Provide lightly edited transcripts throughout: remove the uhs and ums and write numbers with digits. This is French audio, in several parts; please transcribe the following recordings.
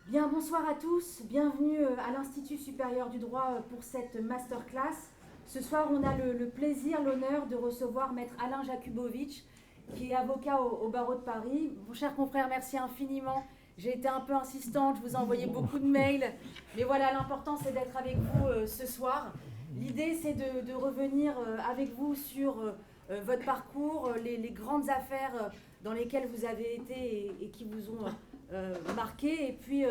Bien, bonsoir à tous, bienvenue à l'Institut supérieur du droit pour cette masterclass. Ce soir, on a le plaisir, l'honneur de recevoir Maître Alain Jakubowicz, qui est avocat au barreau de Paris. Mon cher confrère, merci infiniment. J'ai été un peu insistante, je vous ai envoyé beaucoup de mails, mais voilà, l'important c'est d'être avec vous ce soir. L'idée c'est de revenir avec vous sur votre parcours, les grandes affaires dans lesquelles vous avez été et qui vous ont marqué, et puis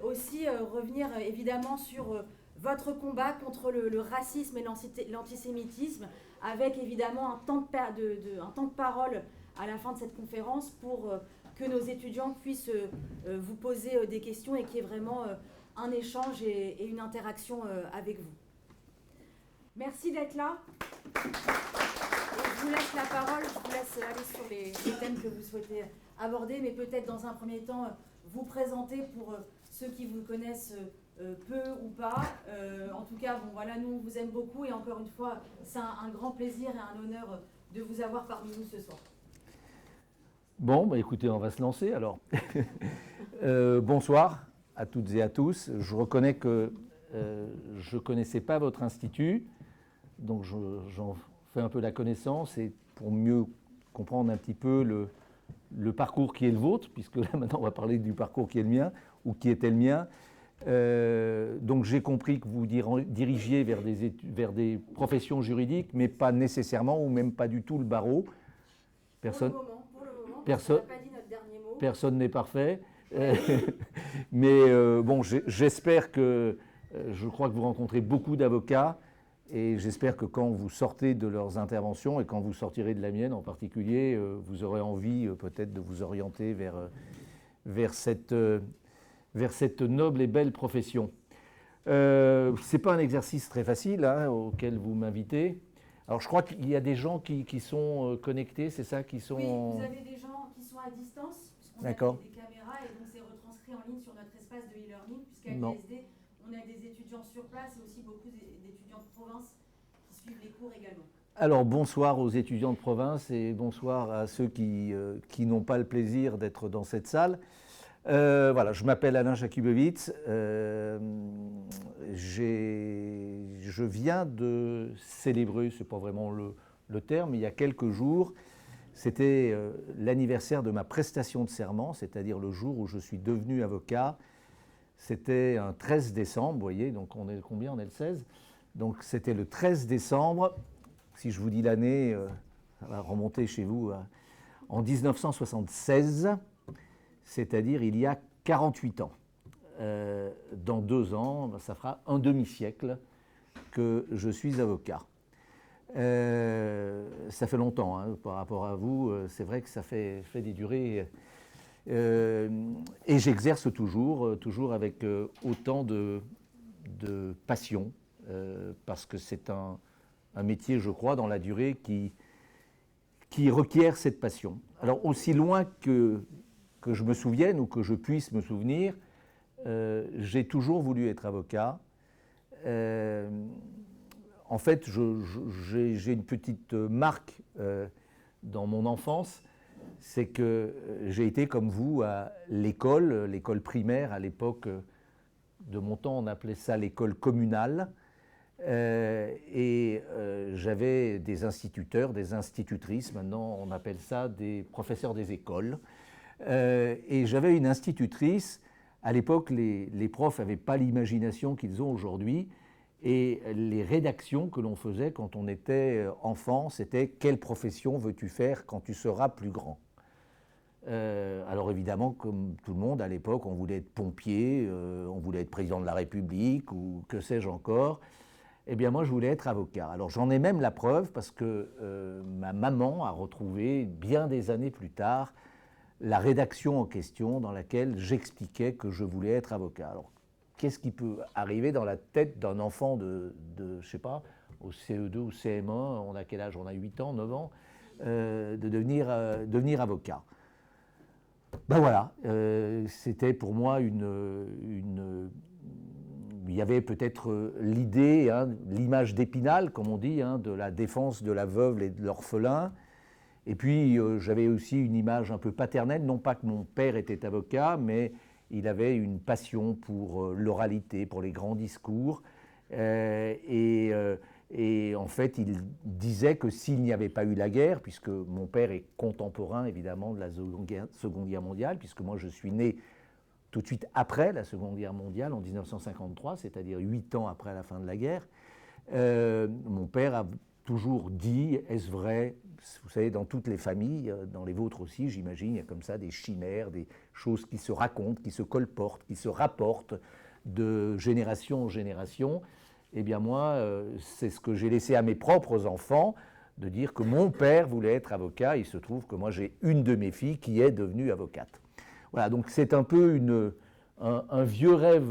aussi revenir évidemment sur votre combat contre le racisme et l'antisémitisme, avec évidemment un temps de parole à la fin de cette conférence pour que nos étudiants puissent vous poser des questions et qu'il y ait vraiment un échange et une interaction avec vous. Merci d'être là. Et je vous laisse la parole, je vous laisse aller sur les thèmes que vous souhaitez aborder, mais peut-être dans un premier temps vous présenter pour ceux qui vous connaissent peu ou pas. En tout cas, bon, voilà, nous on vous aime beaucoup et encore une fois, c'est un grand plaisir et un honneur de vous avoir parmi nous ce soir. Bon, bah écoutez, on va se lancer alors. Bonsoir à toutes et à tous. Je reconnais que je ne connaissais pas votre institut, donc j'en fais un peu la connaissance et pour mieux comprendre un petit peu le parcours qui est le vôtre, puisque là maintenant on va parler du parcours qui est le mien, ou qui était le mien. Donc j'ai compris que vous dirigiez vers des professions juridiques, mais pas nécessairement, ou même pas du tout le barreau. Personne, pour le moment, personne, on n'a pas dit notre dernier mot. Personne n'est parfait. Mais bon, j'espère que, je crois que vous rencontrez beaucoup d'avocats, et j'espère que quand vous sortez de leurs interventions, et quand vous sortirez de la mienne en particulier, vous aurez envie peut-être de vous orienter vers cette noble et belle profession. Ce n'est pas un exercice très facile auquel vous m'invitez. Alors je crois qu'il y a des gens qui sont connectés, c'est ça, qui sont... Oui, vous avez des gens qui sont à distance, puisqu'on a des caméras, et donc c'est retranscrit en ligne sur notre espace de e-learning, puisqu'à l'ISD, on a des étudiants sur place et aussi beaucoup d'étudiants de province qui suivent les cours également. Alors bonsoir aux étudiants de province et bonsoir à ceux qui n'ont pas le plaisir d'être dans cette salle. Voilà, je m'appelle Alain Jakubowicz. Je viens de célébrer, ce n'est pas vraiment le terme, il y a quelques jours, c'était l'anniversaire de ma prestation de serment, c'est-à-dire le jour où je suis devenu avocat. C'était un 13 décembre, vous voyez, donc on est combien? On est le 16. Donc c'était le 13 décembre, si je vous dis l'année, ça va remonter chez vous, en 1976. C'est-à-dire il y a 48 ans. Dans 2 ans, ça fera un demi-siècle que je suis avocat. Ça fait longtemps par rapport à vous, c'est vrai que ça fait des durées. Et j'exerce toujours avec autant de passion, parce que c'est un métier, je crois, dans la durée qui requiert cette passion. Alors aussi loin que je me souvienne ou que je puisse me souvenir, j'ai toujours voulu être avocat. En fait, j'ai une petite marque dans mon enfance, c'est que j'ai été comme vous à l'école primaire. À l'époque de mon temps, on appelait ça l'école communale. J'avais des instituteurs, des institutrices, maintenant on appelle ça des professeurs des écoles. Et j'avais une institutrice. À l'époque, les profs n'avaient pas l'imagination qu'ils ont aujourd'hui. Et les rédactions que l'on faisait quand on était enfant, c'était « Quelle profession veux-tu faire quand tu seras plus grand ?» Alors évidemment, comme tout le monde, à l'époque, on voulait être pompier, on voulait être président de la République, ou que sais-je encore. Eh bien moi, je voulais être avocat. Alors j'en ai même la preuve, parce que ma maman a retrouvé, bien des années plus tard, la rédaction en question dans laquelle j'expliquais que je voulais être avocat. Alors, qu'est-ce qui peut arriver dans la tête d'un enfant de je sais pas, au CE2 ou CM1, on a quel âge? On a 8 ans, 9 ans, de devenir avocat. Ben voilà, c'était pour moi il y avait peut-être l'idée, l'image d'Épinal, comme on dit, de la défense de la veuve et de l'orphelin. Et puis j'avais aussi une image un peu paternelle, non pas que mon père était avocat, mais il avait une passion pour l'oralité, pour les grands discours. Et en fait, il disait que s'il n'y avait pas eu la guerre, puisque mon père est contemporain évidemment de la Seconde Guerre mondiale, puisque moi je suis né tout de suite après la Seconde Guerre mondiale, en 1953, c'est-à-dire 8 ans après la fin de la guerre, mon père a toujours dit, est-ce vrai, vous savez, dans toutes les familles, dans les vôtres aussi, j'imagine, il y a comme ça des chimères, des choses qui se racontent, qui se colportent, qui se rapportent de génération en génération. Eh bien moi, c'est ce que j'ai laissé à mes propres enfants, de dire que mon père voulait être avocat. Il se trouve que moi, j'ai une de mes filles qui est devenue avocate. Voilà, donc c'est un peu un vieux rêve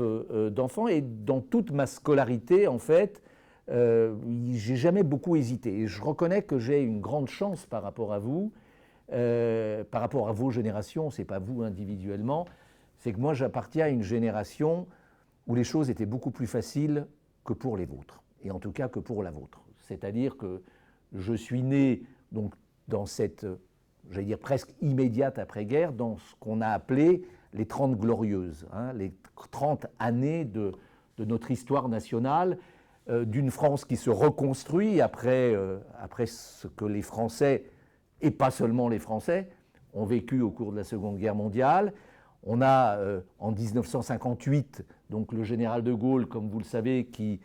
d'enfant. Et dans toute ma scolarité, en fait, j'ai jamais beaucoup hésité. Et je reconnais que j'ai une grande chance par rapport à vous, par rapport à vos générations, c'est pas vous individuellement, c'est que moi, j'appartiens à une génération où les choses étaient beaucoup plus faciles que pour les vôtres, et en tout cas que pour la vôtre. C'est-à-dire que je suis né donc, dans cette, j'allais dire presque immédiate après-guerre, dans ce qu'on a appelé les 30 glorieuses, hein, les 30 années de notre histoire nationale, d'une France qui se reconstruit après ce que les Français, et pas seulement les Français, ont vécu au cours de la Seconde Guerre mondiale. On a en 1958 donc le général de Gaulle, comme vous le savez, qui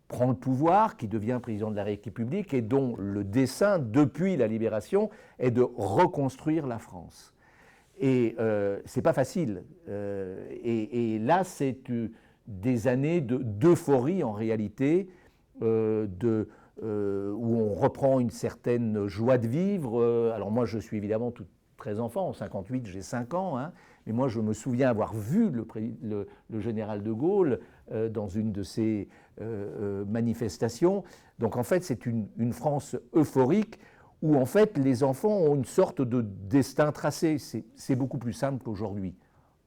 prend le pouvoir, qui devient président de la République et dont le dessein, depuis la libération, est de reconstruire la France. Et c'est pas facile. Et là, c'est des années d'euphorie en réalité, où on reprend une certaine joie de vivre. Alors moi, je suis évidemment très enfant, en 58, j'ai 5 ans, hein, mais moi, je me souviens avoir vu le général de Gaulle dans une de ces manifestations. Donc, en fait, c'est une France euphorique où, en fait, les enfants ont une sorte de destin tracé. C'est beaucoup plus simple qu'aujourd'hui,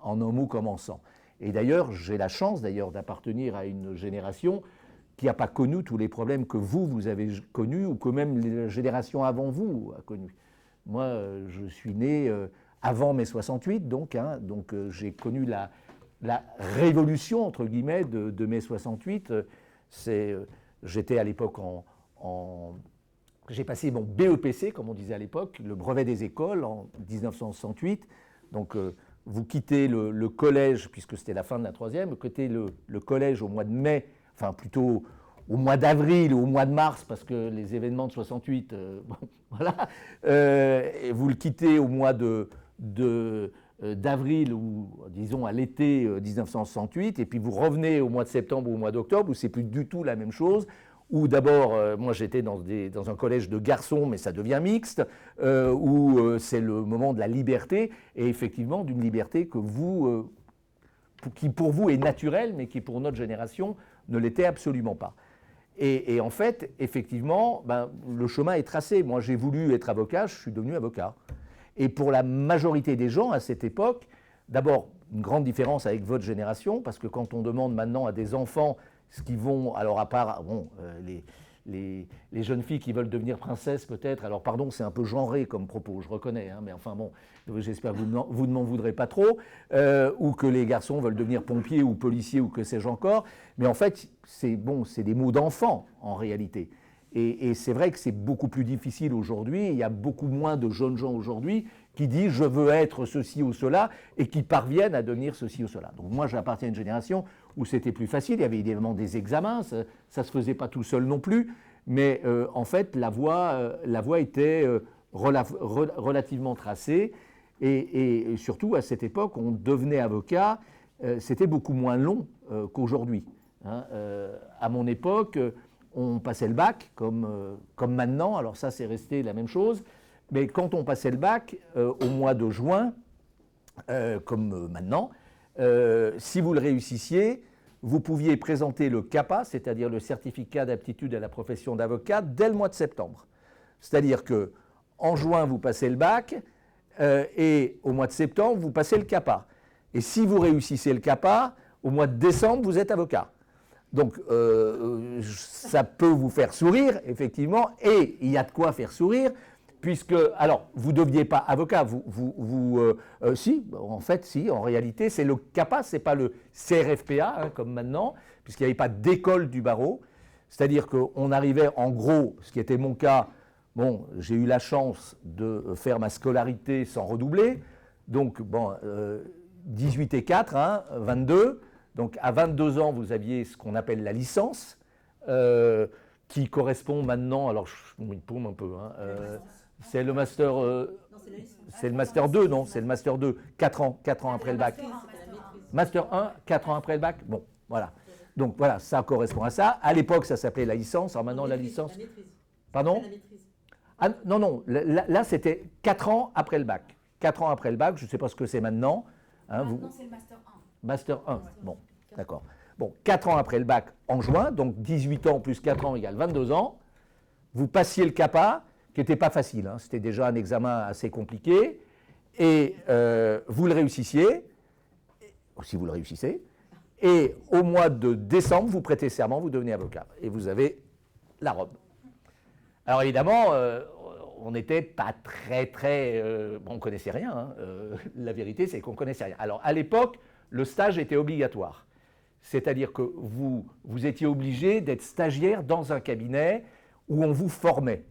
en un mot commençant. Et d'ailleurs, j'ai la chance, d'appartenir à une génération qui n'a pas connu tous les problèmes que vous avez connus ou que même les générations avant vous a connus. Moi, je suis né avant mai 68, donc j'ai connu la révolution, entre guillemets, de mai 68. J'étais à l'époque j'ai passé mon BEPC, comme on disait à l'époque, le brevet des écoles, en 1968. Donc, vous quittez le collège, puisque c'était la fin de la troisième, vous quittez le collège au mois de mai, enfin plutôt au mois d'avril ou au mois de mars, parce que les événements de 68, voilà, et vous le quittez au mois d'avril ou disons à l'été 1968, et puis vous revenez au mois de septembre ou au mois d'octobre, où c'est plus du tout la même chose, où d'abord, moi j'étais dans un collège de garçons, mais ça devient mixte, où c'est le moment de la liberté, et effectivement d'une liberté qui pour vous est naturelle, mais qui pour notre génération ne l'était absolument pas. Et en fait, effectivement, le chemin est tracé. Moi j'ai voulu être avocat, je suis devenu avocat. Et pour la majorité des gens à cette époque, d'abord une grande différence avec votre génération, parce que quand on demande maintenant à des enfants ce qu'ils vont, alors à part les jeunes filles qui veulent devenir princesses peut-être, alors pardon, c'est un peu genré comme propos, je reconnais, hein, mais enfin bon, j'espère que vous ne m'en voudrez pas trop, ou que les garçons veulent devenir pompiers ou policiers ou que sais-je encore, mais en fait, c'est des mots d'enfants en réalité. Et c'est vrai que c'est beaucoup plus difficile aujourd'hui, il y a beaucoup moins de jeunes gens aujourd'hui qui disent « je veux être ceci ou cela » et qui parviennent à devenir ceci ou cela. Donc moi j'appartiens à une génération où c'était plus facile, il y avait évidemment des examens, ça ne se faisait pas tout seul non plus, mais en fait la voie était relativement tracée et surtout à cette époque on devenait avocat, c'était beaucoup moins long qu'aujourd'hui. Hein. À mon époque, on passait le bac comme maintenant, alors ça c'est resté la même chose, mais quand on passait le bac au mois de juin, comme maintenant, si vous le réussissiez, vous pouviez présenter le CAPA, c'est-à-dire le certificat d'aptitude à la profession d'avocat, dès le mois de septembre. C'est-à-dire qu'en juin, vous passez le bac et au mois de septembre, vous passez le CAPA. Et si vous réussissez le CAPA, au mois de décembre, vous êtes avocat. Donc, ça peut vous faire sourire, effectivement, et il y a de quoi faire sourire, puisque, alors, vous ne deviez pas avocat, si, en fait, si, en réalité, c'est le CAPA, ce n'est pas le CRFPA, hein, comme maintenant, puisqu'il n'y avait pas d'école du barreau, c'est-à-dire qu'on arrivait, en gros, ce qui était mon cas, bon, j'ai eu la chance de faire ma scolarité sans redoubler, donc, bon, 18 et 4, hein, 22, donc à 22 ans, vous aviez ce qu'on appelle la licence, qui correspond maintenant, alors je me paume un peu, hein, c'est le master, c'est le master 2, non? C'est le master 2, 4 ans après le bac. Master 1, 4 ans après le bac. Bon, voilà. Donc voilà, ça correspond à ça. À l'époque, ça s'appelait la licence. Alors maintenant, la licence. Pardon? Ah, non, non. Là, c'était 4 ans après le bac. 4 ans après le bac, je ne sais pas ce que c'est maintenant. Hein, maintenant, c'est le master 1. Master 1, bon, d'accord. Bon, 4 ans après le bac en juin, donc 18 ans plus 4 ans égale 22 ans. Vous passiez le CAPA, qui n'était pas facile, hein, c'était déjà un examen assez compliqué, et vous le réussissiez, si vous le réussissez, et au mois de décembre, vous prêtez serment, vous devenez avocat, et vous avez la robe. Alors évidemment, on n'était pas très... on ne connaissait rien, hein, la vérité c'est qu'on ne connaissait rien. Alors à l'époque, le stage était obligatoire, c'est-à-dire que vous étiez obligé d'être stagiaire dans un cabinet où on vous formait.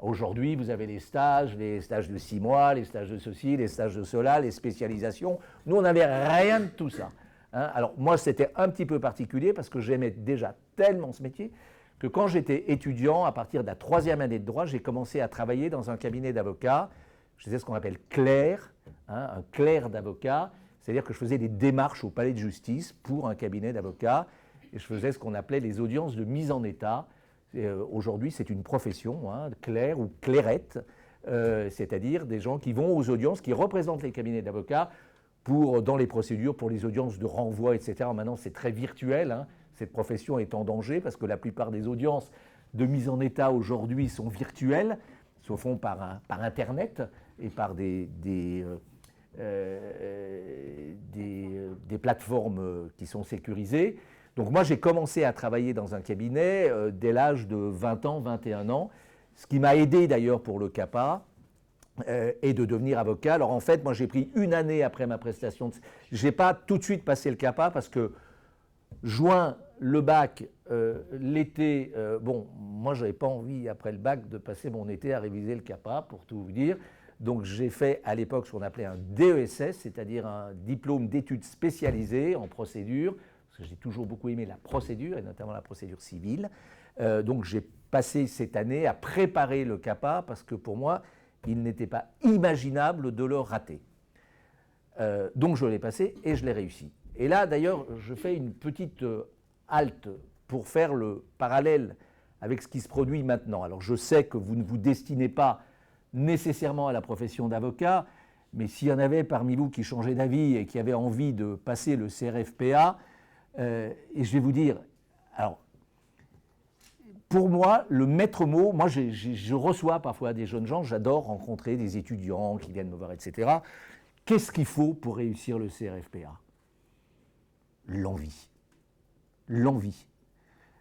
Aujourd'hui, vous avez les stages de 6 mois, les stages de ceci, les stages de cela, les spécialisations. Nous, on n'avait rien de tout ça. Hein. Alors, moi, c'était un petit peu particulier parce que j'aimais déjà tellement ce métier que quand j'étais étudiant, à partir de la 3e année de droit, j'ai commencé à travailler dans un cabinet d'avocats. Je faisais ce qu'on appelle clerc, hein, un clerc d'avocat, c'est-à-dire que je faisais des démarches au palais de justice pour un cabinet d'avocats et je faisais ce qu'on appelait les audiences de mise en état. Aujourd'hui, c'est une profession, hein, clerc ou clairette, c'est-à-dire des gens qui vont aux audiences, qui représentent les cabinets d'avocats dans les procédures, pour les audiences de renvoi, etc. Maintenant, c'est très virtuel, hein. Cette profession est en danger parce que la plupart des audiences de mise en état aujourd'hui sont virtuelles, se font par Internet et par des plateformes qui sont sécurisées. Donc moi, j'ai commencé à travailler dans un cabinet dès l'âge de 20 ans, 21 ans, ce qui m'a aidé d'ailleurs pour le CAPA et de devenir avocat. Alors en fait, moi j'ai pris une année après ma prestation. Je n'ai pas tout de suite passé le CAPA parce que juin, le bac, l'été, bon, moi je n'avais pas envie après le bac de passer mon été à réviser le CAPA, pour tout vous dire. Donc j'ai fait à l'époque ce qu'on appelait un DESS, c'est-à-dire un diplôme d'études spécialisées en procédure, parce que j'ai toujours beaucoup aimé la procédure, et notamment la procédure civile. Donc j'ai passé cette année à préparer le CAPA, parce que pour moi, il n'était pas imaginable de le rater. Donc je l'ai passé et je l'ai réussi. Et là, d'ailleurs, je fais une petite halte pour faire le parallèle avec ce qui se produit maintenant. Alors je sais que vous ne vous destinez pas nécessairement à la profession d'avocat, mais s'il y en avait parmi vous qui changeaient d'avis et qui avaient envie de passer le CRFPA, et je vais vous dire, alors, pour moi, le maître mot, moi je reçois parfois des jeunes gens, j'adore rencontrer des étudiants qui viennent me voir, etc. Qu'est-ce qu'il faut pour réussir le CRFPA? L'envie. L'envie.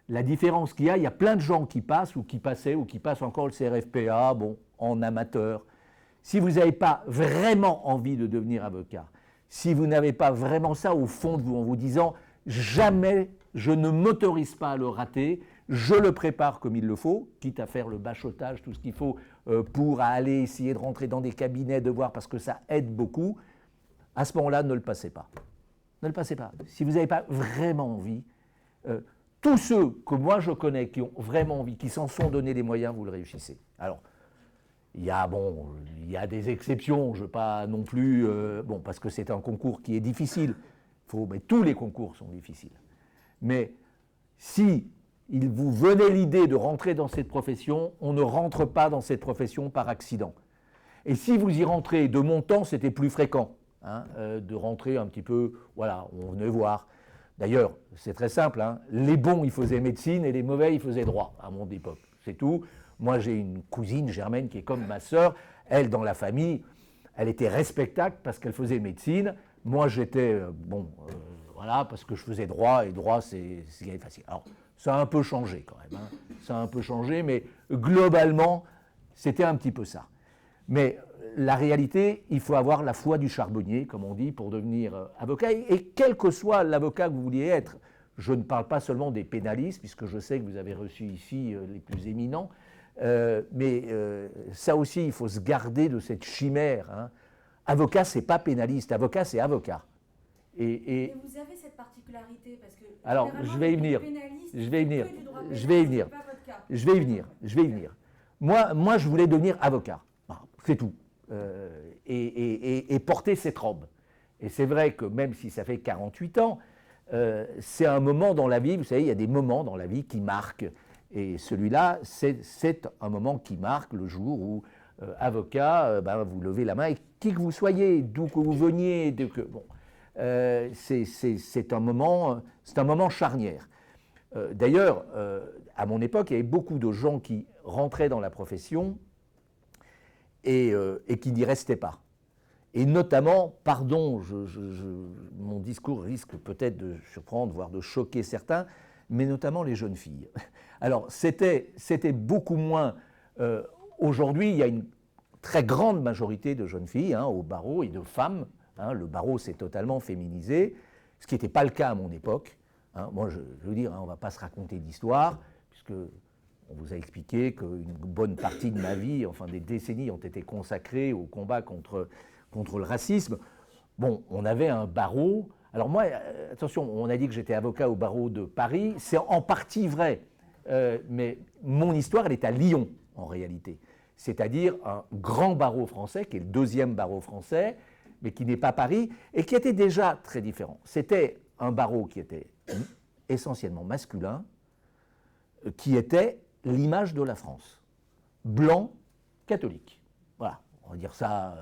La différence qu'il y a plein de gens qui passent ou qui passaient ou qui passent encore le CRFPA, bon, en amateur. Si vous n'avez pas vraiment envie de devenir avocat, si vous n'avez pas vraiment ça au fond de vous, en vous disant « jamais je ne m'autorise pas à le rater, je le prépare comme il le faut », quitte à faire le bachotage, tout ce qu'il faut pour aller essayer de rentrer dans des cabinets, de voir, parce que ça aide beaucoup, à ce moment-là, ne le passez pas. Ne le passez pas. Si vous n'avez pas vraiment envie, tous ceux que moi je connais qui ont vraiment envie, qui s'en sont donné les moyens, vous le réussissez. Alors, il y a des exceptions, je ne veux pas non plus, parce que c'est un concours qui est difficile, mais tous les concours sont difficiles. Mais si il vous venait l'idée de rentrer dans cette profession, on ne rentre pas dans cette profession par accident. Et si vous y rentrez, de mon temps, c'était plus fréquent, hein, de rentrer un petit peu, voilà, on venait voir. D'ailleurs, c'est très simple, hein, les bons, ils faisaient médecine et les mauvais, ils faisaient droit, à mon époque, c'est tout. Moi, j'ai une cousine, Germaine, qui est comme ma sœur. Elle, dans la famille, elle était respectable parce qu'elle faisait médecine. Moi, j'étais, voilà, parce que je faisais droit, et droit, c'est facile. Alors, ça a un peu changé quand même, hein. Ça a un peu changé, mais globalement, c'était un petit peu ça. Mais la réalité, il faut avoir la foi du charbonnier, comme on dit, pour devenir avocat. Et quel que soit l'avocat que vous vouliez être, je ne parle pas seulement des pénalistes, puisque je sais que vous avez reçu ici les plus éminents, mais ça aussi, il faut se garder de cette chimère. Hein. Avocat, c'est pas pénaliste, avocat, c'est avocat. Et vous avez cette particularité, parce que alors, je vais y venir. Je vais y venir. Moi, je voulais devenir avocat. C'est tout. Et porter cette robe. Et c'est vrai que même si ça fait 48 ans, c'est un moment dans la vie, vous savez, il y a des moments dans la vie qui marquent. Et celui-là, c'est un moment qui marque le jour où, avocat, vous levez la main, et qui que vous soyez, d'où que vous veniez, c'est un moment charnière. D'ailleurs, à mon époque, il y avait beaucoup de gens qui rentraient dans la profession et qui n'y restaient pas. Et notamment, pardon, mon discours risque peut-être de surprendre, voire de choquer certains, mais notamment les jeunes filles. Alors, c'était beaucoup moins... aujourd'hui, il y a une très grande majorité de jeunes filles au barreau et de femmes. Le barreau s'est totalement féminisé, ce qui n'était pas le cas à mon époque. Moi, je veux dire, on ne va pas se raconter d'histoire, puisque on vous a expliqué qu'une bonne partie de ma vie, enfin des décennies, ont été consacrées au combat contre le racisme. Bon, on avait un barreau. Alors moi, attention, on a dit que j'étais avocat au barreau de Paris. C'est en partie vrai, mais mon histoire, elle est à Lyon, en réalité. C'est-à-dire un grand barreau français, qui est le deuxième barreau français, mais qui n'est pas Paris, et qui était déjà très différent. C'était un barreau qui était essentiellement masculin, qui était l'image de la France. Blanc, catholique. Voilà, on va dire ça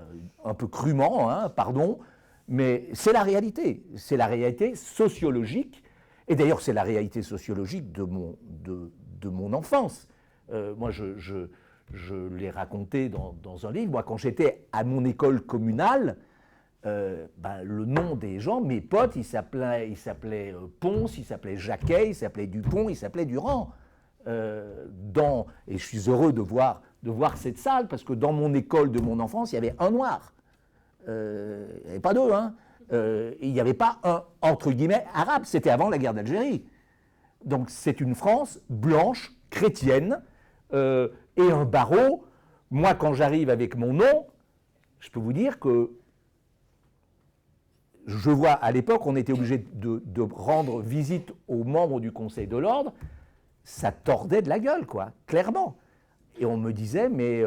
un peu crûment, pardon, mais c'est la réalité. C'est la réalité sociologique, et d'ailleurs c'est la réalité sociologique de mon enfance. Moi, je l'ai raconté dans un livre. Moi, quand j'étais à mon école communale, le nom des gens, mes potes, il s'appelait Ponce, il s'appelait Jacquet, il s'appelait Dupont, il s'appelait Durand. Et je suis heureux de voir cette salle, parce que dans mon école de mon enfance, il y avait un noir. Il n'y avait pas deux, il n'y avait pas un, entre guillemets, arabe. C'était avant la guerre d'Algérie. Donc c'est une France blanche, chrétienne, et un barreau. Moi, quand j'arrive avec mon nom, je peux vous dire que je vois, à l'époque, on était obligé de rendre visite aux membres du Conseil de l'Ordre. Ça tordait de la gueule, quoi, clairement. Et on me disait, mais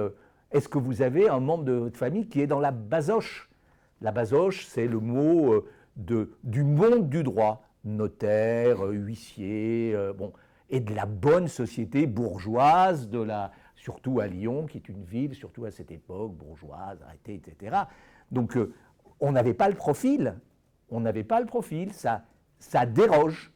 est-ce que vous avez un membre de votre famille qui est dans la basoche? La basoche, c'est le mot du monde du droit. Notaire, huissier, et de la bonne société bourgeoise, surtout à Lyon, qui est une ville, surtout à cette époque, bourgeoise, arrêtée, etc. Donc, on n'avait pas le profil. Ça déroge.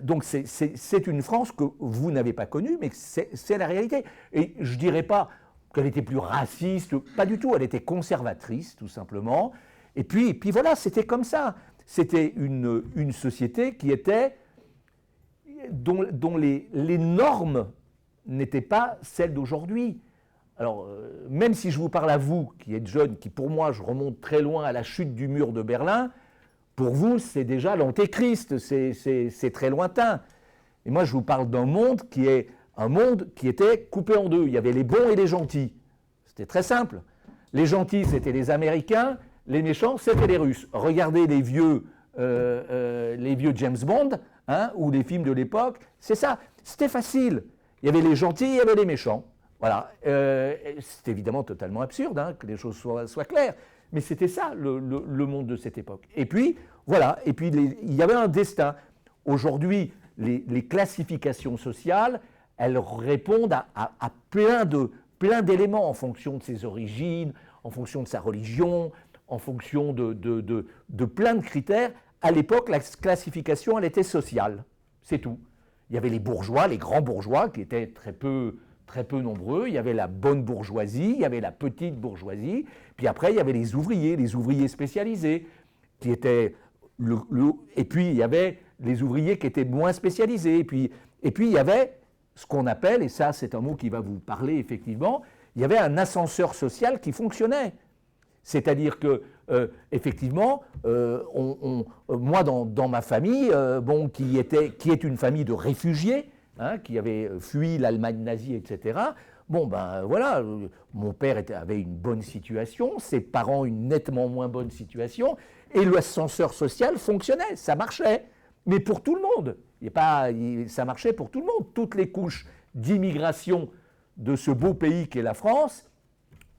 Donc c'est une France que vous n'avez pas connue, mais c'est la réalité. Et je ne dirais pas qu'elle était plus raciste, pas du tout, elle était conservatrice, tout simplement. Et puis voilà, c'était comme ça. C'était une société qui était, dont les normes n'étaient pas celles d'aujourd'hui. Alors, même si je vous parle à vous, qui êtes jeune, qui pour moi, je remonte très loin à la chute du mur de Berlin, pour vous, c'est déjà l'antéchrist, c'est très lointain. Et moi, je vous parle d'un monde qui est un monde qui était coupé en deux. Il y avait les bons et les gentils. C'était très simple. Les gentils, c'était les Américains, les méchants, c'était les Russes. Regardez les vieux James Bond, ou les films de l'époque, c'est ça. C'était facile. Il y avait les gentils, il y avait les méchants. Voilà, c'est évidemment totalement absurde, que les choses soient claires, mais c'était ça le monde de cette époque. Et puis, voilà, il y avait un destin. Aujourd'hui, les classifications sociales, elles répondent à plein d'éléments en fonction de ses origines, en fonction de sa religion, en fonction de plein de critères. À l'époque, la classification, elle était sociale, c'est tout. Il y avait les bourgeois, les grands bourgeois, qui étaient très peu nombreux, il y avait la bonne bourgeoisie, il y avait la petite bourgeoisie, puis après il y avait les ouvriers spécialisés, qui étaient et puis il y avait les ouvriers qui étaient moins spécialisés, et puis il y avait ce qu'on appelle, et ça c'est un mot qui va vous parler effectivement, il y avait un ascenseur social qui fonctionnait. C'est-à-dire que, effectivement, moi, dans ma famille, qui est une famille de réfugiés, hein, qui avait fui l'Allemagne nazie, etc., voilà, mon père avait une bonne situation, ses parents une nettement moins bonne situation, et l'ascenseur social fonctionnait, ça marchait, mais pour tout le monde. Ça marchait pour tout le monde. Toutes les couches d'immigration de ce beau pays qu'est la France,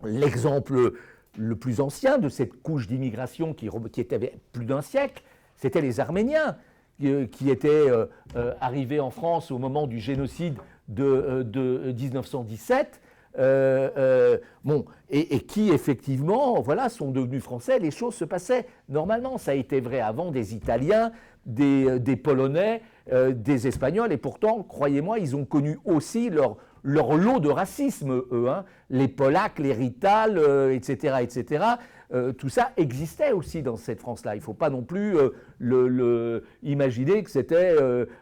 l'exemple le plus ancien de cette couche d'immigration qui était plus d'un siècle, c'était les Arméniens qui étaient arrivés en France au moment du génocide de 1917, et qui effectivement, voilà, sont devenus français. Les choses se passaient normalement. Ça a été vrai avant des Italiens, des Polonais, des Espagnols, et pourtant, croyez-moi, ils ont connu aussi leur lot de racisme, eux, hein. Les Polacs, les Rital, etc., etc. Tout ça existait aussi dans cette France-là. Il ne faut pas non plus imaginer que c'était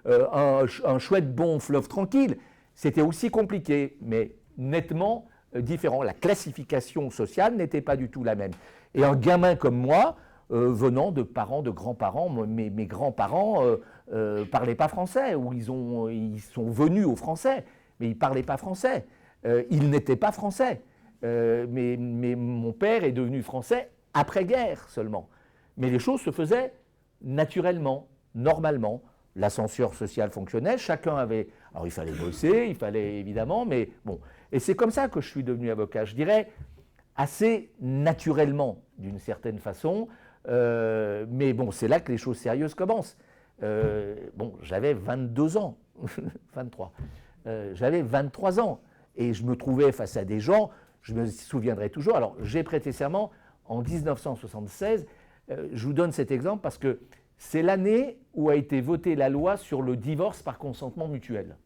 un chouette bon fleuve tranquille. C'était aussi compliqué, mais nettement différent. La classification sociale n'était pas du tout la même. Et un gamin comme moi, venant de parents, de grands-parents, mes grands-parents ne parlaient pas français, ou ils sont venus aux Français, mais ils ne parlaient pas français. Ils n'étaient pas français. Mais mon père est devenu français après-guerre seulement. Mais les choses se faisaient naturellement, normalement. L'ascenseur social fonctionnait, chacun avait... Alors il fallait bosser, il fallait évidemment, mais bon. Et c'est comme ça que je suis devenu avocat, je dirais assez naturellement d'une certaine façon, mais bon, c'est là que les choses sérieuses commencent. J'avais 22 ans, 23. J'avais 23 ans et je me trouvais face à des gens, je me souviendrai toujours. Alors j'ai prêté serment en 1976, je vous donne cet exemple parce que c'est l'année où a été votée la loi sur le divorce par consentement mutuel.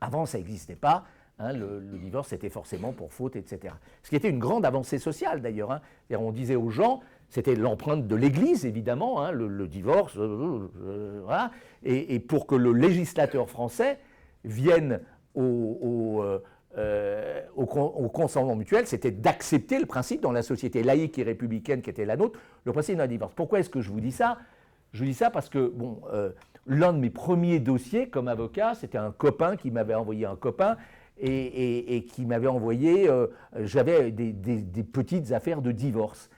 Avant, ça n'existait pas, hein, le divorce était forcément pour faute, etc. Ce qui était une grande avancée sociale d'ailleurs. Hein. On disait aux gens, c'était l'empreinte de l'Église évidemment, hein, le divorce, voilà. Et pour que le législateur français vienne au consentement mutuel, c'était d'accepter le principe dans la société laïque et républicaine qui était la nôtre, le principe d'un divorce. Pourquoi est-ce que je vous dis ça ? Je vous dis ça parce que l'un de mes premiers dossiers comme avocat, c'était un copain qui m'avait envoyé un copain et qui m'avait envoyé, j'avais des petites affaires de divorce.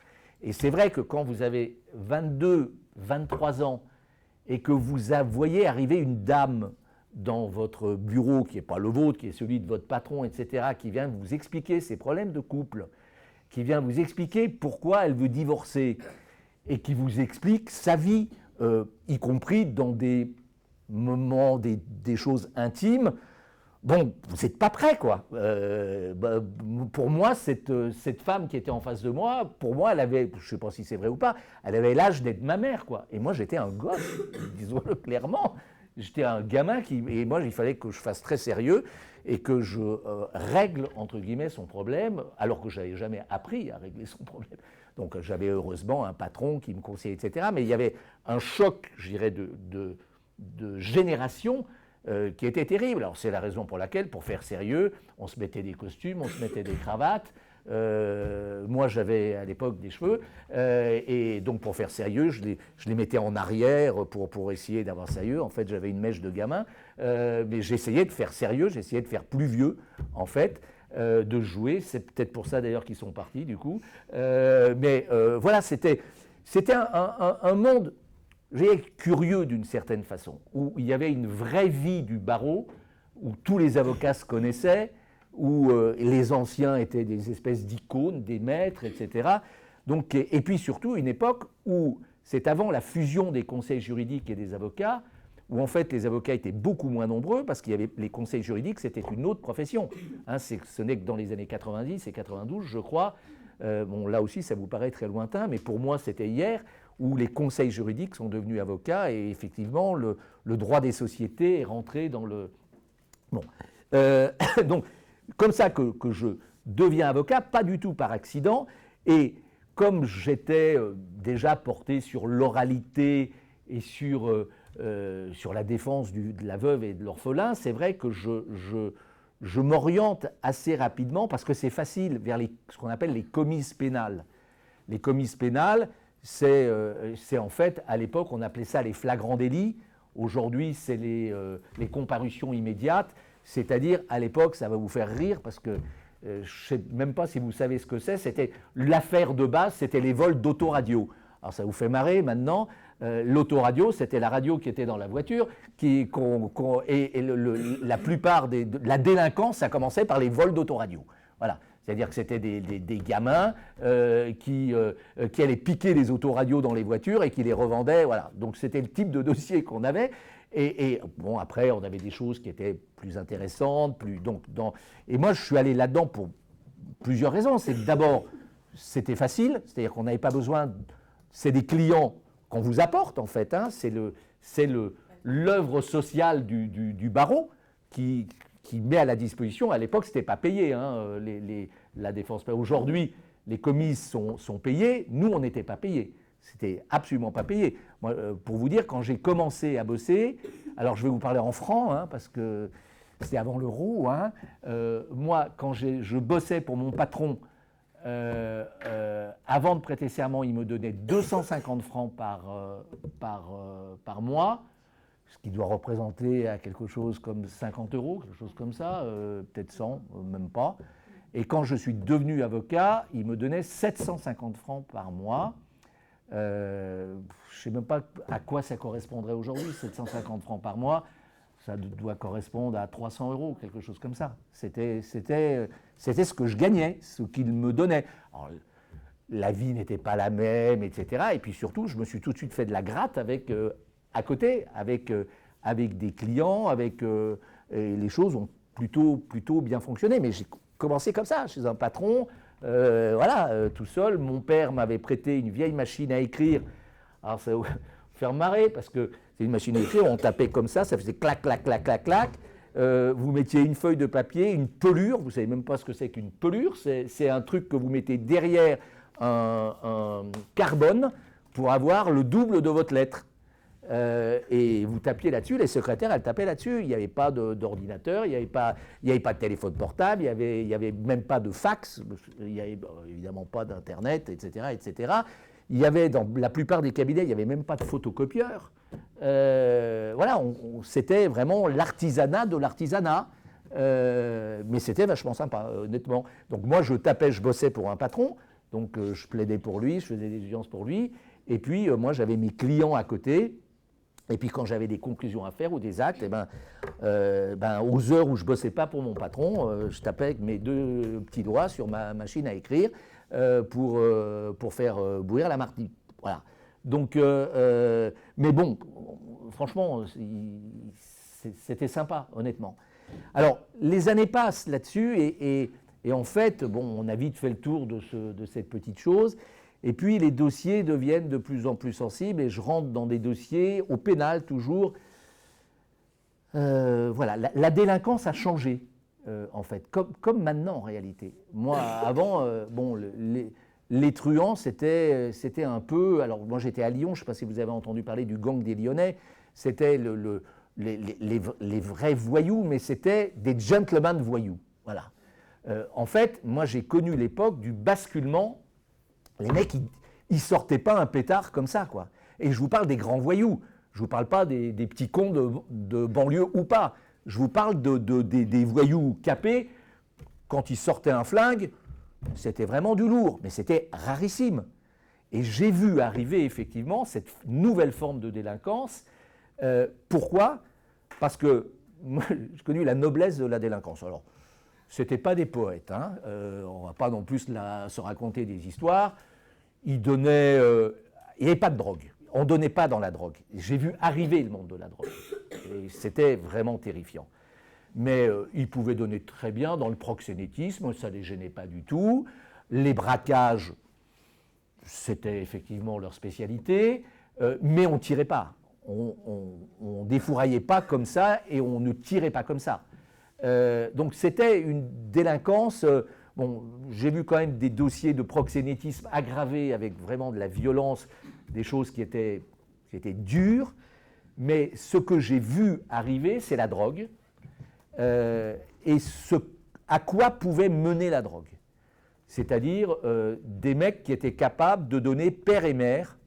Et c'est vrai que quand vous avez 22, 23 ans et que vous voyez arriver une dame dans votre bureau, qui n'est pas le vôtre, qui est celui de votre patron, etc., qui vient vous expliquer ses problèmes de couple, qui vient vous expliquer pourquoi elle veut divorcer, et qui vous explique sa vie, y compris dans des moments, des choses intimes, bon, vous n'êtes pas prêt, quoi. Pour moi, cette femme qui était en face de moi, pour moi, elle avait, je ne sais pas si c'est vrai ou pas, elle avait l'âge d'être ma mère, quoi. Et moi, j'étais un gosse, disons-le clairement. J'étais un gamin et moi, il fallait que je fasse très sérieux et que je règle, entre guillemets, son problème, alors que je n'avais jamais appris à régler son problème. Donc, j'avais heureusement un patron qui me conseillait, etc. Mais il y avait un choc, je dirais, de génération qui était terrible. Alors, c'est la raison pour laquelle, pour faire sérieux, on se mettait des costumes, on se mettait des cravates. Moi, j'avais à l'époque des cheveux, et donc pour faire sérieux, je les mettais en arrière pour essayer d'avoir sérieux. En fait, j'avais une mèche de gamin, mais j'essayais de faire sérieux, j'essayais de faire plus vieux, en fait, de jouer. C'est peut-être pour ça d'ailleurs qu'ils sont partis, du coup. Mais voilà, c'était un monde, j'ai curieux d'une certaine façon, où il y avait une vraie vie du barreau, où tous les avocats se connaissaient, où les anciens étaient des espèces d'icônes, des maîtres, etc. Donc, et puis surtout une époque où c'est avant la fusion des conseils juridiques et des avocats, où en fait les avocats étaient beaucoup moins nombreux parce qu'il y avait les conseils juridiques, c'était une autre profession. Hein, ce n'est que dans les années 90 et 92, je crois, bon là aussi ça vous paraît très lointain, mais pour moi c'était hier, où les conseils juridiques sont devenus avocats et effectivement le droit des sociétés est rentré dans le... Bon, donc comme ça que je deviens avocat, pas du tout par accident, et comme j'étais déjà porté sur l'oralité et sur la défense de la veuve et de l'orphelin, c'est vrai que je m'oriente assez rapidement, parce que c'est facile, vers ce qu'on appelle les commises pénales. Les commises pénales, c'est en fait, à l'époque, on appelait ça les flagrants délits. Aujourd'hui, c'est les comparutions immédiates. C'est-à-dire, à l'époque, ça va vous faire rire, parce que je ne sais même pas si vous savez ce que c'est, c'était l'affaire de base, c'était les vols d'autoradio. Alors ça vous fait marrer maintenant, l'autoradio, c'était la radio qui était dans la voiture, la plupart de la délinquance, ça commençait par les vols d'autoradio. Voilà. C'est-à-dire que c'était des gamins qui allaient piquer les autoradios dans les voitures et qui les revendaient. Voilà. Donc c'était le type de dossier qu'on avait. Et bon, après, on avait des choses qui étaient plus intéressantes. Et moi, je suis allé là-dedans pour plusieurs raisons. C'est que d'abord, c'était facile, c'est-à-dire qu'on n'avait pas besoin. C'est des clients qu'on vous apporte, en fait. Hein. C'est l'œuvre sociale du barreau qui met à la disposition. À l'époque, ce n'était pas payé, hein, la défense. Aujourd'hui, les commises sont payées. Nous, on n'était pas payés. C'était absolument pas payé. Moi, pour vous dire, quand j'ai commencé à bosser, alors je vais vous parler en francs, hein, parce que c'était avant l'euro. Hein, moi, quand je bossais pour mon patron, avant de prêter serment, il me donnait 250 francs par mois, ce qui doit représenter à quelque chose comme 50 euros, quelque chose comme ça, peut-être 100, même pas. Et quand je suis devenu avocat, il me donnait 750 francs par mois. Je ne sais même pas à quoi ça correspondrait aujourd'hui, 750 francs par mois. Ça doit correspondre à 300 euros, quelque chose comme ça. C'était ce que je gagnais, ce qu'il me donnait. Alors, la vie n'était pas la même, etc. Et puis surtout, je me suis tout de suite fait de la gratte à côté, avec des clients, et les choses ont plutôt bien fonctionné. Mais j'ai commencé comme ça, chez un patron, tout seul. Mon père m'avait prêté une vieille machine à écrire. Alors ça va vous faire marrer, parce que c'est une machine à écrire, on tapait comme ça faisait clac, clac, clac, clac, clac. Vous mettiez une feuille de papier, une pelure, vous ne savez même pas ce que c'est qu'une pelure, c'est un truc que vous mettez derrière un carbone pour avoir le double de votre lettre. Et vous tapiez là-dessus, les secrétaires, elles tapaient là-dessus. Il n'y avait pas d'ordinateur, il n'y avait pas de téléphone portable, il n'y avait même pas de fax, il n'y avait évidemment pas d'Internet, etc., etc. Il y avait, dans la plupart des cabinets, il n'y avait même pas de photocopieur. C'était vraiment l'artisanat de l'artisanat. Mais c'était vachement sympa, honnêtement. Donc moi, je bossais pour un patron, donc je plaidais pour lui, je faisais des audiences pour lui. Et puis, moi, j'avais mes clients à côté. Et puis, quand j'avais des conclusions à faire ou des actes, aux heures où je ne bossais pas pour mon patron, je tapais avec mes deux petits doigts sur ma machine à écrire pour faire bouillir la marmite. Voilà. Donc, mais bon, franchement, c'était sympa, honnêtement. Alors, les années passent là-dessus et en fait, bon, on a vite fait le tour de cette petite chose. Et puis les dossiers deviennent de plus en plus sensibles et je rentre dans des dossiers au pénal toujours. La délinquance a changé en fait, comme maintenant en réalité. Moi avant, les truands c'était un peu. Alors moi j'étais à Lyon, je ne sais pas si vous avez entendu parler du gang des Lyonnais. C'était les vrais voyous, mais c'était des gentlemen voyous. Voilà. En fait, moi j'ai connu l'époque du basculement. Les mecs, ils ne sortaient pas un pétard comme ça, quoi. Et je vous parle des grands voyous. Je ne vous parle pas des petits cons de banlieue ou pas. Je vous parle des voyous capés. Quand ils sortaient un flingue, c'était vraiment du lourd, mais c'était rarissime. Et j'ai vu arriver effectivement cette nouvelle forme de délinquance. Pourquoi ? Parce que moi, j'ai connu la noblesse de la délinquance. Alors, ce n'étaient pas des poètes, hein. On ne va pas non plus se raconter des histoires. Il n'y avait pas de drogue. On ne donnait pas dans la drogue. J'ai vu arriver le monde de la drogue. Et c'était vraiment terrifiant. Mais ils pouvaient donner très bien dans le proxénétisme, ça ne les gênait pas du tout. Les braquages, c'était effectivement leur spécialité, mais on ne tirait pas. On ne défouraillait pas comme ça et on ne tirait pas comme ça. Donc c'était une délinquance. Bon, j'ai vu quand même des dossiers de proxénétisme aggravés avec vraiment de la violence, des choses qui étaient dures. Mais ce que j'ai vu arriver, c'est la drogue. à quoi pouvait mener la drogue. C'est-à-dire des mecs qui étaient capables de donner père et mère.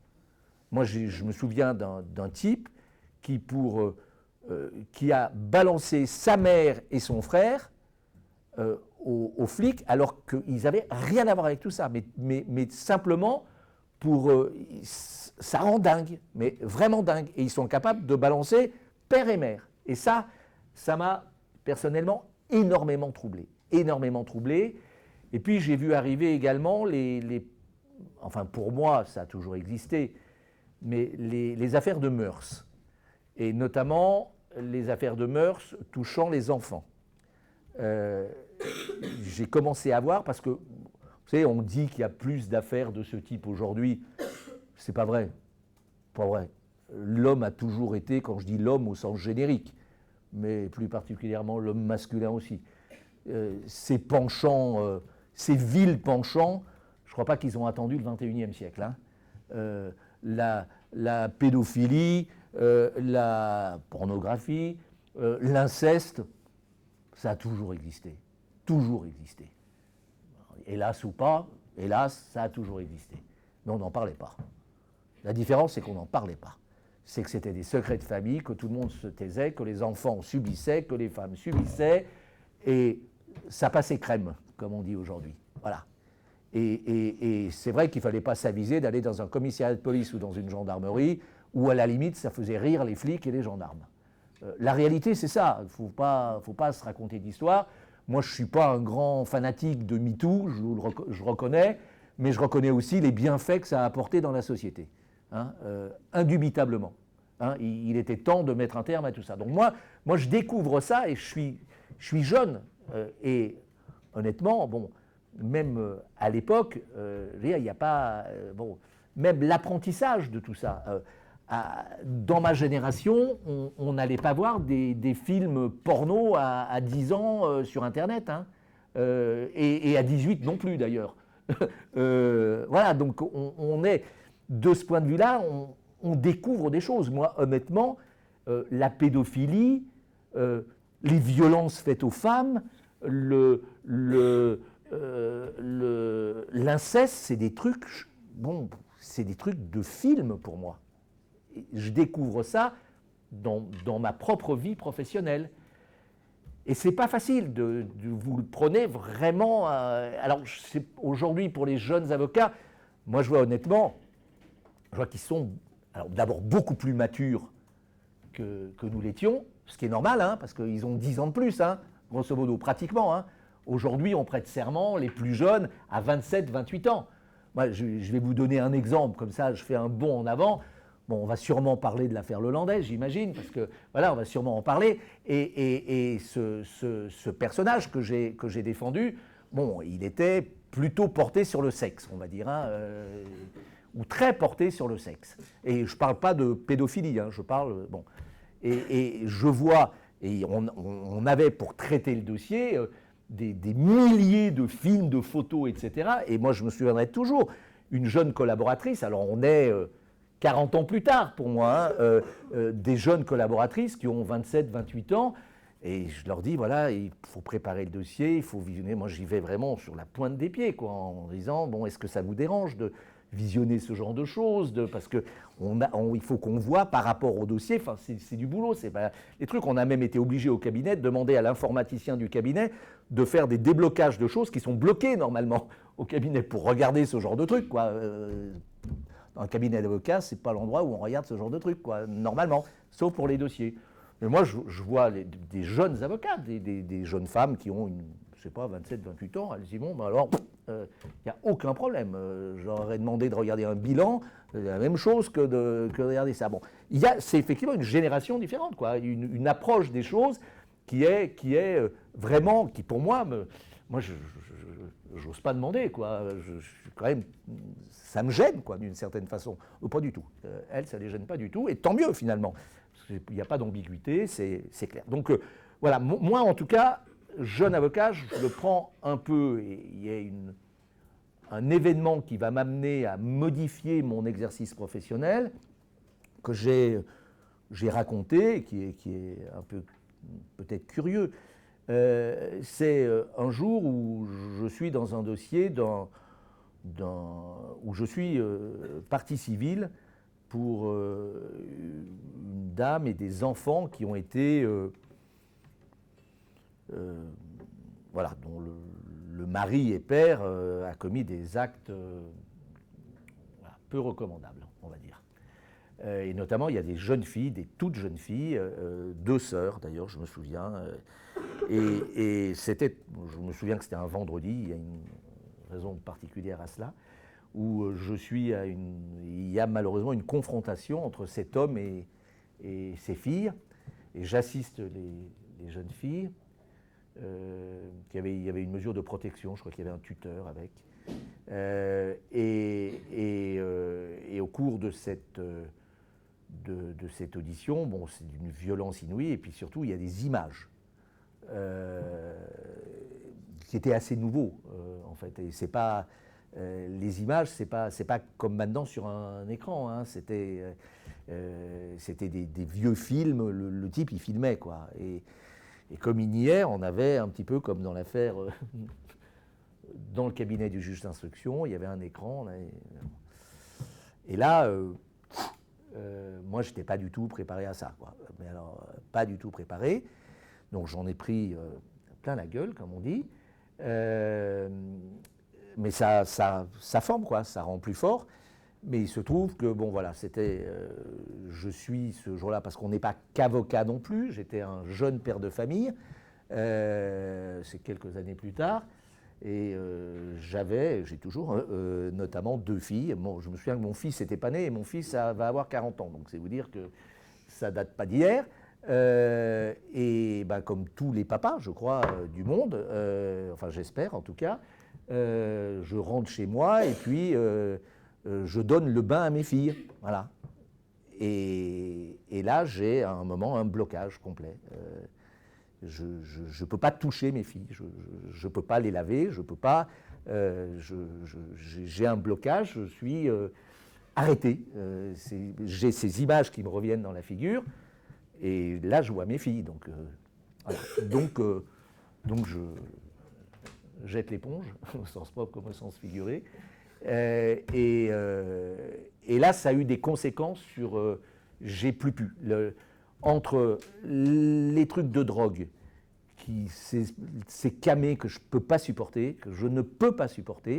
Moi, je me souviens d'un type qui a balancé sa mère et son frère aux flics, alors qu'ils n'avaient rien à voir avec tout ça, mais simplement ça rend dingue, mais vraiment dingue. Et ils sont capables de balancer père et mère. Et ça m'a personnellement énormément troublé. Énormément troublé. Et puis j'ai vu arriver également enfin pour moi, ça a toujours existé, mais les affaires de mœurs. Et notamment les affaires de mœurs touchant les enfants. J'ai commencé à voir, parce que, vous savez, on dit qu'il y a plus d'affaires de ce type aujourd'hui. C'est pas vrai. Pas vrai. L'homme a toujours été, quand je dis l'homme au sens générique, mais plus particulièrement l'homme masculin aussi. Ces penchants, ces vils penchants, je ne crois pas qu'ils ont attendu le XXIe siècle. Hein. La pédophilie, la pornographie, l'inceste, ça a toujours existé. Toujours existé. Hélas ou pas, hélas, ça a toujours existé. Mais on n'en parlait pas. La différence, c'est qu'on n'en parlait pas. C'est que c'était des secrets de famille, que tout le monde se taisait, que les enfants subissaient, que les femmes subissaient, et ça passait crème, comme on dit aujourd'hui. Voilà. Et c'est vrai qu'il ne fallait pas s'aviser d'aller dans un commissariat de police ou dans une gendarmerie, où à la limite, ça faisait rire les flics et les gendarmes. La réalité, c'est ça. Il ne faut pas se raconter d'histoire. Moi, je ne suis pas un grand fanatique de MeToo, je reconnais, mais je reconnais aussi les bienfaits que ça a apporté dans la société. Hein, indubitablement. Hein, il était temps de mettre un terme à tout ça. Donc moi je découvre ça et je suis jeune. Et honnêtement, bon, même à l'époque, il n'y a pas... même l'apprentissage de tout ça. Dans ma génération, on n'allait pas voir des films porno à 10 ans sur Internet. Hein, et à 18 non plus d'ailleurs. Voilà, donc on est... De ce point de vue-là, on découvre des choses. Moi, honnêtement, la pédophilie, les violences faites aux femmes, l'inceste, c'est des trucs, c'est des trucs de film pour moi. Je découvre ça dans ma propre vie professionnelle. Et c'est pas facile vous le prenez vraiment. Alors, aujourd'hui, pour les jeunes avocats, moi, je vois honnêtement. Je vois qu'ils sont d'abord beaucoup plus matures que nous l'étions, ce qui est normal, hein, parce qu'ils ont 10 ans de plus, hein, grosso modo, pratiquement. Hein. Aujourd'hui, on prête serment, les plus jeunes, à 27, 28 ans. Moi, je vais vous donner un exemple, comme ça, je fais un bond en avant. Bon, on va sûrement parler de l'affaire Lelandais, j'imagine, parce que, voilà, on va sûrement en parler. Et ce personnage que j'ai défendu, bon, il était plutôt porté sur le sexe, on va dire, hein, ou très porté sur le sexe. Et je ne parle pas de pédophilie, hein, je parle... Bon. Et je vois, et on avait pour traiter le dossier des milliers de films, de photos, etc. Et moi, je me souviendrai toujours, une jeune collaboratrice, alors on est 40 ans plus tard pour moi, hein, des jeunes collaboratrices qui ont 27, 28 ans, et je leur dis, voilà, il faut préparer le dossier, il faut visionner. Moi, j'y vais vraiment sur la pointe des pieds, quoi, en disant, bon, est-ce que ça vous dérange de visionner ce genre de choses, parce que il faut qu'on voit par rapport au dossier, enfin c'est du boulot, c'est pas les trucs, on a même été obligé au cabinet de demander à l'informaticien du cabinet de faire des déblocages de choses qui sont bloquées normalement au cabinet pour regarder ce genre de trucs, quoi. Dans un cabinet d'avocat, c'est pas l'endroit où on regarde ce genre de trucs, quoi, normalement, sauf pour les dossiers. Mais moi, je vois des jeunes avocats, des jeunes femmes qui ont je sais pas, 27, 28 ans, elles disent, bon, ben alors, il n'y a aucun problème. J'aurais demandé de regarder un bilan, la même chose que de regarder ça. Bon, c'est effectivement une génération différente, quoi, une approche des choses qui est vraiment, qui pour moi, je n'ose pas demander, quoi. Quand même, ça me gêne, quoi, d'une certaine façon. Ou pas du tout. Elles, ça ne les gêne pas du tout, et tant mieux, finalement. Il n'y a pas d'ambiguïté, c'est clair. Donc, voilà, moi, en tout cas, jeune avocat, je le prends un peu, et il y a un événement qui va m'amener à modifier mon exercice professionnel, que j'ai raconté, qui est un peu peut-être curieux. c'est un jour où je suis dans un dossier où je suis partie civile pour une dame et des enfants qui ont été, voilà, dont le mari et père a commis des actes voilà, peu recommandables, on va dire. Et notamment, il y a des jeunes filles, des toutes jeunes filles, 2 sœurs d'ailleurs, je me souviens. Et c'était, je me souviens que c'était un vendredi, il y a une raison particulière à cela, où il y a malheureusement une confrontation entre cet homme et ses filles. Et j'assiste les jeunes filles. Il y avait une mesure de protection, je crois qu'il y avait un tuteur avec. Et au cours de cette audition, bon, c'est d'une violence inouïe, et puis surtout, il y a des images qui étaient assez nouveaux, en fait. Et c'est pas, les images, c'est pas comme maintenant sur un écran, hein. C'était des vieux films, le type, il filmait, quoi. Et comme il niait, on avait un petit peu comme dans l'affaire, dans le cabinet du juge d'instruction, il y avait un écran. Et là, moi, je n'étais pas du tout préparé à ça, quoi. Mais alors, pas du tout préparé. Donc, j'en ai pris plein la gueule, comme on dit. Mais ça forme, quoi. Ça rend plus fort. Mais il se trouve que, bon, voilà, c'était. Je suis ce jour-là, parce qu'on n'est pas qu'avocat non plus. J'étais un jeune père de famille. C'est quelques années plus tard. Et j'ai toujours notamment 2 filles. Bon, je me souviens que mon fils n'était pas né et mon fils va avoir 40 ans. Donc c'est vous dire que ça ne date pas d'hier. Et ben, comme tous les papas, je crois, du monde, enfin j'espère en tout cas, je rentre chez moi et puis je donne le bain à mes filles. Voilà. Et là, j'ai à un moment un blocage complet. Je ne peux pas toucher mes filles, je ne peux pas les laver, je peux pas. J'ai un blocage, je suis arrêté. J'ai ces images qui me reviennent dans la figure, et là je vois mes filles. Donc, voilà. Donc je jette l'éponge, au sens propre comme au sens figuré. Et là, ça a eu des conséquences sur. J'ai plus pu. Entre les trucs de drogue, ces camés que je ne peux pas supporter,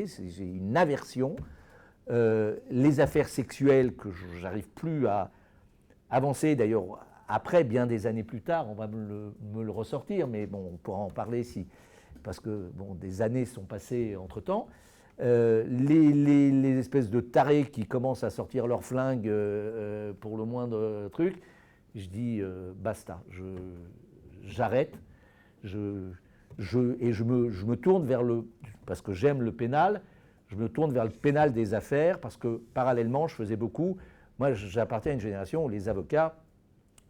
j'ai une aversion, les affaires sexuelles que je n'arrive plus à avancer, d'ailleurs après, bien des années plus tard, on va me le ressortir, mais bon, on pourra en parler parce que bon, des années sont passées entre-temps. Les espèces de tarés qui commencent à sortir leurs flingues pour le moindre truc, je dis basta, j'arrête, et je me tourne vers parce que j'aime le pénal, je me tourne vers le pénal des affaires, parce que parallèlement, je faisais beaucoup. Moi, j'appartiens à une génération où les avocats,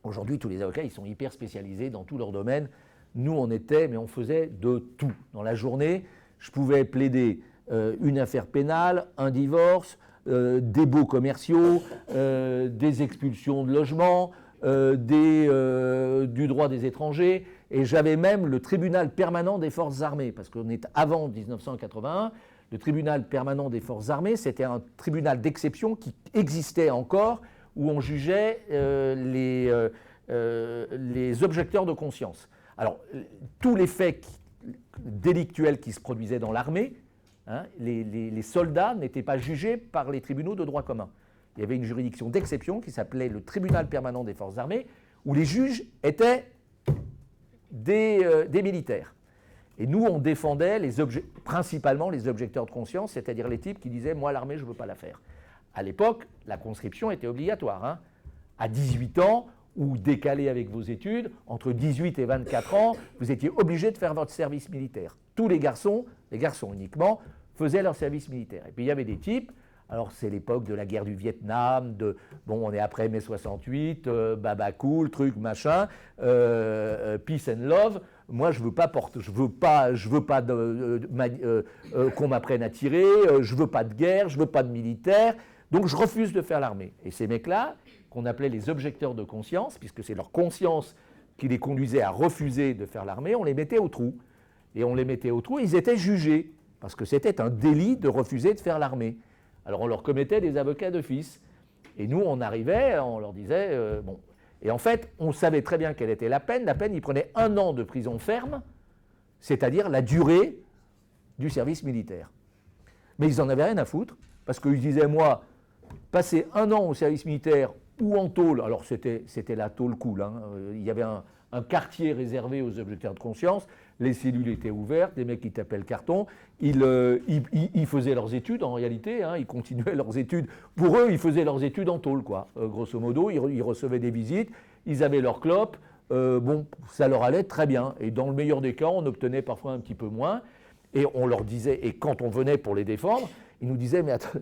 aujourd'hui, tous les avocats, ils sont hyper spécialisés dans tout leur domaine. Nous, on faisait de tout. Dans la journée, je pouvais plaider une affaire pénale, un divorce, des baux commerciaux, des expulsions de logements, du droit des étrangers, et j'avais même le tribunal permanent des forces armées, parce qu'on est avant 1981, le tribunal permanent des forces armées, c'était un tribunal d'exception qui existait encore, où on jugeait les objecteurs de conscience. Alors, tous les faits délictuels qui se produisaient dans l'armée, hein, les soldats n'étaient pas jugés par les tribunaux de droit commun. Il y avait une juridiction d'exception qui s'appelait le tribunal permanent des forces armées, où les juges étaient des militaires. Et nous, on défendait principalement les objecteurs de conscience, c'est-à-dire les types qui disaient « moi, l'armée, je ne veux pas la faire ». À l'époque, la conscription était obligatoire. Hein. À 18 ans, ou décalé avec vos études, entre 18 et 24 ans, vous étiez obligé de faire votre service militaire. Tous les garçons uniquement, faisaient leur service militaire. Et puis il y avait des types, alors c'est l'époque de la guerre du Vietnam, on est après mai 68, baba cool, truc, machin, peace and love. Moi, je veux pas qu'on m'apprenne à tirer, je veux pas de guerre, je veux pas de militaire, donc je refuse de faire l'armée. Et ces mecs-là, qu'on appelait les objecteurs de conscience, puisque c'est leur conscience qui les conduisait à refuser de faire l'armée, on les mettait au trou. Et on les mettait au trou, et ils étaient jugés, parce que c'était un délit de refuser de faire l'armée. Alors on leur commettait des avocats d'office. Et nous, on arrivait, on leur disait, bon. Et en fait, on savait très bien quelle était la peine. La peine, ils prenaient 1 an de prison ferme, c'est-à-dire la durée du service militaire. Mais ils n'en avaient rien à foutre, parce qu'ils disaient, moi, passer 1 an au service militaire ou en tôle, alors c'était la tôle cool, hein, il y avait un quartier réservé aux objecteurs de conscience, les cellules étaient ouvertes, les mecs qui tapaient le carton, ils faisaient leurs études en réalité, hein, ils continuaient leurs études. Pour eux, ils faisaient leurs études en tôle, quoi. Grosso modo, ils recevaient des visites, ils avaient leurs clopes, bon, ça leur allait très bien. Et dans le meilleur des cas, on obtenait parfois un petit peu moins. Et on leur disait, et quand on venait pour les défendre, ils nous disaient, mais attends,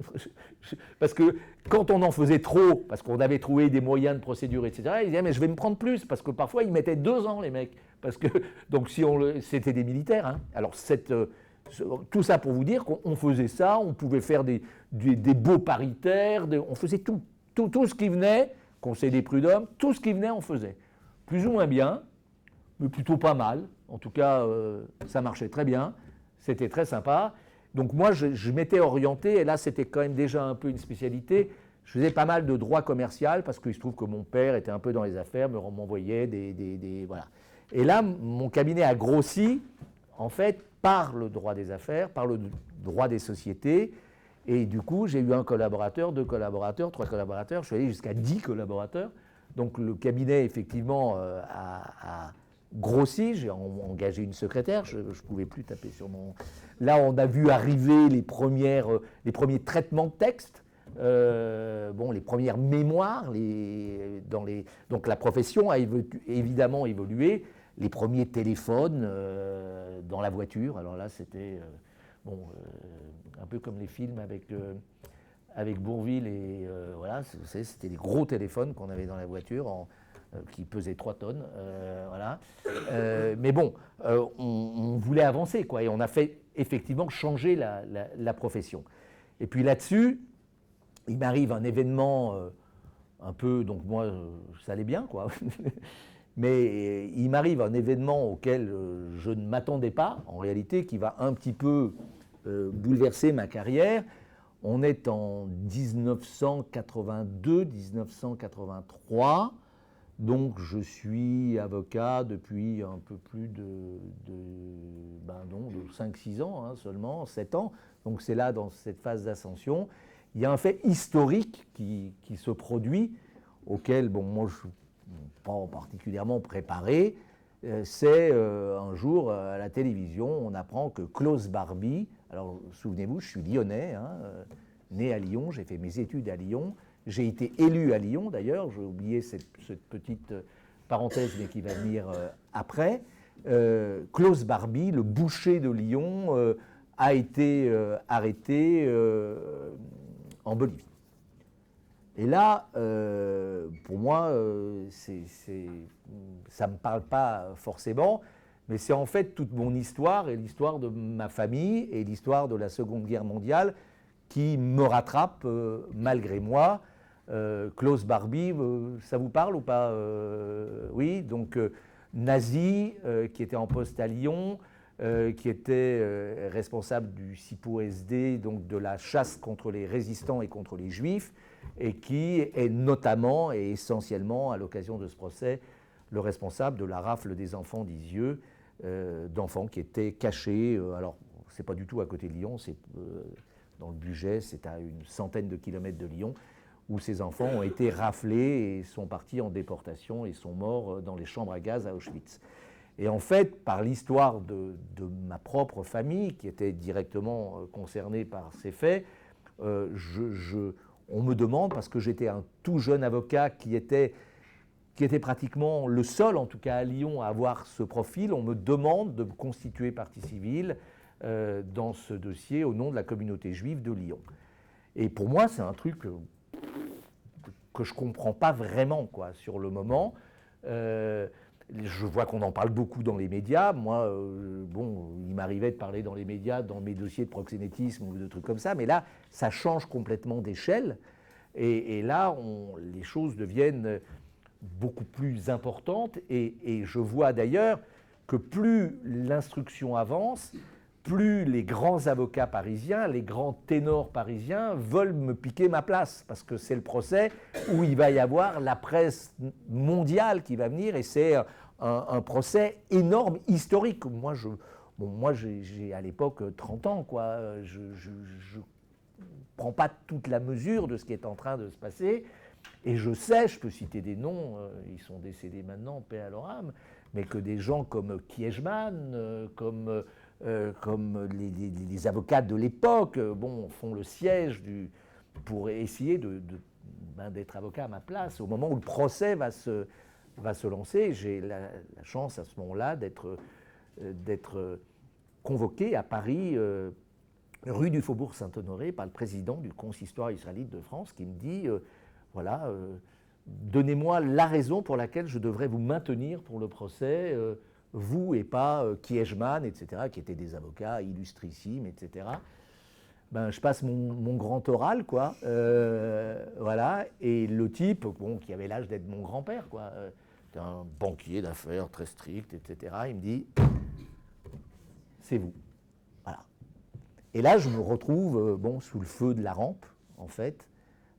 parce que quand on en faisait trop, parce qu'on avait trouvé des moyens de procédure, etc., ils disaient, mais je vais me prendre plus, parce que parfois ils mettaient 2 ans, les mecs. Parce que, donc si c'était des militaires, hein. Alors tout ça pour vous dire qu'on faisait ça, on pouvait faire des baux paritaires, on faisait tout ce qui venait, conseil des prud'hommes, tout ce qui venait, on faisait. Plus ou moins bien, mais plutôt pas mal. En tout cas, ça marchait très bien. C'était très sympa. Donc moi, je m'étais orienté, et là, c'était quand même déjà un peu une spécialité. Je faisais pas mal de droit commercial, parce qu'il se trouve que mon père était un peu dans les affaires, m'envoyait voilà. Et là, mon cabinet a grossi, en fait, par le droit des affaires, par le droit des sociétés. Et du coup, j'ai eu 1 collaborateur, 2 collaborateurs, 3 collaborateurs. Je suis allé jusqu'à 10 collaborateurs. Donc le cabinet, effectivement, a grossi, j'ai engagé une secrétaire, je ne pouvais plus taper sur mon... Là, on a vu arriver les premiers traitements de texte, bon, les premières mémoires, donc la profession a évidemment évolué, les premiers téléphones dans la voiture, alors là, c'était bon, un peu comme les films avec Bourvil, et voilà, c'était des gros téléphones qu'on avait dans la voiture, qui pesait 3 tonnes, voilà. Mais bon, on voulait avancer, quoi, et on a fait effectivement changer la profession. Et puis là-dessus, il m'arrive un événement un peu, donc moi, ça allait bien, quoi. Mais il m'arrive un événement auquel je ne m'attendais pas, en réalité, qui va un petit peu bouleverser ma carrière. On est en 1982-1983. Donc je suis avocat depuis un peu plus de 5-6 ans, hein, seulement, 7 ans. Donc c'est là, dans cette phase d'ascension. Il y a un fait historique qui se produit, auquel, bon, moi je ne suis pas particulièrement préparé. C'est un jour, à la télévision, on apprend que Klaus Barbie, alors souvenez-vous, je suis lyonnais, hein, né à Lyon, j'ai fait mes études à Lyon. J'ai été élu à Lyon, d'ailleurs, j'ai oublié cette petite parenthèse, mais qui va venir après. Klaus Barbie, le boucher de Lyon, a été arrêté en Bolivie. Et là, pour moi, ça ne me parle pas forcément, mais c'est en fait toute mon histoire et l'histoire de ma famille et l'histoire de la Seconde Guerre mondiale qui me rattrape malgré moi. Klaus Barbie, ça vous parle ou pas? Oui, donc nazi, qui était en poste à Lyon, qui était responsable du SIPO-SD, donc de la chasse contre les résistants et contre les juifs, et qui est notamment et essentiellement, à l'occasion de ce procès, le responsable de la rafle des enfants d'Isieux, d'enfants qui étaient cachés, alors c'est pas du tout à côté de Lyon, c'est dans le Bugey, c'est à une centaine de kilomètres de Lyon, où ces enfants ont été raflés et sont partis en déportation et sont morts dans les chambres à gaz à Auschwitz. Et en fait, par l'histoire de ma propre famille, qui était directement concernée par ces faits, on me demande, parce que j'étais un tout jeune avocat qui était pratiquement le seul, en tout cas à Lyon, à avoir ce profil, on me demande de me constituer partie civile dans ce dossier au nom de la communauté juive de Lyon. Et pour moi, c'est un truc que je ne comprends pas vraiment, quoi, sur le moment. Je vois qu'on en parle beaucoup dans les médias. Moi, bon, il m'arrivait de parler dans les médias, dans mes dossiers de proxénétisme ou de trucs comme ça, mais là, ça change complètement d'échelle. Et là, les choses deviennent beaucoup plus importante, et je vois d'ailleurs que plus l'instruction avance, plus les grands avocats parisiens, les grands ténors parisiens veulent me piquer ma place, parce que c'est le procès où il va y avoir la presse mondiale qui va venir, et c'est un procès énorme, historique. Moi, j'ai à l'époque 30 ans, quoi. Je ne prends pas toute la mesure de ce qui est en train de se passer, et je sais, je peux citer des noms, ils sont décédés maintenant, paix à leur âme, mais que des gens comme Kiechman, comme les avocats de l'époque, font le siège pour essayer d'être avocat à ma place. Au moment où le procès va se lancer, j'ai la chance à ce moment-là d'être convoqué à Paris, rue du Faubourg Saint-Honoré, par le président du consistoire israélite de France, qui me dit voilà, donnez-moi la raison pour laquelle je devrais vous maintenir pour le procès, vous et pas Kiechman, etc., qui étaient des avocats illustrissimes, etc. Ben, je passe mon grand oral, quoi, voilà, et le type, qui avait l'âge d'être mon grand-père, quoi, c'était un banquier d'affaires très strict, etc., il me dit, c'est vous, voilà. Et là, je me retrouve, sous le feu de la rampe, en fait,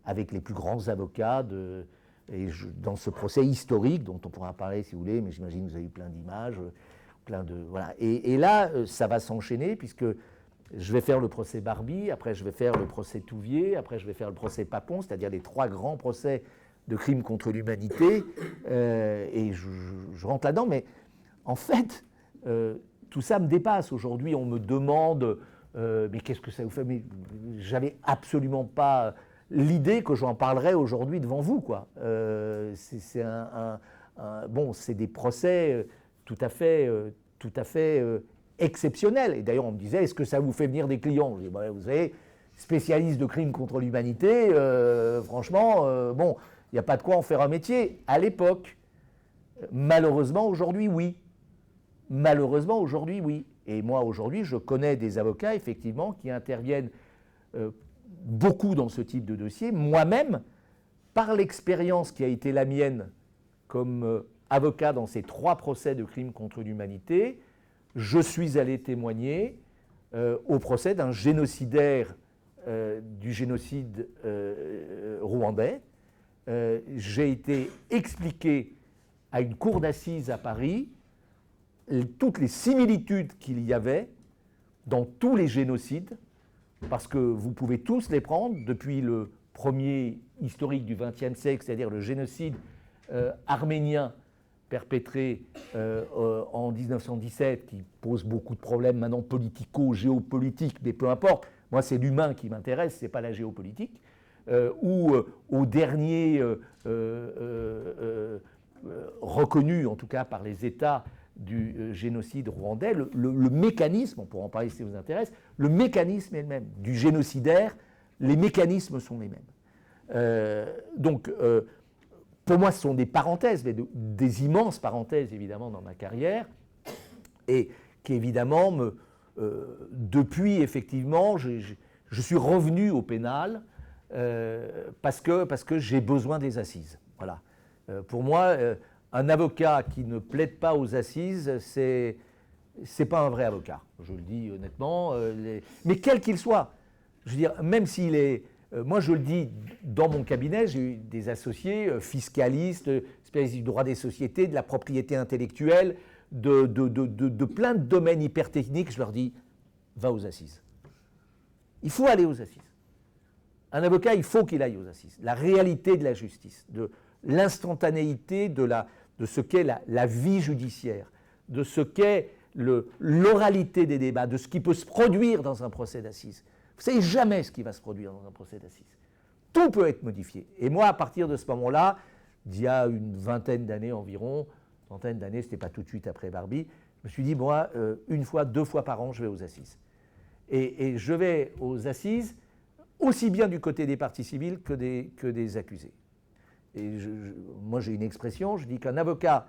avec les plus grands avocats dans ce procès historique dont on pourra parler si vous voulez, mais j'imagine que vous avez eu plein d'images, voilà. Et là, ça va s'enchaîner puisque je vais faire le procès Barbie, après je vais faire le procès Touvier, après je vais faire le procès Papon, c'est-à-dire les 3 grands procès de crimes contre l'humanité, et je rentre là-dedans, mais en fait, tout ça me dépasse. Aujourd'hui, on me demande, mais qu'est-ce que ça vous fait? Mais j'avais absolument pas l'idée que j'en parlerais aujourd'hui devant vous, quoi. C'est des procès tout à fait exceptionnels. Et d'ailleurs, on me disait, est-ce que ça vous fait venir des clients? Je dis, vous savez, spécialiste de crimes contre l'humanité, franchement, il n'y a pas de quoi en faire un métier. À l'époque, malheureusement, aujourd'hui, oui. Malheureusement, aujourd'hui, oui. Et moi, aujourd'hui, je connais des avocats, effectivement, qui interviennent beaucoup dans ce type de dossier. Moi-même, par l'expérience qui a été la mienne comme avocat dans ces 3 procès de crimes contre l'humanité, je suis allé témoigner au procès d'un génocidaire du génocide rwandais. J'ai été expliqué à une cour d'assises à Paris toutes les similitudes qu'il y avait dans tous les génocides, parce que vous pouvez tous les prendre, depuis le premier historique du XXe siècle, c'est-à-dire le génocide arménien perpétré en 1917, qui pose beaucoup de problèmes maintenant politico-géopolitiques, mais peu importe, moi c'est l'humain qui m'intéresse, c'est pas la géopolitique, ou au dernier reconnu, en tout cas par les États, du génocide rwandais, le mécanisme, on pourra en parler si ça vous intéresse, le mécanisme est le même. Du génocidaire, les mécanismes sont les mêmes. Donc, pour moi, ce sont des parenthèses, mais des immenses parenthèses, évidemment, dans ma carrière, et qui, évidemment, depuis, effectivement, je suis revenu au pénal parce que j'ai besoin des assises. Voilà. Pour moi, un avocat qui ne plaide pas aux assises, c'est pas un vrai avocat, je le dis honnêtement. Mais quel qu'il soit, je veux dire, même s'il est... moi, je le dis, dans mon cabinet, j'ai eu des associés fiscalistes, spécialistes du droit des sociétés, de la propriété intellectuelle, de plein de domaines hyper techniques. Je leur dis, va aux assises. Il faut aller aux assises. Un avocat, il faut qu'il aille aux assises. La réalité de la justice, de l'instantanéité de ce qu'est la vie judiciaire, de ce qu'est l'oralité des débats, de ce qui peut se produire dans un procès d'assises. Vous ne savez jamais ce qui va se produire dans un procès d'assises. Tout peut être modifié. Et moi, à partir de ce moment-là, d'il y a une vingtaine d'années environ, ce n'était pas tout de suite après Barbie, je me suis dit, moi, 1 fois, 2 fois par an, je vais aux assises. Et je vais aux assises aussi bien du côté des parties civiles que des accusés. Et moi, j'ai une expression, je dis qu'un avocat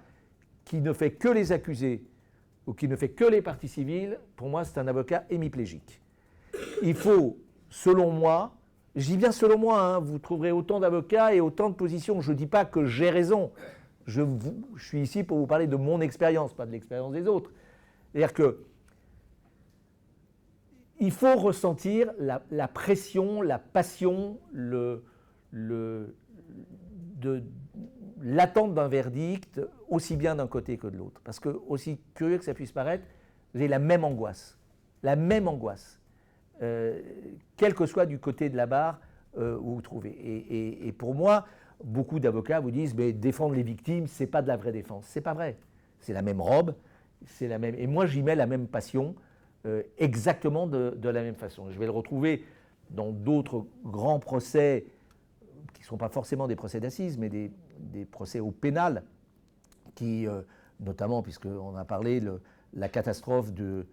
qui ne fait que les accusés ou qui ne fait que les parties civiles, pour moi, c'est un avocat hémiplégique. Il faut, selon moi, je dis bien selon moi, hein, vous trouverez autant d'avocats et autant de positions. Je ne dis pas que j'ai raison, Je suis ici pour vous parler de mon expérience, pas de l'expérience des autres. C'est-à-dire que il faut ressentir la pression, la passion, l'attente d'un verdict, aussi bien d'un côté que de l'autre. Parce que, aussi curieux que ça puisse paraître, vous avez la même angoisse. La même angoisse. Quel que soit du côté de la barre où vous vous trouvez. Et pour moi, beaucoup d'avocats vous disent mais défendre les victimes, ce n'est pas de la vraie défense. Ce n'est pas vrai. C'est la même robe, c'est la même. Et moi, j'y mets la même passion, exactement de la même façon. Je vais le retrouver dans d'autres grands procès qui ne sont pas forcément des procès d'assises, mais des procès au pénal, qui, notamment, puisqu'on a parlé la catastrophe du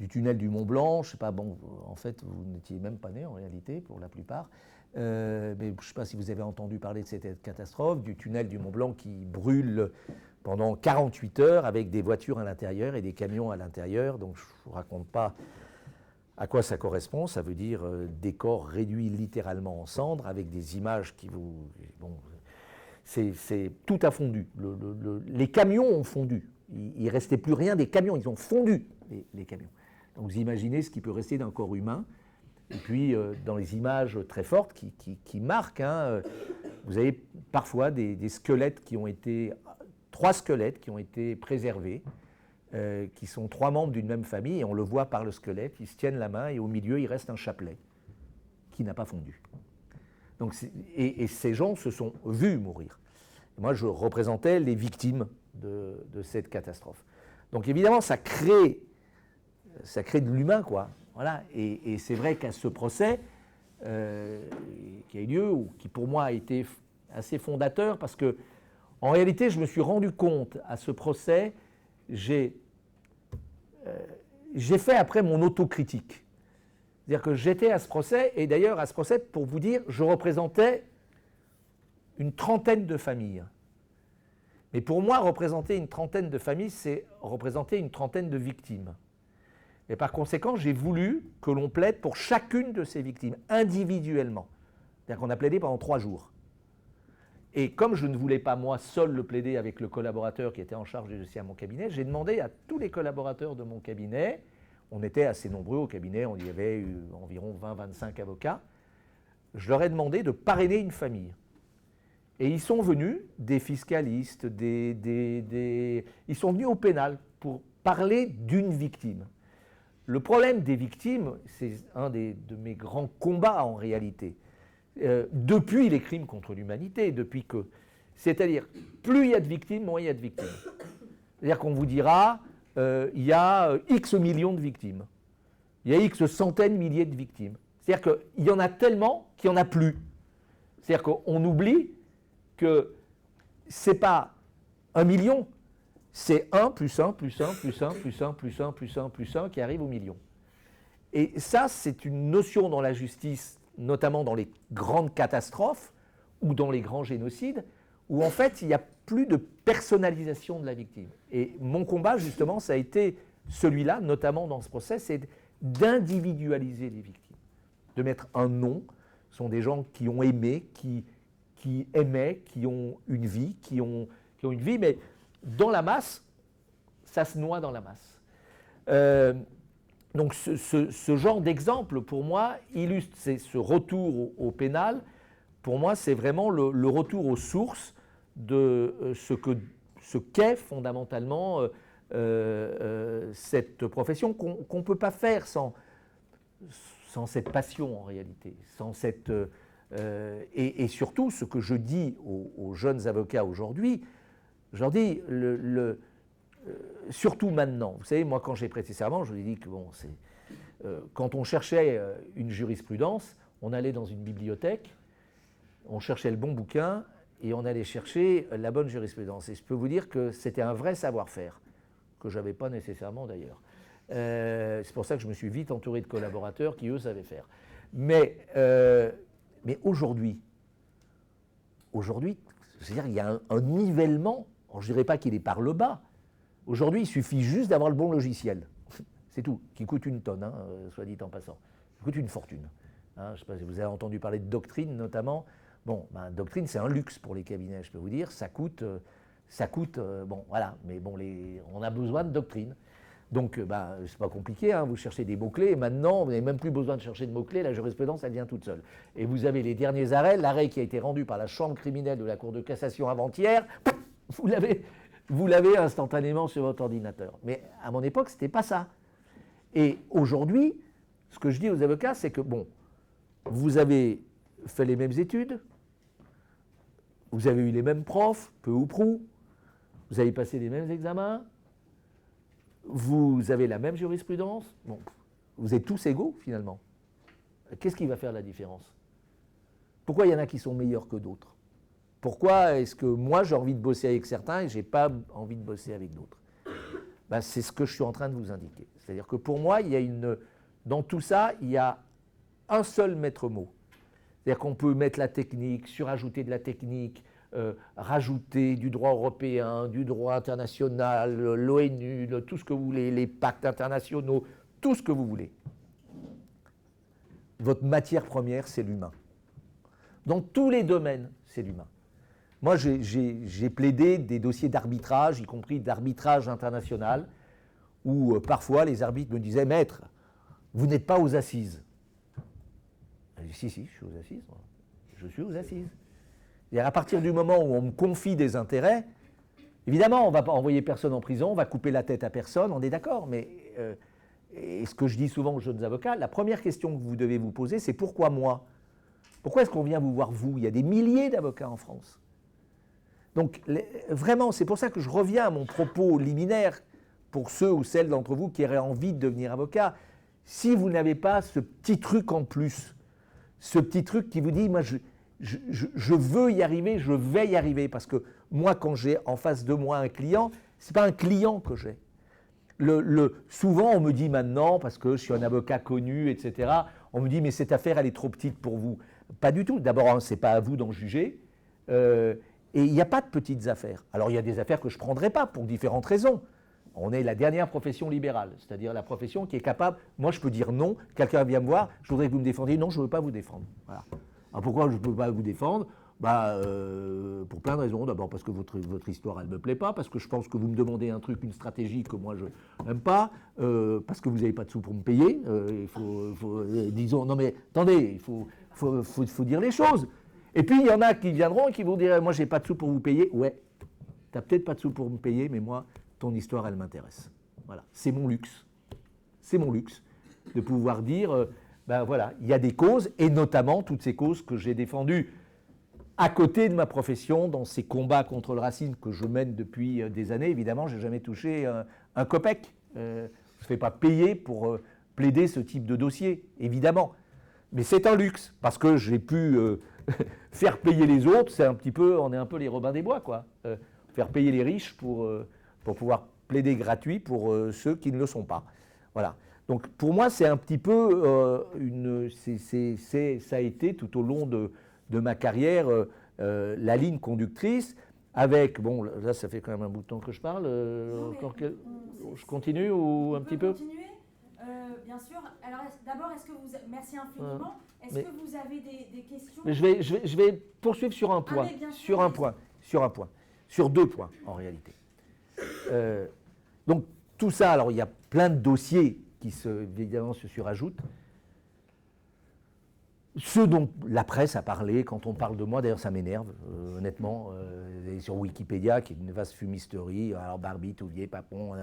tunnel du Mont Blanc, je ne sais pas, bon, en fait, vous n'étiez même pas né en réalité, pour la plupart, mais je ne sais pas si vous avez entendu parler de cette catastrophe, du tunnel du Mont Blanc qui brûle pendant 48 heures avec des voitures à l'intérieur et des camions à l'intérieur, donc je ne vous raconte pas à quoi ça correspond, ça veut dire des corps réduits littéralement en cendres avec des images qui vous... Bon, tout a fondu, les camions ont fondu, il ne restait plus rien des camions, ils ont fondu les camions. Donc vous imaginez ce qui peut rester d'un corps humain. Et puis dans les images très fortes qui marquent, hein, vous avez parfois des squelettes qui ont été, 3 squelettes qui ont été préservés, qui sont 3 membres d'une même famille, et on le voit par le squelette, ils se tiennent la main et au milieu il reste un chapelet qui n'a pas fondu. Donc, et ces gens se sont vus mourir. Et moi je représentais les victimes de cette catastrophe. Donc évidemment ça crée de l'humain, quoi. Voilà. Et c'est vrai qu'à ce procès qui a eu lieu, ou qui pour moi a été assez fondateur, parce que en réalité je me suis rendu compte à ce procès, j'ai fait après mon autocritique. C'est-à-dire que j'étais à ce procès, et d'ailleurs à ce procès, pour vous dire, je représentais une trentaine de familles. Mais pour moi, représenter une trentaine de familles, c'est représenter une trentaine de victimes. Et par conséquent, j'ai voulu que l'on plaide pour chacune de ces victimes, individuellement. C'est-à-dire qu'on a plaidé pendant 3 jours. Et comme je ne voulais pas, moi, seul le plaider avec le collaborateur qui était en charge du dossier à mon cabinet, j'ai demandé à tous les collaborateurs de mon cabinet, on était assez nombreux au cabinet, on y avait eu environ 20-25 avocats, je leur ai demandé de parrainer une famille. Et ils sont venus, des fiscalistes, ils sont venus au pénal pour parler d'une victime. Le problème des victimes, c'est un de mes grands combats en réalité, depuis les crimes contre l'humanité, c'est-à-dire, plus il y a de victimes, moins il y a de victimes. C'est-à-dire qu'on vous dira, il y a X millions de victimes, il y a X centaines, milliers de victimes. C'est-à-dire qu'il y en a tellement qu'il n'y en a plus. C'est-à-dire qu'on oublie que ce n'est pas 1 million, c'est 1 plus 1 plus 1 plus 1 plus 1 plus 1 plus 1 plus 1 qui arrive au million. Et ça, c'est une notion dans la justice, notamment dans les grandes catastrophes ou dans les grands génocides, où en fait, il n'y a plus de personnalisation de la victime. Et mon combat, justement, ça a été celui-là, notamment dans ce procès, c'est d'individualiser les victimes, de mettre un nom. Ce sont des gens qui ont aimé, qui aimaient, qui ont une vie, mais dans la masse, ça se noie dans la masse. Donc ce genre d'exemple, pour moi, illustre ce retour au pénal. Pour moi, c'est vraiment le retour aux sources de ce qu'est fondamentalement cette profession qu'on ne peut pas faire sans cette passion en réalité, sans cette... et surtout, ce que je dis aux jeunes avocats aujourd'hui, je leur dis, surtout maintenant, vous savez, moi quand j'ai prêté serment, je vous ai dit que bon, quand on cherchait une jurisprudence, on allait dans une bibliothèque, on cherchait le bon bouquin et on allait chercher la bonne jurisprudence. Et je peux vous dire que c'était un vrai savoir-faire, que je n'avais pas nécessairement d'ailleurs. C'est pour ça que je me suis vite entouré de collaborateurs qui, eux, savaient faire. Mais aujourd'hui, c'est-à-dire qu'il y a un nivellement, je ne dirais pas qu'il est par le bas. Aujourd'hui, il suffit juste d'avoir le bon logiciel. C'est tout, qui coûte une tonne, hein, soit dit en passant. Qui coûte une fortune. Hein, je ne sais pas si vous avez entendu parler de doctrine notamment. Bon, doctrine, c'est un luxe pour les cabinets, je peux vous dire. Ça coûte Ça coûte, bon, voilà, mais bon, on a besoin de doctrine. Donc, c'est pas compliqué, hein, vous cherchez des mots-clés, et maintenant, vous n'avez même plus besoin de chercher de mots-clés, la jurisprudence, elle vient toute seule. Et vous avez les derniers arrêts, l'arrêt qui a été rendu par la chambre criminelle de la Cour de cassation avant-hier, vous l'avez instantanément sur votre ordinateur. Mais à mon époque, ce n'était pas ça. Et aujourd'hui, ce que je dis aux avocats, c'est que, bon, vous avez fait les mêmes études, vous avez eu les mêmes profs, peu ou prou, vous avez passé les mêmes examens, vous avez la même jurisprudence, bon, vous êtes tous égaux finalement. Qu'est-ce qui va faire la différence? Pourquoi il y en a qui sont meilleurs que d'autres? Pourquoi est-ce que moi j'ai envie de bosser avec certains et je n'ai pas envie de bosser avec d'autres? C'est ce que je suis en train de vous indiquer. C'est-à-dire que pour moi, dans tout ça, il y a un seul maître mot. C'est-à-dire qu'on peut mettre la technique, surajouter de la technique, rajouter du droit européen, du droit international, l'ONU, tout ce que vous voulez, les pactes internationaux, tout ce que vous voulez. Votre matière première, c'est l'humain. Dans tous les domaines, c'est l'humain. Moi, j'ai plaidé des dossiers d'arbitrage, y compris d'arbitrage international, où parfois les arbitres me disaient « Maître, vous n'êtes pas aux assises ». Je dis « Si, je suis aux assises. Je suis aux assises ». Et à partir du moment où on me confie des intérêts, évidemment, on ne va pas envoyer personne en prison, on va couper la tête à personne, on est d'accord, mais et ce que je dis souvent aux jeunes avocats, la première question que vous devez vous poser, c'est pourquoi moi? Pourquoi est-ce qu'on vient vous voir vous? Il y a des milliers d'avocats en France. Donc vraiment, c'est pour ça que je reviens à mon propos liminaire pour ceux ou celles d'entre vous qui auraient envie de devenir avocat. Si vous n'avez pas ce petit truc en plus, ce petit truc qui vous dit, moi je veux y arriver, je vais y arriver, parce que moi, quand j'ai en face de moi un client, ce n'est pas un client que j'ai. Souvent, on me dit maintenant, parce que je suis un avocat connu, etc., on me dit, mais cette affaire, elle est trop petite pour vous. Pas du tout. D'abord, ce n'est pas à vous d'en juger. Et il n'y a pas de petites affaires. Alors, il y a des affaires que je ne prendrai pas pour différentes raisons. On est la dernière profession libérale, c'est-à-dire la profession qui est capable, moi je peux dire non, quelqu'un vient me voir, je voudrais que vous me défendiez, non, je ne veux pas vous défendre. Voilà. Alors pourquoi je ne peux pas vous défendre? Pour plein de raisons. D'abord parce que votre histoire, elle ne me plaît pas, parce que je pense que vous me demandez un truc, une stratégie que moi je n'aime pas, parce que vous n'avez pas de sous pour me payer. Disons, non mais attendez, il faut dire les choses. Et puis il y en a qui viendront et qui vont dire, moi je n'ai pas de sous pour vous payer. Ouais, tu n'as peut-être pas de sous pour me payer, mais moi, ton histoire, elle m'intéresse. Voilà, c'est mon luxe. C'est mon luxe de pouvoir dire, voilà, il y a des causes, et notamment toutes ces causes que j'ai défendues à côté de ma profession, dans ces combats contre le racisme que je mène depuis des années. Évidemment, je n'ai jamais touché un copec. Je ne me fais pas payer pour plaider ce type de dossier, évidemment. Mais c'est un luxe, parce que j'ai pu faire payer les autres, on est un peu les Robins des Bois, quoi. Faire payer les riches pour pouvoir plaider gratuit pour ceux qui ne le sont pas. Voilà. Donc pour moi, c'est un petit peu ça a été tout au long de ma carrière la ligne conductrice avec, bon là ça fait quand même un bout de temps que je parle, je continue ou un petit peu? Continuer, bien sûr. Alors d'abord, merci infiniment, est-ce que vous avez des questions? Mais je vais poursuivre sur un point, sur deux points en réalité. Donc tout ça, alors il y a plein de dossiers qui évidemment se surajoutent. Ce dont la presse a parlé, quand on parle de moi, d'ailleurs ça m'énerve, honnêtement, sur Wikipédia, qui est une vaste fumisterie, alors Barbie, Touvier, Papon,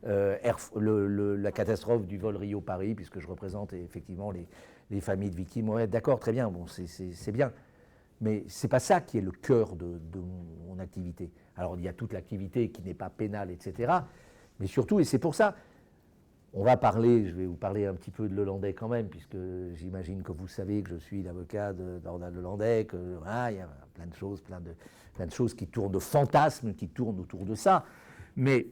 la catastrophe du vol Rio-Paris, puisque je représente effectivement les familles de victimes. Ouais, d'accord, très bien, bon, c'est bien. Mais ce n'est pas ça qui est le cœur de mon activité. Alors il y a toute l'activité qui n'est pas pénale, etc. Mais surtout, et c'est pour ça, je vais vous parler un petit peu de Lelandais quand même, puisque j'imagine que vous savez que je suis l'avocat d'Ornal Lelandais, il y a plein de choses qui tournent, de fantasmes qui tournent autour de ça. Mais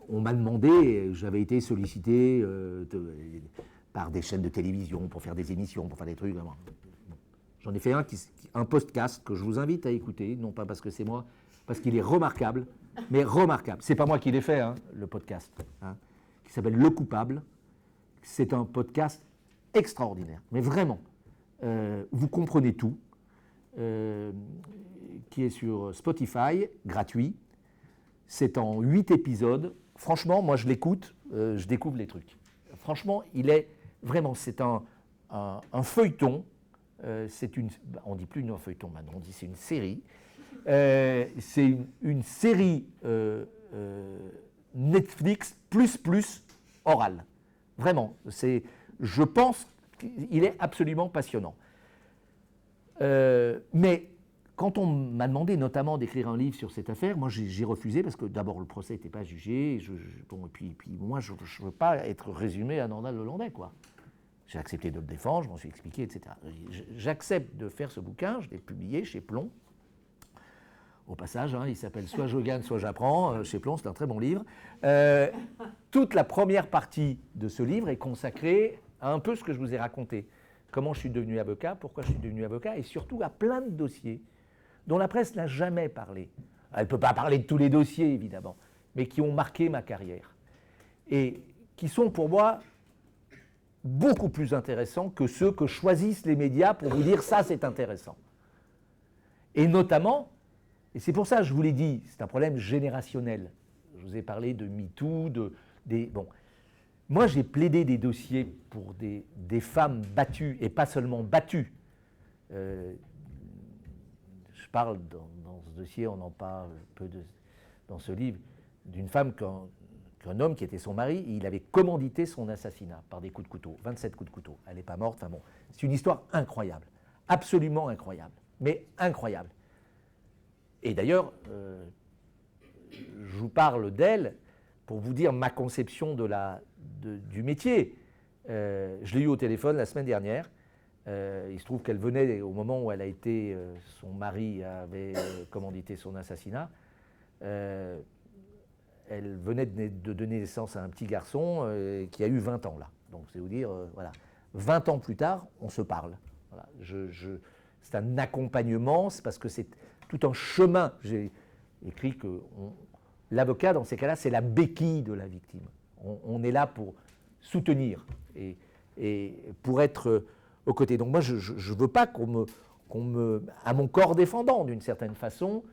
on m'a demandé, j'avais été sollicité par des chaînes de télévision pour faire des émissions, pour faire des trucs. J'en ai fait un podcast que je vous invite à écouter, non pas parce que c'est moi, parce qu'il est remarquable, mais remarquable. C'est pas moi qui l'ai fait, le podcast, qui s'appelle Le Coupable. C'est un podcast extraordinaire, mais vraiment. Vous comprenez tout, qui est sur Spotify, gratuit. C'est en 8 épisodes. Franchement, moi je l'écoute, je découvre les trucs. Franchement, il est vraiment, c'est un feuilleton. On ne dit plus un feuilleton maintenant, on dit c'est une série. C'est une série Netflix plus orale. Vraiment, je pense qu'il est absolument passionnant. Mais quand on m'a demandé notamment d'écrire un livre sur cette affaire, moi j'ai refusé parce que d'abord le procès n'était pas jugé, et puis moi je ne veux pas être résumé à Nordal Lelandais, quoi. J'ai accepté de le défendre, je m'en suis expliqué, etc. J'accepte de faire ce bouquin, je l'ai publié chez Plon. Au passage, il s'appelle Soit je gagne, soit j'apprends. Chez Plon, c'est un très bon livre. Toute la première partie de ce livre est consacrée à un peu ce que je vous ai raconté. Comment je suis devenu avocat, pourquoi je suis devenu avocat, et surtout à plein de dossiers dont la presse n'a jamais parlé. Elle ne peut pas parler de tous les dossiers, évidemment, mais qui ont marqué ma carrière. Et qui sont pour moi beaucoup plus intéressants que ceux que choisissent les médias pour vous dire ça, c'est intéressant. Et notamment, et c'est pour ça que je vous l'ai dit, c'est un problème générationnel. Je vous ai parlé de MeToo, bon. Moi, j'ai plaidé des dossiers pour des femmes battues, et pas seulement battues. Je parle dans ce dossier, on en parle peu dans ce livre, d'une femme qu'un homme qui était son mari, il avait commandité son assassinat par des coups de couteau, 27 coups de couteau. Elle n'est pas morte, enfin bon. C'est une histoire incroyable, absolument incroyable, mais incroyable. Et d'ailleurs, je vous parle d'elle pour vous dire ma conception du métier. Je l'ai eu au téléphone la semaine dernière. Il se trouve qu'elle venait, au moment où elle a été, son mari avait commandité son assassinat, elle venait de donner naissance à un petit garçon qui a eu 20 ans là. Donc c'est vous dire, voilà, 20 ans plus tard, on se parle. Voilà, c'est un accompagnement, c'est parce que c'est tout un chemin. J'ai écrit que l'avocat, dans ces cas-là, c'est la béquille de la victime. On est là pour soutenir et pour être aux côtés. Donc moi, je ne veux pas à mon corps défendant, d'une certaine façon,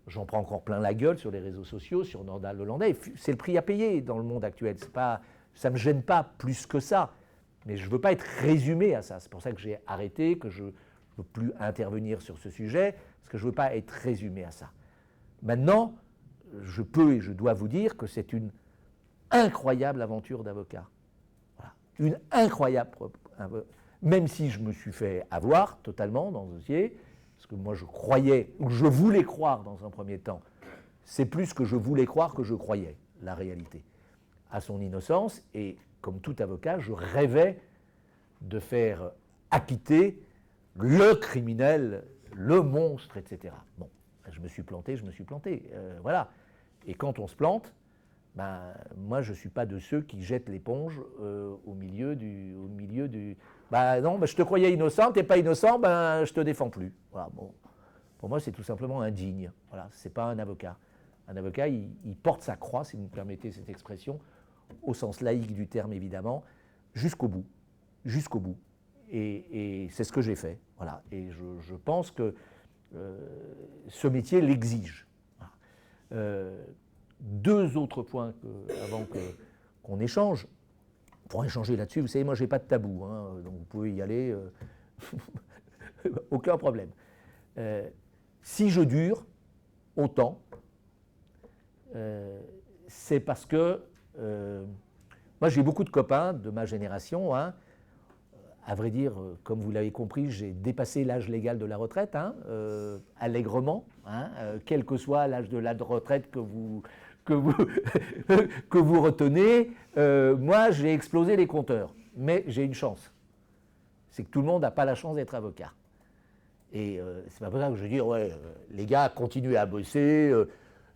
j'en prends encore plein la gueule sur les réseaux sociaux, sur Nordal Lelandais. C'est le prix à payer dans le monde actuel. Ça ne me gêne pas plus que ça. Mais je ne veux pas être résumé à ça. C'est pour ça que j'ai arrêté, que je ne veux plus intervenir sur ce sujet, parce que je ne veux pas être résumé à ça. Maintenant, je peux et je dois vous dire que c'est une incroyable aventure d'avocat. Voilà. Une incroyable... Même si je me suis fait avoir totalement dans ce dossier, parce que moi je croyais, ou je voulais croire dans un premier temps, c'est plus que je voulais croire que je croyais, la réalité, à son innocence, et comme tout avocat, je rêvais de faire acquitter le criminel, le monstre, etc. Bon, je me suis planté, voilà. Et quand on se plante, moi je ne suis pas de ceux qui jettent l'éponge au milieu du... non, je te croyais innocent, tu n'es pas innocent, je ne te défends plus. Voilà, bon. Pour moi, c'est tout simplement indigne. Voilà, ce n'est pas un avocat. Un avocat, il porte sa croix, si vous me permettez cette expression, au sens laïque du terme, évidemment, jusqu'au bout. Jusqu'au bout. Et c'est ce que j'ai fait. Voilà. Et je pense que ce métier l'exige. Voilà. Deux autres points avant qu'on échange. Pour échanger là-dessus, vous savez, moi, je n'ai pas de tabou, donc vous pouvez y aller, aucun problème. Si je dure autant, c'est parce que moi, j'ai beaucoup de copains de ma génération. À vrai dire, comme vous l'avez compris, j'ai dépassé l'âge légal de la retraite, allègrement, quel que soit l'âge de la retraite que vous retenez. Moi, j'ai explosé les compteurs, mais j'ai une chance. C'est que tout le monde n'a pas la chance d'être avocat. Et c'est pas pour ça que je dis, les gars, continuez à bosser,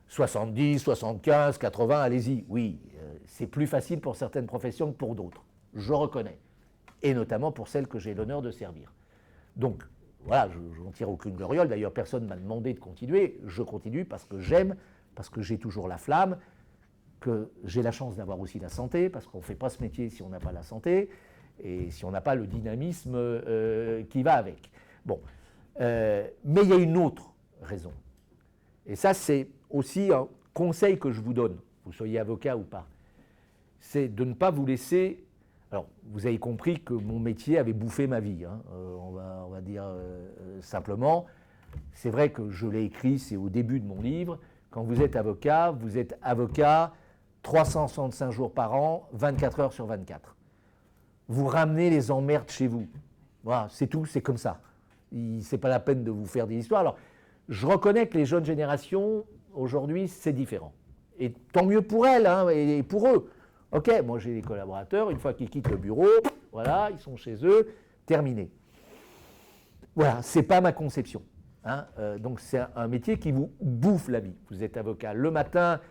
70, 75, 80, allez-y. Oui, c'est plus facile pour certaines professions que pour d'autres, je reconnais. Et notamment pour celles que j'ai l'honneur de servir. Donc, voilà, je n'en tire aucune gloriole. D'ailleurs, personne ne m'a demandé de continuer. Je continue parce que j'aime, parce que j'ai toujours la flamme, que j'ai la chance d'avoir aussi la santé, parce qu'on ne fait pas ce métier si on n'a pas la santé, et si on n'a pas le dynamisme qui va avec. Bon. Mais il y a une autre raison. Et ça, c'est aussi un conseil que je vous donne, vous soyez avocat ou pas, c'est de ne pas vous laisser... Alors, vous avez compris que mon métier avait bouffé ma vie, hein, on va dire simplement. C'est vrai que je l'ai écrit, c'est au début de mon livre. Quand vous êtes avocat 365 jours par an, 24 heures sur 24. Vous ramenez les emmerdes chez vous. Voilà, c'est tout, c'est comme ça. Ce n'est pas la peine de vous faire des histoires. Alors, je reconnais que les jeunes générations, aujourd'hui, c'est différent. Et tant mieux pour elles, hein, et pour eux. Ok, moi j'ai des collaborateurs, une fois qu'ils quittent le bureau, voilà, ils sont chez eux, terminé. Voilà, c'est pas ma conception. Hein. Donc c'est un métier qui vous bouffe la vie. Vous êtes avocat le matin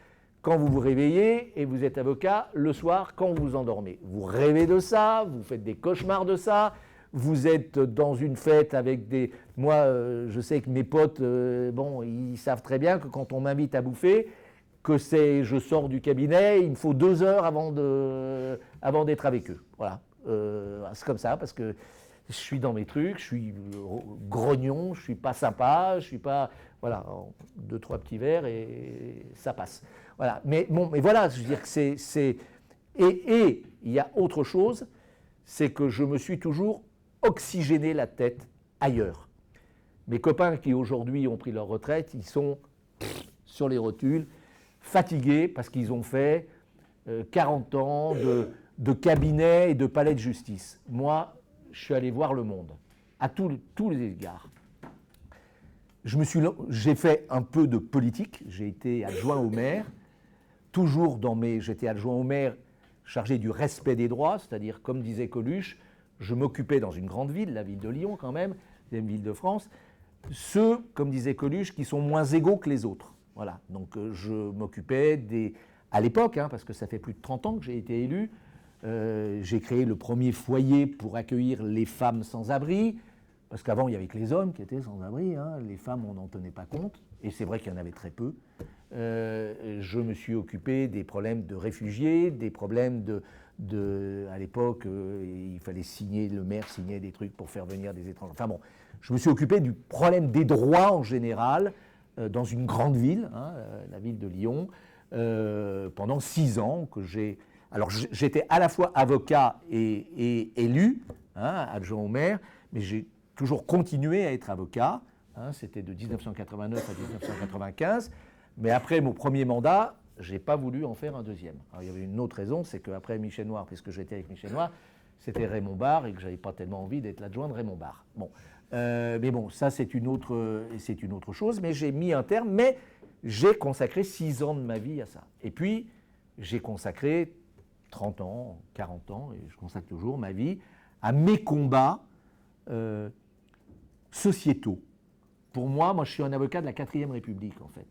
quand vous vous réveillez et vous êtes avocat le soir quand vous vous endormez. Vous rêvez de ça, vous faites des cauchemars de ça, vous êtes dans une fête avec des... Moi, je sais que mes potes, bon, ils savent très bien que quand on m'invite à bouffer, que je sors du cabinet, il me faut 2 heures avant d'être avec eux. Voilà, c'est comme ça, parce que je suis dans mes trucs, je suis grognon, je ne suis pas sympa, je ne suis pas... Voilà, 2, 3 petits verres et ça passe. Voilà, mais voilà, je veux dire que c'est... Et il y a autre chose, c'est que je me suis toujours oxygéné la tête ailleurs. Mes copains qui aujourd'hui ont pris leur retraite, ils sont sur les rotules, fatigués parce qu'ils ont fait 40 ans de cabinet et de palais de justice. Moi, je suis allé voir le monde, à tous les égards. J'ai fait un peu de politique, j'ai été adjoint au maire, j'étais adjoint au maire chargé du respect des droits, c'est-à-dire, comme disait Coluche, je m'occupais dans une grande ville, la ville de Lyon quand même, deuxième ville de France, ceux, comme disait Coluche, qui sont moins égaux que les autres. Voilà, donc je m'occupais à l'époque, hein, parce que ça fait plus de 30 ans que j'ai été élu, j'ai créé le premier foyer pour accueillir les femmes sans abri, parce qu'avant il n'y avait que les hommes qui étaient sans abri, hein, les femmes on n'en tenait pas compte, et c'est vrai qu'il y en avait très peu. Je me suis occupé des problèmes de réfugiés, des problèmes à l'époque, il fallait le maire signait des trucs pour faire venir des étrangers. Enfin bon, je me suis occupé du problème des droits en général, dans une grande ville, hein, la ville de Lyon, pendant 6 ans que j'ai... Alors j'étais à la fois avocat et élu, hein, adjoint au maire, mais j'ai toujours continué à être avocat, hein, c'était de 1989 à 1995, mais après mon premier mandat, je n'ai pas voulu en faire un deuxième. Alors il y avait une autre raison, c'est qu'après Michel Noir, puisque j'étais avec Michel Noir, c'était Raymond Barre et que je n'avais pas tellement envie d'être l'adjoint de Raymond Barre. Bon. Mais bon, ça c'est une autre chose, mais j'ai mis un terme, mais j'ai consacré 6 ans de ma vie à ça. Et puis, j'ai consacré 30 ans, 40 ans, et je consacre toujours ma vie à mes combats sociétaux. Pour moi, je suis un avocat de la 4e République, en fait.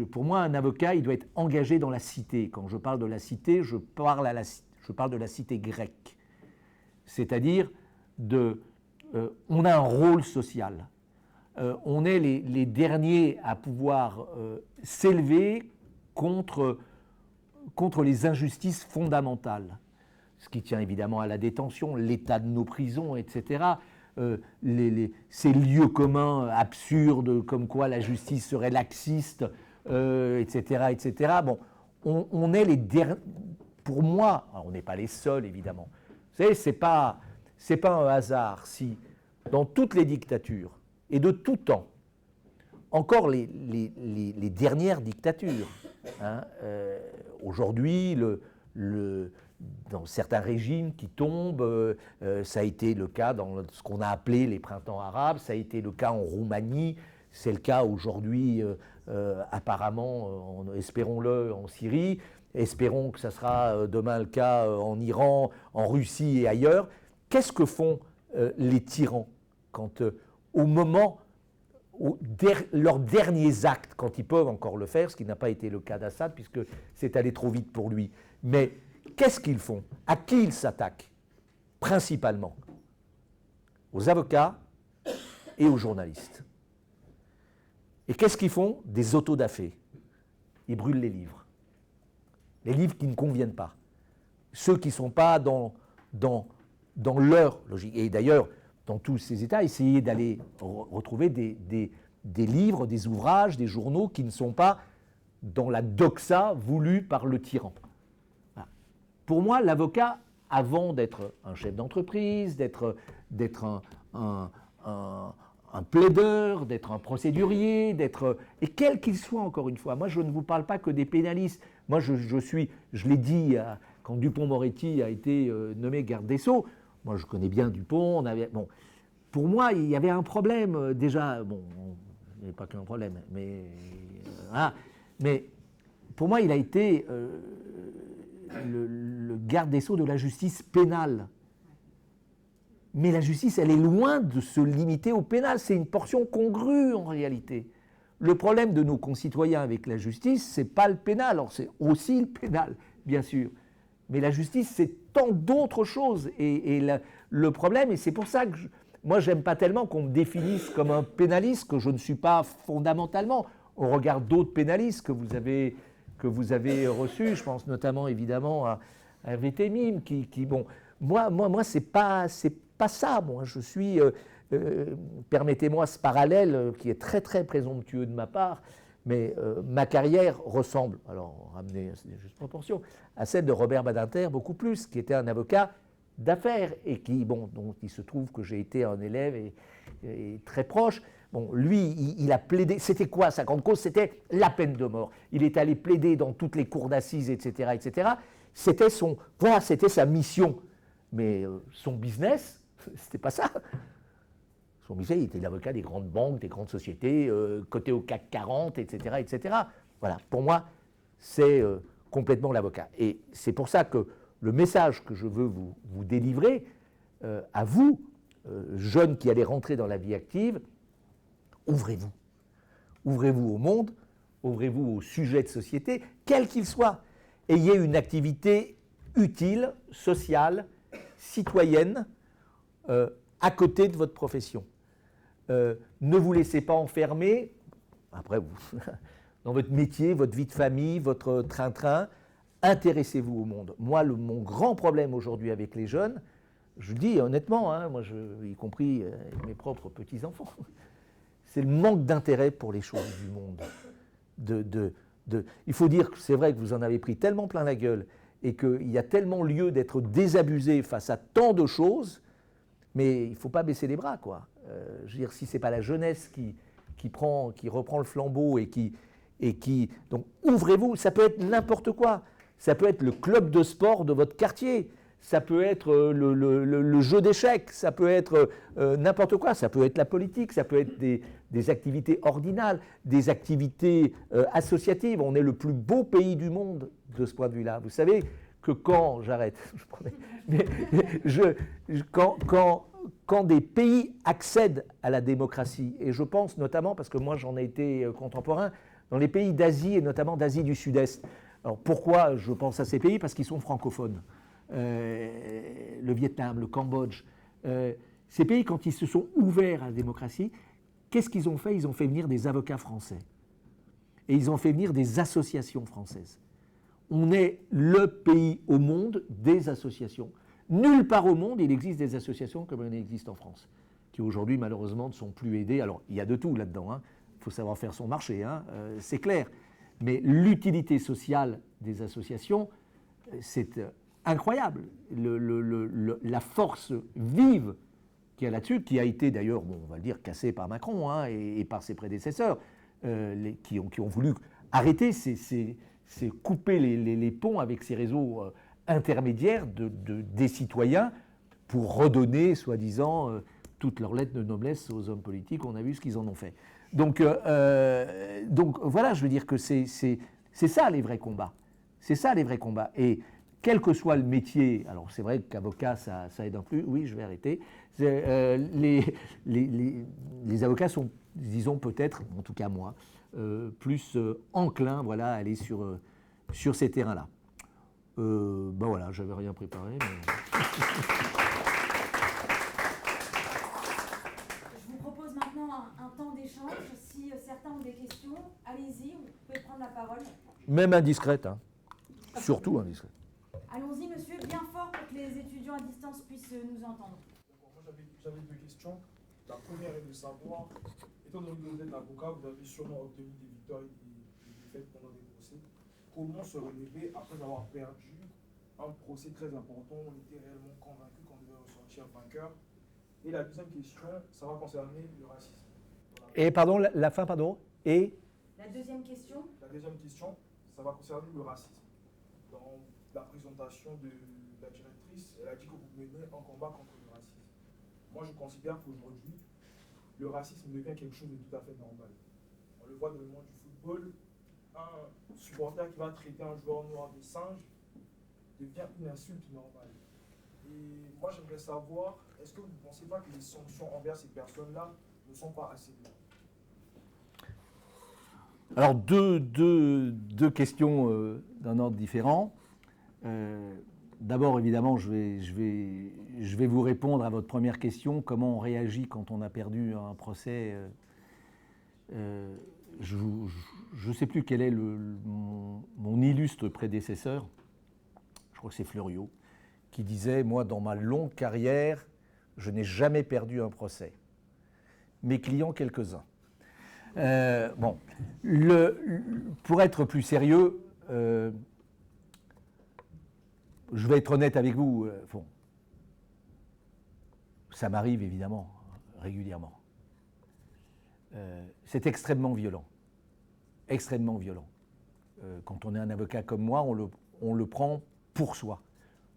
Pour moi, un avocat, il doit être engagé dans la cité. Quand je parle de la cité, je parle de la cité grecque. C'est-à-dire on a un rôle social. On est les derniers à pouvoir s'élever contre les injustices fondamentales. Ce qui tient évidemment à la détention, l'état de nos prisons, etc. Ces lieux communs absurdes, comme quoi la justice serait laxiste, etc., etc. Bon, on est les derniers. Pour moi, on n'est pas les seuls, évidemment. Vous savez, c'est pas un hasard si, dans toutes les dictatures, et de tout temps, encore les dernières dictatures, hein, aujourd'hui, dans certains régimes qui tombent, ça a été le cas dans ce qu'on a appelé les printemps arabes, ça a été le cas en Roumanie, c'est le cas aujourd'hui, apparemment, espérons-le, en Syrie, espérons que ça sera demain le cas en Iran, en Russie et ailleurs. Qu'est-ce que font les tyrans quand, au moment, leurs derniers actes, quand ils peuvent encore le faire, ce qui n'a pas été le cas d'Assad, puisque c'est allé trop vite pour lui. Mais qu'est-ce qu'ils font? À qui ils s'attaquent? Principalement aux avocats et aux journalistes. Et qu'est-ce qu'ils font? Des autodafés. Ils brûlent les livres. Les livres qui ne conviennent pas. Ceux qui ne sont pas dans leur logique. Et d'ailleurs, dans tous ces États, essayer d'aller retrouver des des livres, des ouvrages, des journaux qui ne sont pas dans la doxa voulue par le tyran. Voilà. Pour moi, l'avocat, avant d'être un chef d'entreprise, d'être un plaideur, d'être un procédurier, et quel qu'il soit, encore une fois, moi je ne vous parle pas que des pénalistes. Moi je l'ai dit quand Dupond-Moretti a été nommé garde des Sceaux, moi je connais bien Dupond, pour moi il y avait un problème déjà, il n'y avait pas qu'un problème, mais pour moi il a été le garde des Sceaux de la justice pénale. Mais la justice, elle est loin de se limiter au pénal. C'est une portion congrue en réalité. Le problème de nos concitoyens avec la justice, ce n'est pas le pénal. Alors c'est aussi le pénal, bien sûr. Mais la justice, c'est tant d'autres choses. Et le problème, et c'est pour ça que moi, j'aime pas tellement qu'on me définisse comme un pénaliste, que je ne suis pas fondamentalement, au regard d'autres pénalistes que vous avez reçus. Je pense notamment, évidemment, à Hervé Temim, moi, c'est pas ça, moi. Je suis, permettez-moi ce parallèle qui est très, très présomptueux de ma part, mais ma carrière ressemble, alors ramener à juste proportion, à celle de Robert Badinter beaucoup plus, qui était un avocat d'affaires et dont il se trouve que j'ai été un élève et très proche. Lui, il a plaidé, c'était quoi sa grande cause? C'était la peine de mort. Il est allé plaider dans toutes les cours d'assises, etc., etc. C'était sa mission. Mais son business, c'était pas ça. Son business, il était l'avocat des grandes banques, des grandes sociétés, cotées au CAC 40, etc., etc. Voilà, pour moi, c'est complètement l'avocat. Et c'est pour ça que le message que je veux vous délivrer, à vous, jeunes qui allez rentrer dans la vie active, ouvrez-vous. Ouvrez-vous au monde, ouvrez-vous aux sujets de société, quels qu'ils soient. Ayez une activité utile, sociale, citoyenne, à côté de votre profession. Ne vous laissez pas enfermer, après vous, dans votre métier, votre vie de famille, votre train-train, intéressez-vous au monde. Moi, mon grand problème aujourd'hui avec les jeunes, je le dis honnêtement, moi, y compris mes propres petits-enfants, c'est le manque d'intérêt pour les choses du monde. Il faut dire que c'est vrai que vous en avez pris tellement plein la gueule et qu'il y a tellement lieu d'être désabusé face à tant de choses, mais il ne faut pas baisser les bras, quoi. Je veux dire, si ce n'est pas la jeunesse qui reprend le flambeau donc ouvrez-vous, ça peut être n'importe quoi. Ça peut être le club de sport de votre quartier, ça peut être le jeu d'échecs, ça peut être n'importe quoi, ça peut être la politique, ça peut être des activités ordinales, des activités associatives. On est le plus beau pays du monde de ce point de vue-là. Vous savez que quand, j'arrête, je promets, mais quand des pays accèdent à la démocratie, et je pense notamment, parce que moi j'en ai été contemporain, dans les pays d'Asie et notamment d'Asie du Sud-Est. Alors pourquoi je pense à ces pays? Parce qu'ils sont francophones. Le Vietnam, le Cambodge, ces pays, quand ils se sont ouverts à la démocratie, qu'est-ce qu'ils ont fait? Ils ont fait venir des avocats français. Et ils ont fait venir des associations françaises. On est le pays au monde des associations. Nulle part au monde, il existe des associations comme il existe en France, qui aujourd'hui, malheureusement, ne sont plus aidées. Alors, il y a de tout là-dedans. Il faut savoir faire son marché, c'est clair. Mais l'utilité sociale des associations, c'est incroyable. La force vive qu'il y a là-dessus, qui a été d'ailleurs, on va le dire, cassée par Macron et par ses prédécesseurs, qui ont voulu arrêter, c'est couper les ponts avec ces réseaux intermédiaires des citoyens pour redonner, soi-disant, toutes leurs lettres de noblesse aux hommes politiques. On a vu ce qu'ils en ont fait. Donc voilà, je veux dire que c'est ça les vrais combats. C'est ça les vrais combats. Et quel que soit le métier, alors c'est vrai qu'avocat, ça aide un peu, oui, je vais arrêter. Les avocats sont, disons peut-être, en tout cas moi, plus enclins, voilà, à aller sur ces terrains-là. Voilà, j'avais rien préparé. Mais... Je vous propose maintenant un temps d'échange. Si certains ont des questions, allez-y, vous pouvez prendre la parole. Même indiscrète, surtout indiscrète. Allons-y, monsieur, bien fort pour que les étudiants à distance puissent nous entendre. Moi, j'avais deux questions. La première est de savoir, étant donné que vous êtes avocat, vous avez sûrement obtenu des victoires et des défaites pendant des procès. Comment se relever après avoir perdu un procès très important? On était réellement convaincu qu'on devait ressortir vainqueur. Et la deuxième question, ça va concerner le racisme. Et pardon, la fin, pardon. Et La deuxième question? La deuxième question, ça va concerner le racisme. Dans la présentation de la directrice, elle a dit que vous menez un combat contre le racisme. Moi, je considère qu'aujourd'hui, le racisme devient quelque chose de tout à fait normal. On le voit dans le monde du football, un supporter qui va traiter un joueur noir de singe devient une insulte normale. Et moi, j'aimerais savoir, est-ce que vous ne pensez pas que les sanctions envers ces personnes-là ne sont pas assez lourdes? alors, deux questions d'un ordre différent. D'abord, évidemment, je vais vous répondre à votre première question. Comment on réagit quand on a perdu un procès? Je ne sais plus quel est mon illustre prédécesseur, je crois que c'est Fleuriot, qui disait, moi, dans ma longue carrière, je n'ai jamais perdu un procès. Mes clients, quelques-uns. Bon, pour être plus sérieux, je vais être honnête avec vous. Bon, ça m'arrive évidemment régulièrement. C'est extrêmement violent. Extrêmement violent. Quand on est un avocat comme moi, on le prend pour soi.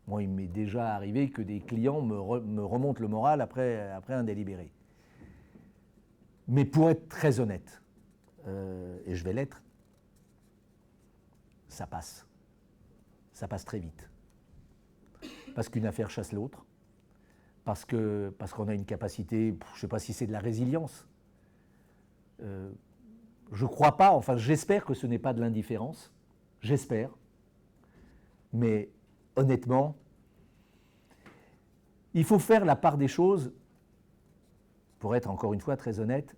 Moi, il m'est déjà arrivé que des clients me remontent le moral après un délibéré. Mais pour être très honnête, et je vais l'être, ça passe. Ça passe très vite. Parce qu'une affaire chasse l'autre, parce qu'on a une capacité, je ne sais pas si c'est de la résilience. Je ne crois pas, enfin j'espère que ce n'est pas de l'indifférence, j'espère. Mais honnêtement, il faut faire la part des choses, pour être encore une fois très honnête,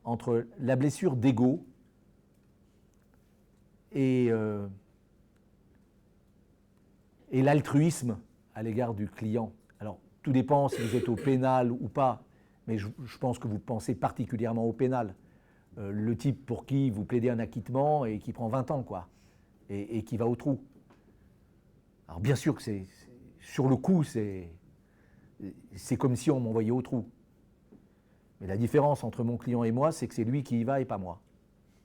entre la blessure d'ego et l'altruisme à l'égard du client. Alors, tout dépend si vous êtes au pénal ou pas, mais je pense que vous pensez particulièrement au pénal. Le type pour qui vous plaidez un acquittement et qui prend 20 ans, quoi, et qui va au trou. Alors, bien sûr que sur le coup, c'est comme si on m'envoyait au trou. Mais la différence entre mon client et moi, c'est que c'est lui qui y va et pas moi.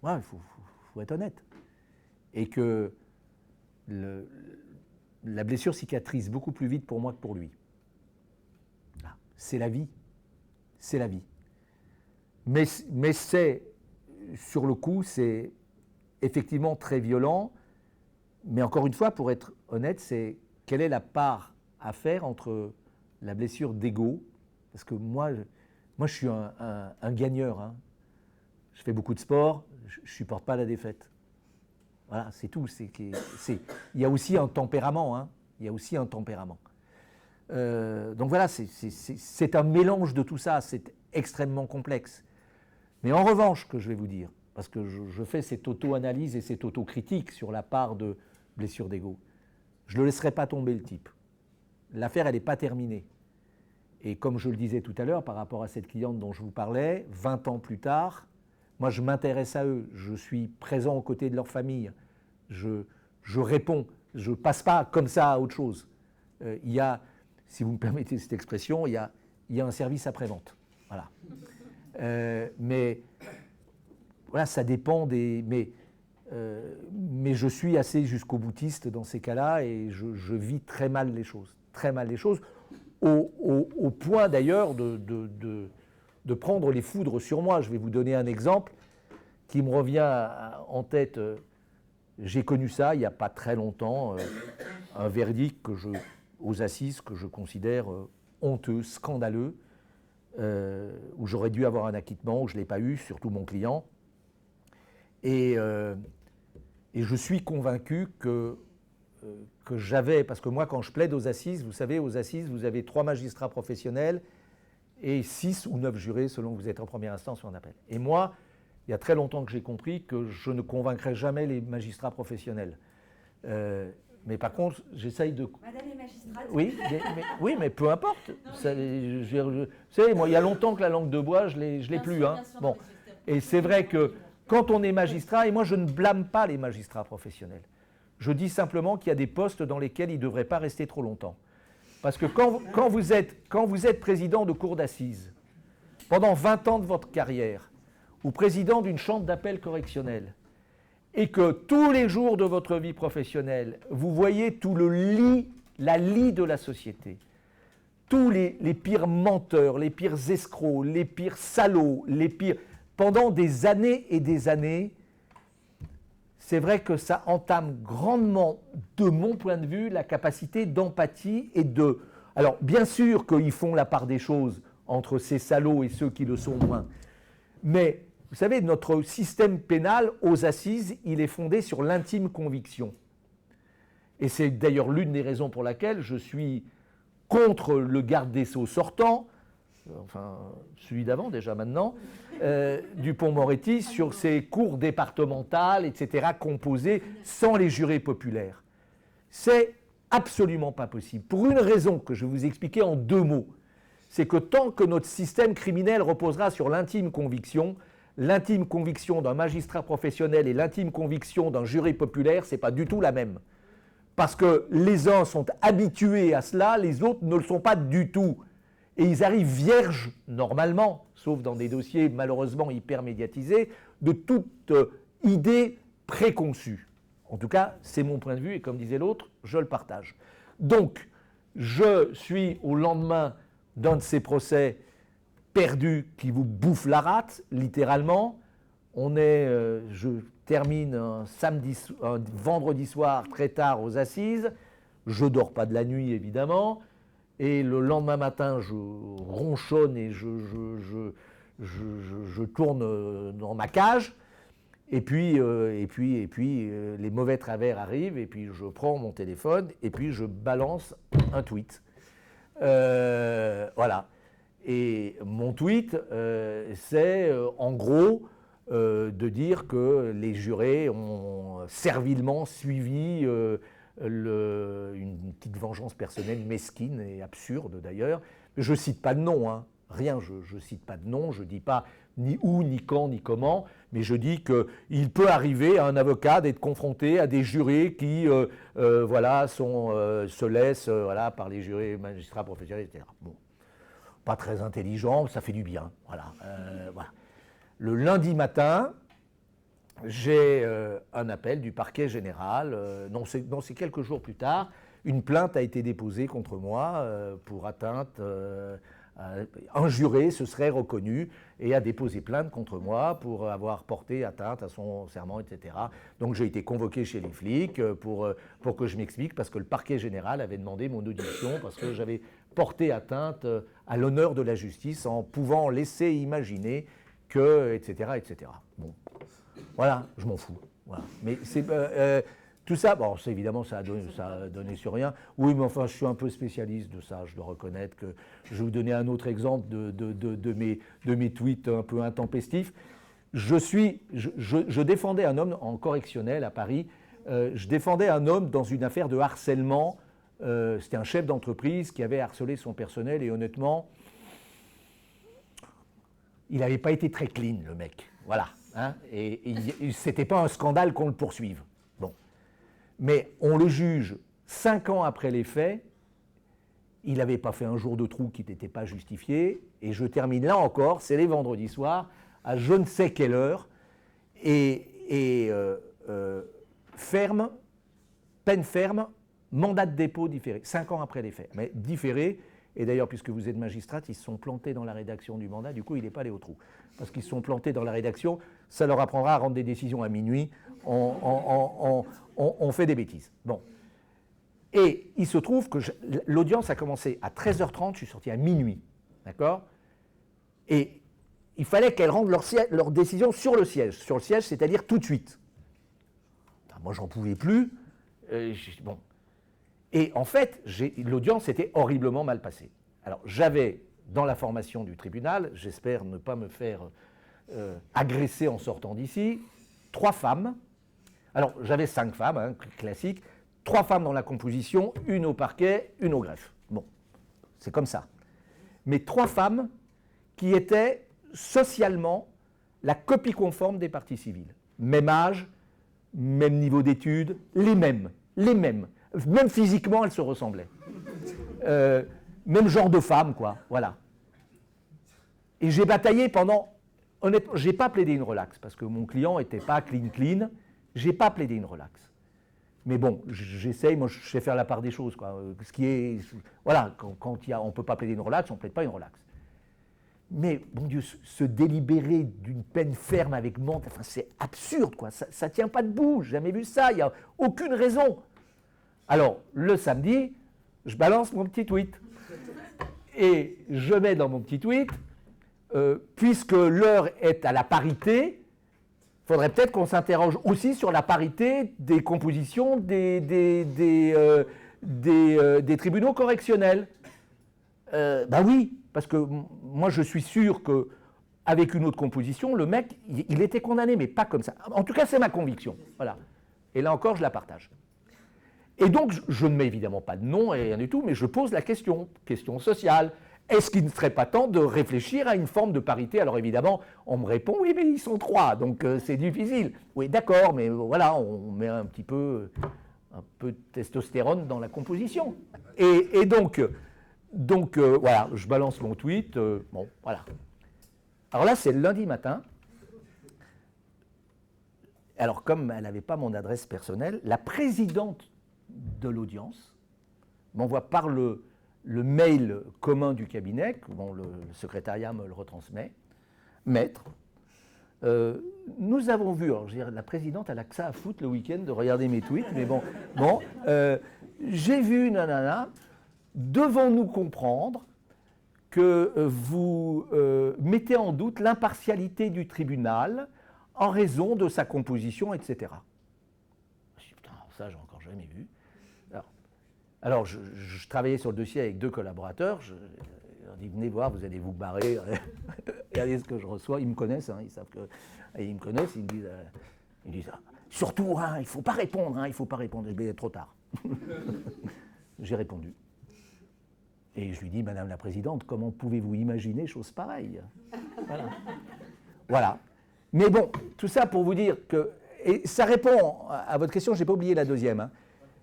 Ouais, il faut être honnête. Et que la blessure cicatrise beaucoup plus vite pour moi que pour lui. C'est la vie. C'est la vie. Mais c'est, sur le coup, c'est effectivement très violent. Mais encore une fois, pour être honnête, c'est quelle est la part à faire entre la blessure d'ego, parce que moi je suis un gagneur. Hein. Je fais beaucoup de sport, je ne supporte pas la défaite. Voilà, c'est tout. Il y a aussi un tempérament. Hein. Il y a aussi un tempérament. Donc voilà, c'est un mélange de tout ça. C'est extrêmement complexe. Mais en revanche, que je vais vous dire, parce que je fais cette auto-analyse et cette auto-critique sur la part de blessure d'ego, je ne le laisserai pas tomber, le type. L'affaire, elle n'est pas terminée. Et comme je le disais tout à l'heure, par rapport à cette cliente dont je vous parlais, 20 ans plus tard, moi je m'intéresse à eux, je suis présent aux côtés de leur famille, je réponds, je ne passe pas comme ça à autre chose. Il y a, si vous me permettez cette expression, il y a un service après-vente. Voilà. Mais voilà, ça dépend des... Mais je suis assez jusqu'au boutiste dans ces cas-là et je vis très mal les choses. Très mal les choses. Au point d'ailleurs de prendre les foudres sur moi. Je vais vous donner un exemple qui me revient en tête. J'ai connu ça il n'y a pas très longtemps, un verdict aux assises que je considère honteux, scandaleux, où j'aurais dû avoir un acquittement, où je ne l'ai pas eu, surtout mon client. Et je suis convaincu que j'avais, parce que moi quand je plaide aux assises, vous savez, aux assises, vous avez 3 magistrats professionnels et 6 ou 9 jurés selon que vous êtes en première instance ou en appel. Et moi, il y a très longtemps que j'ai compris que je ne convaincrai jamais les magistrats professionnels. Mais par contre, j'essaye de... Madame est magistrate. Oui, mais peu importe. Ça, vous savez, moi, il y a longtemps que la langue de bois, je ne l'ai plus. Hein. Bon. Et c'est vrai que quand on est magistrat, et moi je ne blâme pas les magistrats professionnels, je dis simplement qu'il y a des postes dans lesquels ils ne devraient pas rester trop longtemps. Parce que quand vous êtes président de cour d'assises, pendant 20 ans de votre carrière, ou président d'une chambre d'appel correctionnelle, et que tous les jours de votre vie professionnelle, vous voyez tout la lie de la société, tous les pires menteurs, les pires escrocs, les pires salauds, pendant des années et des années, c'est vrai que ça entame grandement, de mon point de vue, la capacité d'empathie et de... Alors, bien sûr qu'ils font la part des choses entre ces salauds et ceux qui le sont moins, mais vous savez, notre système pénal aux assises, il est fondé sur l'intime conviction. Et c'est d'ailleurs l'une des raisons pour laquelle je suis contre le garde des Sceaux sortant, enfin celui d'avant déjà maintenant, Dupond-Moretti, sur ces cours départementales, etc., composées sans les jurés populaires. C'est absolument pas possible. Pour une raison que je vais vous expliquer en 2 mots. C'est que tant que notre système criminel reposera sur l'intime conviction d'un magistrat professionnel et l'intime conviction d'un juré populaire, ce n'est pas du tout la même. Parce que les uns sont habitués à cela, les autres ne le sont pas du tout. Et ils arrivent vierges, normalement, sauf dans des dossiers malheureusement hyper médiatisés, de toute idée préconçue. En tout cas, c'est mon point de vue, et comme disait l'autre, je le partage. Donc, je suis au lendemain d'un de ces procès perdus qui vous bouffent la rate, littéralement. Je termine un vendredi soir très tard aux assises, je ne dors pas de la nuit évidemment, et le lendemain matin je ronchonne et je tourne dans ma cage, et puis les mauvais travers arrivent, et puis je prends mon téléphone, et puis je balance un tweet. Voilà. Et mon tweet, c'est en gros de dire que les jurés ont servilement suivi une petite vengeance personnelle mesquine et absurde d'ailleurs. Je ne cite pas de nom, hein. Rien, je ne cite pas de nom, je ne dis pas ni où, ni quand, ni comment, mais je dis qu'il peut arriver à un avocat d'être confronté à des jurés qui se laissent par les jurés magistrats professionnels, etc. Bon. Pas très intelligent, ça fait du bien. Voilà. Le lundi matin, j'ai un appel du parquet général. C'est quelques jours plus tard. Une plainte a été déposée contre moi pour atteinte. Un juré se serait reconnu et a déposé plainte contre moi pour avoir porté atteinte à son serment, etc. Donc j'ai été convoqué chez les flics pour que je m'explique, parce que le parquet général avait demandé mon audition parce que j'avais porté atteinte à l'honneur de la justice en pouvant laisser imaginer que, etc., etc. Bon, voilà, je m'en fous. Voilà. Mais c'est... tout ça, bon, évidemment, ça a donné sur rien. Oui, mais enfin, je suis un peu spécialiste de ça, je dois reconnaître que je vais vous donner un autre exemple de mes tweets un peu intempestifs. Je défendais un homme en correctionnel à Paris, je défendais un homme dans une affaire de harcèlement. C'était un chef d'entreprise qui avait harcelé son personnel et honnêtement, il n'avait pas été très clean, le mec. Voilà. Hein, et c'était pas un scandale qu'on le poursuive. Mais on le juge 5 ans après les faits, il n'avait pas fait un jour de trou qui n'était pas justifié, et je termine là encore, c'est les vendredis soirs, à je ne sais quelle heure, peine ferme, mandat de dépôt différé, 5 ans après les faits, mais différé, et d'ailleurs puisque vous êtes magistrate, ils se sont plantés dans la rédaction du mandat, du coup il n'est pas allé au trou, parce qu'ils se sont plantés dans la rédaction, ça leur apprendra à rendre des décisions à minuit, on fait des bêtises. Bon. Et il se trouve que l'audience a commencé à 13h30, je suis sorti à minuit. D'accord ? Et il fallait qu'elles rendent leur décision sur le siège. Sur le siège, c'est-à-dire tout de suite. Moi, j'en pouvais plus. Bon. Et en fait, l'audience était horriblement mal passée. Alors, j'avais, dans la formation du tribunal, j'espère ne pas me faire agresser en sortant d'ici, 3 femmes. Alors, j'avais 5 femmes, hein, classiques, 3 femmes dans la composition, une au parquet, une au greffe. Bon, c'est comme ça. Mais 3 femmes qui étaient socialement la copie conforme des parties civiles. Même âge, même niveau d'études, les mêmes. Même physiquement, elles se ressemblaient. Même genre de femme, quoi, voilà. Et j'ai bataillé pendant... Honnêtement, je n'ai pas plaidé une relaxe, parce que mon client n'était pas clean. Je n'ai pas plaidé une relaxe. Mais bon, j'essaye, moi je sais faire la part des choses, quoi. Ce qui est... Voilà, quand on ne peut pas plaider une relaxe, on ne plaide pas une relaxe. Mais, bon Dieu, se délibérer d'une peine ferme avec menthe, enfin, c'est absurde, quoi. Ça ne tient pas debout, j'ai jamais vu ça, il n'y a aucune raison. Alors, le samedi, je balance mon petit tweet. Et je mets dans mon petit tweet, puisque l'heure est à la parité, il faudrait peut-être qu'on s'interroge aussi sur la parité des compositions des tribunaux correctionnels. Ben oui, parce que moi je suis sûr qu'avec une autre composition, le mec, il était condamné, mais pas comme ça. En tout cas, c'est ma conviction. Voilà. Et là encore, je la partage. Et donc, je ne mets évidemment pas de nom et rien du tout, mais je pose la question sociale. Est-ce qu'il ne serait pas temps de réfléchir à une forme de parité? Alors évidemment, on me répond, oui, mais ils sont 3, donc c'est difficile. Oui, d'accord, mais voilà, on met un peu de testostérone dans la composition. Et donc voilà, je balance mon tweet, bon, voilà. Alors là, c'est le lundi matin. Alors comme elle n'avait pas mon adresse personnelle, la présidente de l'audience m'envoie par le mail commun du cabinet, bon, le secrétariat me le retransmet, maître, nous avons vu, alors je veux dire, la présidente, elle a que ça à foutre le week-end de regarder mes tweets, mais bon, j'ai vu, nanana, devons-nous comprendre que vous mettez en doute l'impartialité du tribunal en raison de sa composition, etc. Je me suis dit, putain, ça, j'ai encore jamais vu. Alors, je travaillais sur le dossier avec 2 collaborateurs. Je leur dis, venez voir, vous allez vous barrer. Regardez ce que je reçois. Ils me connaissent, hein, ils savent que... Et ils me connaissent, ils me disent surtout, hein, il ne faut pas répondre, hein, il ne faut pas répondre. Je vais trop tard. J'ai répondu. Et je lui dis, Madame la Présidente, comment pouvez-vous imaginer chose pareille? Voilà. Mais bon, tout ça pour vous dire que... Et ça répond à votre question, je n'ai pas oublié la deuxième, hein.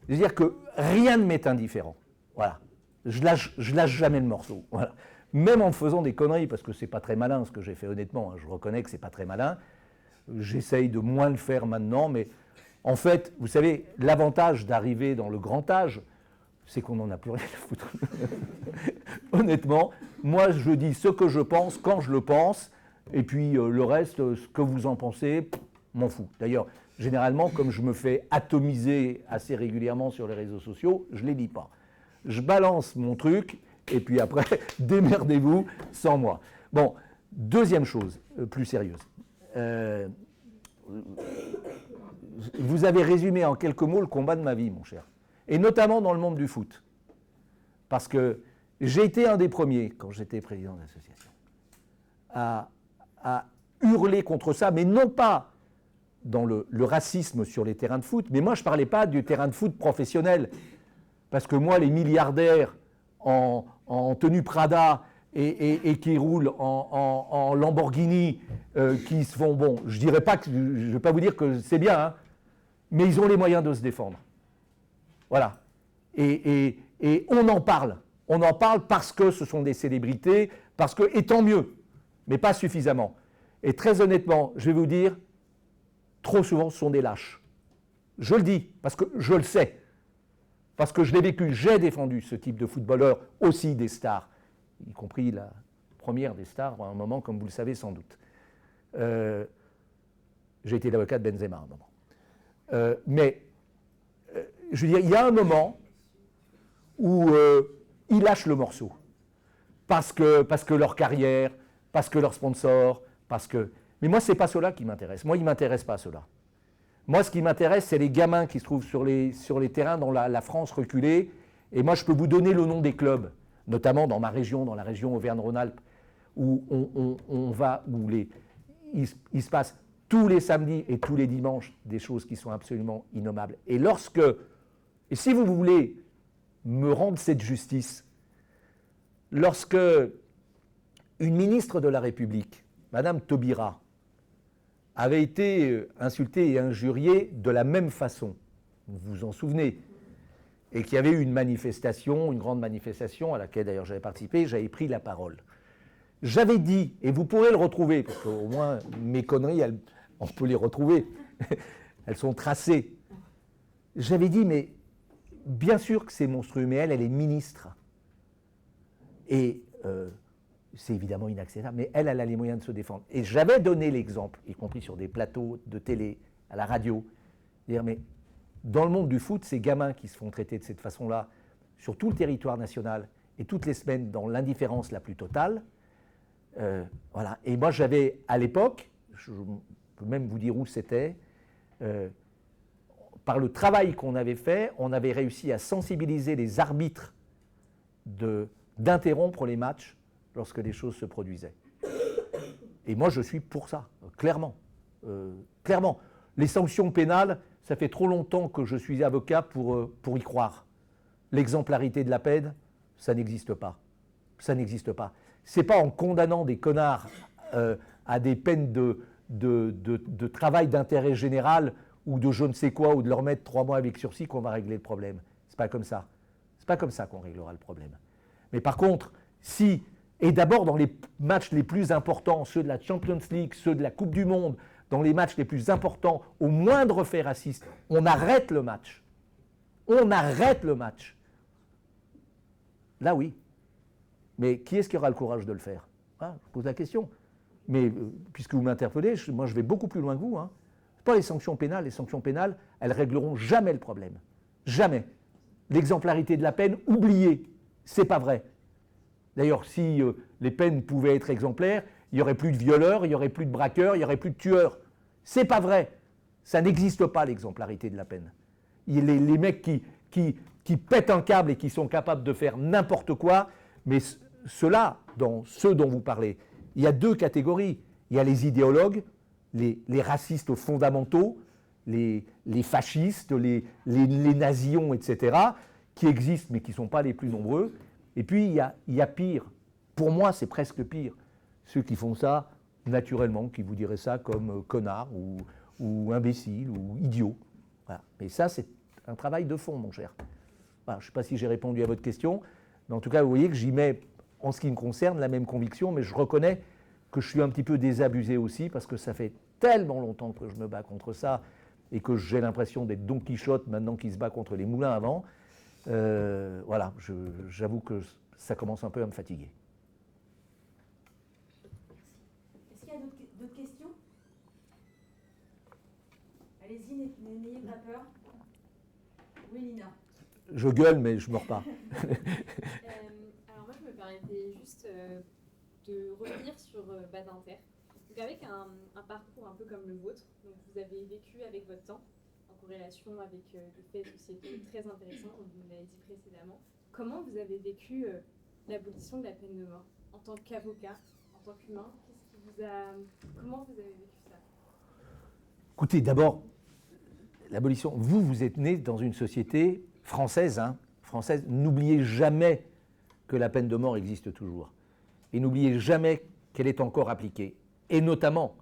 C'est-à-dire que rien ne m'est indifférent. Voilà. Je lâche jamais le morceau. Voilà. Même en faisant des conneries, parce que c'est pas très malin ce que j'ai fait, honnêtement, hein, je reconnais que c'est pas très malin. J'essaye de moins le faire maintenant, mais en fait, vous savez, l'avantage d'arriver dans le grand âge, c'est qu'on n'en a plus rien à foutre. Honnêtement, moi je dis ce que je pense quand je le pense, et puis le reste, ce que vous en pensez, m'en fous. D'ailleurs, généralement, comme je me fais atomiser assez régulièrement sur les réseaux sociaux, je ne les lis pas. Je balance mon truc, et puis après, démerdez-vous sans moi. Bon, deuxième chose, plus sérieuse. Vous avez résumé en quelques mots le combat de ma vie, mon cher. Et notamment dans le monde du foot. Parce que j'ai été un des premiers, quand j'étais président de l'association, à hurler contre ça, mais non pas dans le racisme sur les terrains de foot, mais moi je ne parlais pas du terrain de foot professionnel, parce que moi les milliardaires en tenue Prada et qui roulent en Lamborghini, qui se font, bon, je ne vais pas vous dire que c'est bien, hein, mais ils ont les moyens de se défendre. Voilà. Et on en parle parce que ce sont des célébrités, et tant mieux, mais pas suffisamment. Et très honnêtement, je vais vous dire, trop souvent, ce sont des lâches. Je le dis, parce que je le sais. Parce que je l'ai vécu, j'ai défendu ce type de footballeurs, aussi des stars, y compris la première des stars, à un moment, comme vous le savez sans doute. J'ai été l'avocat de Benzema à un moment. Mais, je veux dire, il y a un moment où ils lâchent le morceau. Parce que leur carrière, parce que leur sponsor, Mais moi, ce n'est pas cela qui m'intéresse. Moi, il ne m'intéresse pas cela. Moi, ce qui m'intéresse, c'est les gamins qui se trouvent sur les terrains dans la France reculée. Et moi, je peux vous donner le nom des clubs, notamment dans ma région, dans la région Auvergne-Rhône-Alpes, où il se passe tous les samedis et tous les dimanches des choses qui sont absolument innommables. Et lorsque Et si vous voulez me rendre cette justice, lorsque une ministre de la République, Madame Taubira, avait été insultée et injuriée de la même façon, vous vous en souvenez, et qu'il y avait eu une manifestation, une grande manifestation à laquelle d'ailleurs j'avais participé, j'avais pris la parole. J'avais dit, et vous pourrez le retrouver, parce qu'au moins mes conneries, on peut les retrouver, elles sont tracées. J'avais dit, mais bien sûr que c'est monstrueux, mais elle est ministre. Et c'est évidemment inacceptable, mais elle a les moyens de se défendre. Et j'avais donné l'exemple, y compris sur des plateaux de télé, à la radio, dire, mais dans le monde du foot, ces gamins qui se font traiter de cette façon-là, sur tout le territoire national, et toutes les semaines dans l'indifférence la plus totale, voilà. Et moi, j'avais, à l'époque, je peux même vous dire où c'était, par le travail qu'on avait fait, on avait réussi à sensibiliser les arbitres d'interrompre les matchs lorsque les choses se produisaient. Et moi, je suis pour ça, clairement. Clairement. Les sanctions pénales, ça fait trop longtemps que je suis avocat pour y croire. L'exemplarité de la peine, ça n'existe pas. Ça n'existe pas. Ce n'est pas en condamnant des connards à des peines de travail d'intérêt général ou de je ne sais quoi, ou de leur mettre 3 mois avec sursis qu'on va régler le problème. Ce n'est pas comme ça. Ce n'est pas comme ça qu'on réglera le problème. Mais par contre, si, et d'abord dans les matchs les plus importants, ceux de la Champions League, ceux de la Coupe du Monde, dans les matchs les plus importants, au moindre fait raciste, on arrête le match. On arrête le match. Là, oui. Mais qui est-ce qui aura le courage de le faire? Je pose la question. Mais puisque vous m'interpellez, moi je vais beaucoup plus loin que vous. Ce pas les sanctions pénales. Les sanctions pénales, elles régleront jamais le problème. Jamais. L'exemplarité de la peine, oubliez. C'est pas vrai. D'ailleurs, si les peines pouvaient être exemplaires, il n'y aurait plus de violeurs, il n'y aurait plus de braqueurs, il n'y aurait plus de tueurs. C'est pas vrai. Ça n'existe pas, l'exemplarité de la peine. Les mecs qui pètent un câble et qui sont capables de faire n'importe quoi, mais ceux-là, dans ceux dont vous parlez, il y a 2 catégories. Il y a les idéologues, les racistes fondamentaux, les fascistes, les nazions, etc., qui existent mais qui ne sont pas les plus nombreux. Et puis il y a pire. Pour moi, c'est presque pire. Ceux qui font ça naturellement, qui vous diraient ça comme connard ou imbécile ou idiot. Voilà. Mais ça, c'est un travail de fond, mon cher. Voilà, je ne sais pas si j'ai répondu à votre question, mais en tout cas, vous voyez que j'y mets, en ce qui me concerne, la même conviction, mais je reconnais que je suis un petit peu désabusé aussi, parce que ça fait tellement longtemps que je me bats contre ça, et que j'ai l'impression d'être Don Quichotte maintenant qui se bat contre les moulins à vent. Voilà, j'avoue que ça commence un peu à me fatiguer. Est-ce qu'il y a d'autres questions? Allez-y, n'ayez pas peur. Oui, Lina. Je gueule, mais je ne mords pas. Alors moi, je me permettais juste de revenir sur Badinter. Donc avec un parcours un peu comme le vôtre, donc vous avez vécu avec votre temps, en corrélation avec des faits sociétaux très intéressants, comme vous l'avez dit précédemment. Comment vous avez vécu l'abolition de la peine de mort en tant qu'avocat, en tant qu'humain? Comment vous avez vécu ça? Écoutez, d'abord, l'abolition, vous êtes né dans une société française, française. N'oubliez jamais que la peine de mort existe toujours. Et n'oubliez jamais qu'elle est encore appliquée. Et notamment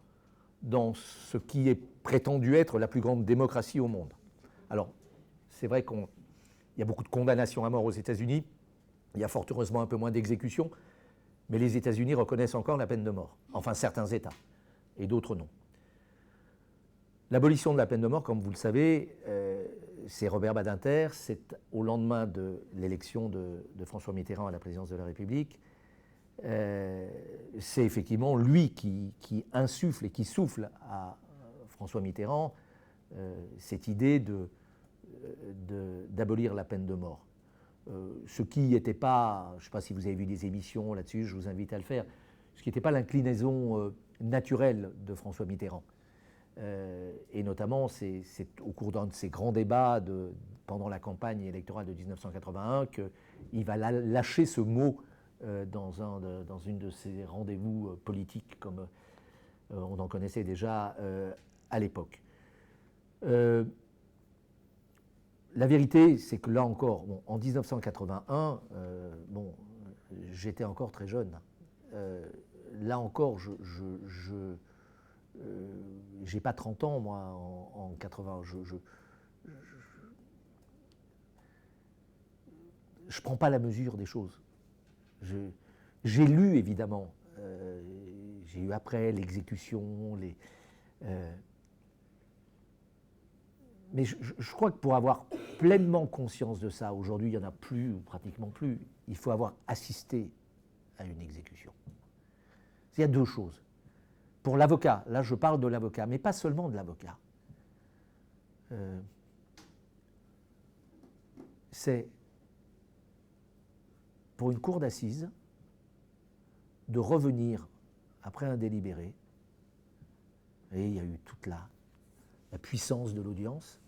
dans ce qui est prétendu être la plus grande démocratie au monde. Alors, c'est vrai qu'il y a beaucoup de condamnations à mort aux États-Unis. Il y a fort heureusement un peu moins d'exécutions. Mais les États-Unis reconnaissent encore la peine de mort. Enfin, certains États. Et d'autres non. L'abolition de la peine de mort, comme vous le savez, c'est Robert Badinter. C'est au lendemain de l'élection de François Mitterrand à la présidence de la République. C'est effectivement lui qui insuffle et qui souffle à François Mitterrand cette idée d'abolir la peine de mort. Ce qui n'était pas, je ne sais pas si vous avez vu des émissions là-dessus, je vous invite à le faire, ce qui n'était pas l'inclinaison naturelle de François Mitterrand. Et notamment, c'est au cours d'un de ces grands débats pendant la campagne électorale de 1981 qu'il va lâcher ce mot dans une de ces rendez-vous politiques comme on en connaissait déjà à l'époque. la vérité, c'est que là encore, bon, en 1981, j'étais encore très jeune. Là encore, j'ai pas 30 ans, moi, en 80. Je prends pas la mesure des choses. J'ai lu, évidemment. J'ai eu après l'exécution, mais je crois que pour avoir pleinement conscience de ça, aujourd'hui, il n'y en a plus, ou pratiquement plus, il faut avoir assisté à une exécution. Il y a deux choses. Pour l'avocat, là je parle de l'avocat, mais pas seulement de l'avocat. C'est pour une cour d'assises de revenir après un délibéré, et il y a eu toute la puissance de l'audience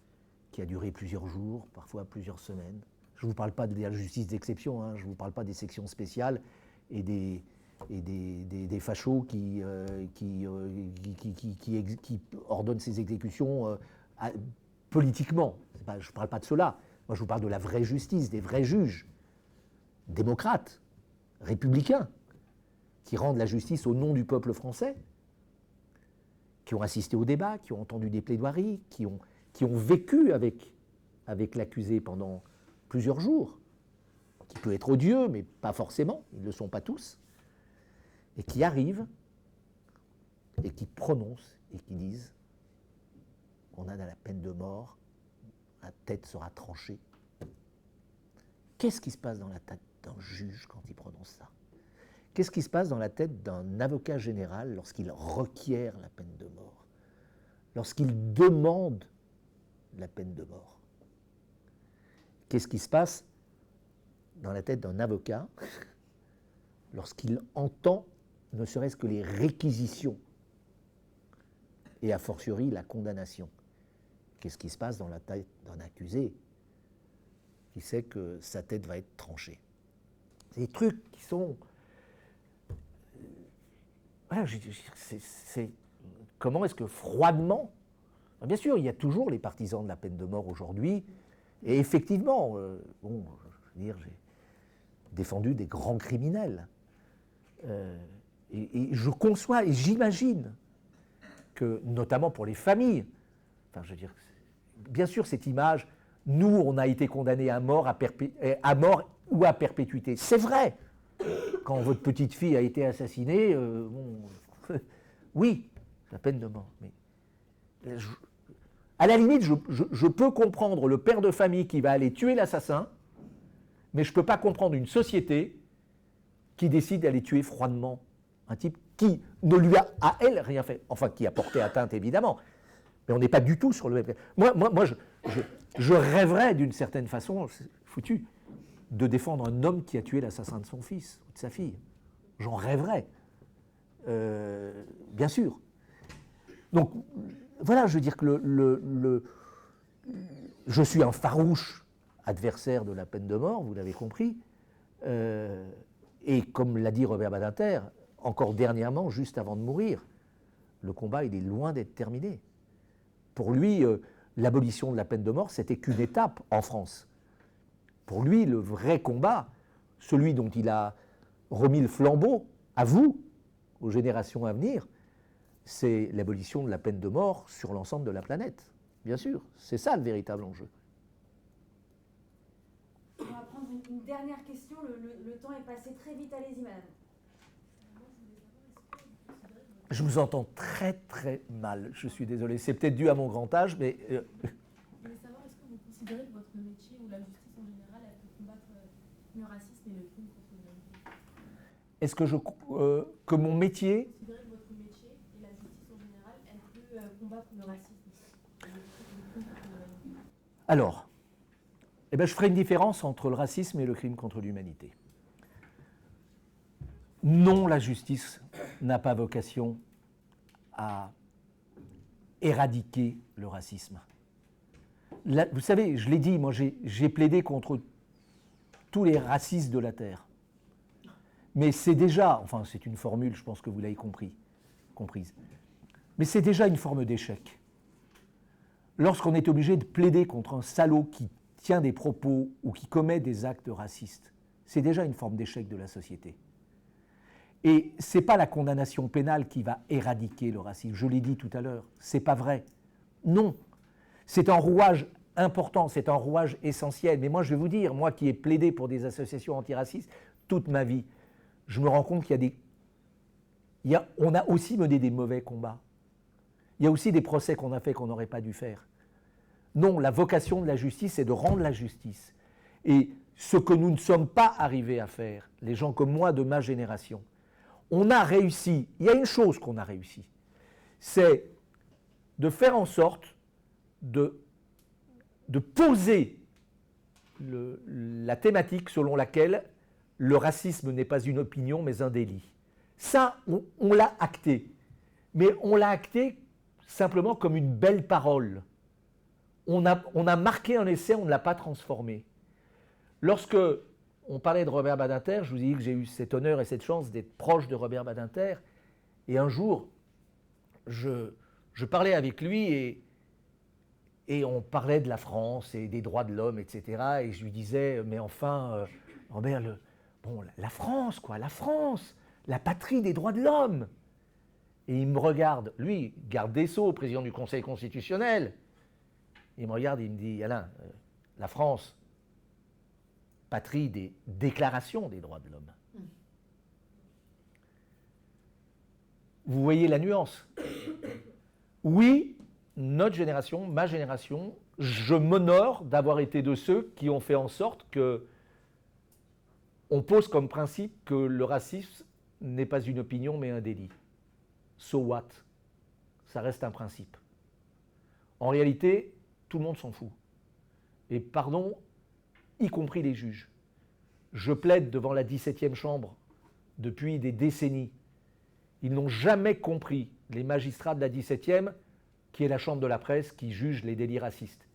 qui a duré plusieurs jours, parfois plusieurs semaines. Je ne vous parle pas de la justice d'exception, hein, je ne vous parle pas des sections spéciales et des fachos qui ordonnent ces exécutions politiquement. Je ne parle pas de cela. Moi, je vous parle de la vraie justice, des vrais juges, démocrates, républicains, qui rendent la justice au nom du peuple français, qui ont assisté au débat, qui ont entendu des plaidoiries, qui ont vécu avec l'accusé pendant plusieurs jours, qui peut être odieux, mais pas forcément, ils ne le sont pas tous, et qui arrivent et qui prononcent et qui disent on a la peine de mort, la tête sera tranchée. Qu'est-ce qui se passe dans la tête d'un juge quand il prononce ça? Qu'est-ce qui se passe dans la tête d'un avocat général lorsqu'il requiert la peine de mort, lorsqu'il demande la peine de mort? Qu'est-ce qui se passe dans la tête d'un avocat lorsqu'il entend ne serait-ce que les réquisitions et a fortiori la condamnation? Qu'est-ce qui se passe dans la tête d'un accusé qui sait que sa tête va être tranchée? C'est des trucs qui sont... Voilà, comment est-ce que froidement... Bien sûr, il y a toujours les partisans de la peine de mort aujourd'hui, et effectivement, je veux dire, j'ai défendu des grands criminels. Et je conçois et j'imagine que, notamment pour les familles, enfin, je veux dire, bien sûr, cette image, nous, on a été condamnés à mort, à mort ou à perpétuité. C'est vrai. Quand votre petite fille a été assassinée, oui, la peine de mort. Mais à la limite, je peux comprendre le père de famille qui va aller tuer l'assassin, mais je ne peux pas comprendre une société qui décide d'aller tuer froidement un type qui ne lui a, à elle, rien fait. Enfin, qui a porté atteinte, évidemment. Mais on n'est pas du tout sur le même... Moi je rêverais, d'une certaine façon, c'est foutu, de défendre un homme qui a tué l'assassin de son fils ou de sa fille. J'en rêverais. Bien sûr. Donc, voilà, je veux dire que je suis un farouche adversaire de la peine de mort, vous l'avez compris. Et comme l'a dit Robert Badinter, encore dernièrement, juste avant de mourir, le combat, il est loin d'être terminé. Pour lui, l'abolition de la peine de mort, c'était qu'une étape en France. Pour lui, le vrai combat, celui dont il a remis le flambeau à vous, aux générations à venir, c'est l'abolition de la peine de mort sur l'ensemble de la planète. Bien sûr, c'est ça le véritable enjeu. On va prendre une dernière question, le temps est passé très vite, allez-y madame. Je vous entends très très mal, je suis désolé, c'est peut-être dû à mon grand âge, mais... Je voulais savoir, est-ce que vous considérez que votre métier ou la justice en général, elle peut combattre le racisme et le crime contre l'humanité? Est-ce que que mon métier... Vous considérez que votre métier et la justice en général, elle peut combattre le racisme et le crime contre l'humanité? Alors, je ferai une différence entre le racisme et le crime contre l'humanité. Non, la justice n'a pas vocation à éradiquer le racisme. Vous savez, je l'ai dit, moi j'ai plaidé contre tous les racistes de la Terre. Mais c'est déjà, enfin c'est une formule, je pense que vous l'avez comprise, mais c'est déjà une forme d'échec. Lorsqu'on est obligé de plaider contre un salaud qui tient des propos ou qui commet des actes racistes, c'est déjà une forme d'échec de la société. Et ce n'est pas la condamnation pénale qui va éradiquer le racisme. Je l'ai dit tout à l'heure, ce n'est pas vrai. Non, c'est un rouage important, c'est un rouage essentiel. Mais moi, je vais vous dire, moi qui ai plaidé pour des associations antiracistes toute ma vie, je me rends compte on a aussi mené des mauvais combats. Il y a aussi des procès qu'on a faits qu'on n'aurait pas dû faire. Non, la vocation de la justice, c'est de rendre la justice. Et ce que nous ne sommes pas arrivés à faire, les gens comme moi de ma génération, on a réussi, il y a une chose qu'on a réussi, c'est de faire en sorte de poser la thématique selon laquelle le racisme n'est pas une opinion mais un délit. Ça, on l'a acté. Mais on l'a acté simplement comme une belle parole. On a marqué un essai, on ne l'a pas transformé. Lorsque on parlait de Robert Badinter, je vous ai dit que j'ai eu cet honneur et cette chance d'être proche de Robert Badinter. Et un jour, je parlais avec lui et on parlait de la France et des droits de l'homme, etc. Et je lui disais, mais enfin, Robert, la France, quoi, la France, la patrie des droits de l'homme. Et il me regarde, lui, garde des Sceaux, président du Conseil constitutionnel. Il me regarde et il me dit, Alain, la France, patrie des déclarations des droits de l'homme. Vous voyez la nuance. Oui, notre génération, ma génération, je m'honore d'avoir été de ceux qui ont fait en sorte que on pose comme principe que le racisme n'est pas une opinion mais un délit. So what? Ça reste un principe. En réalité, tout le monde s'en fout. Et pardon, y compris les juges. Je plaide devant la 17e chambre depuis des décennies. Ils n'ont jamais compris, les magistrats de la 17e, qui est la chambre de la presse, qui juge les délits racistes.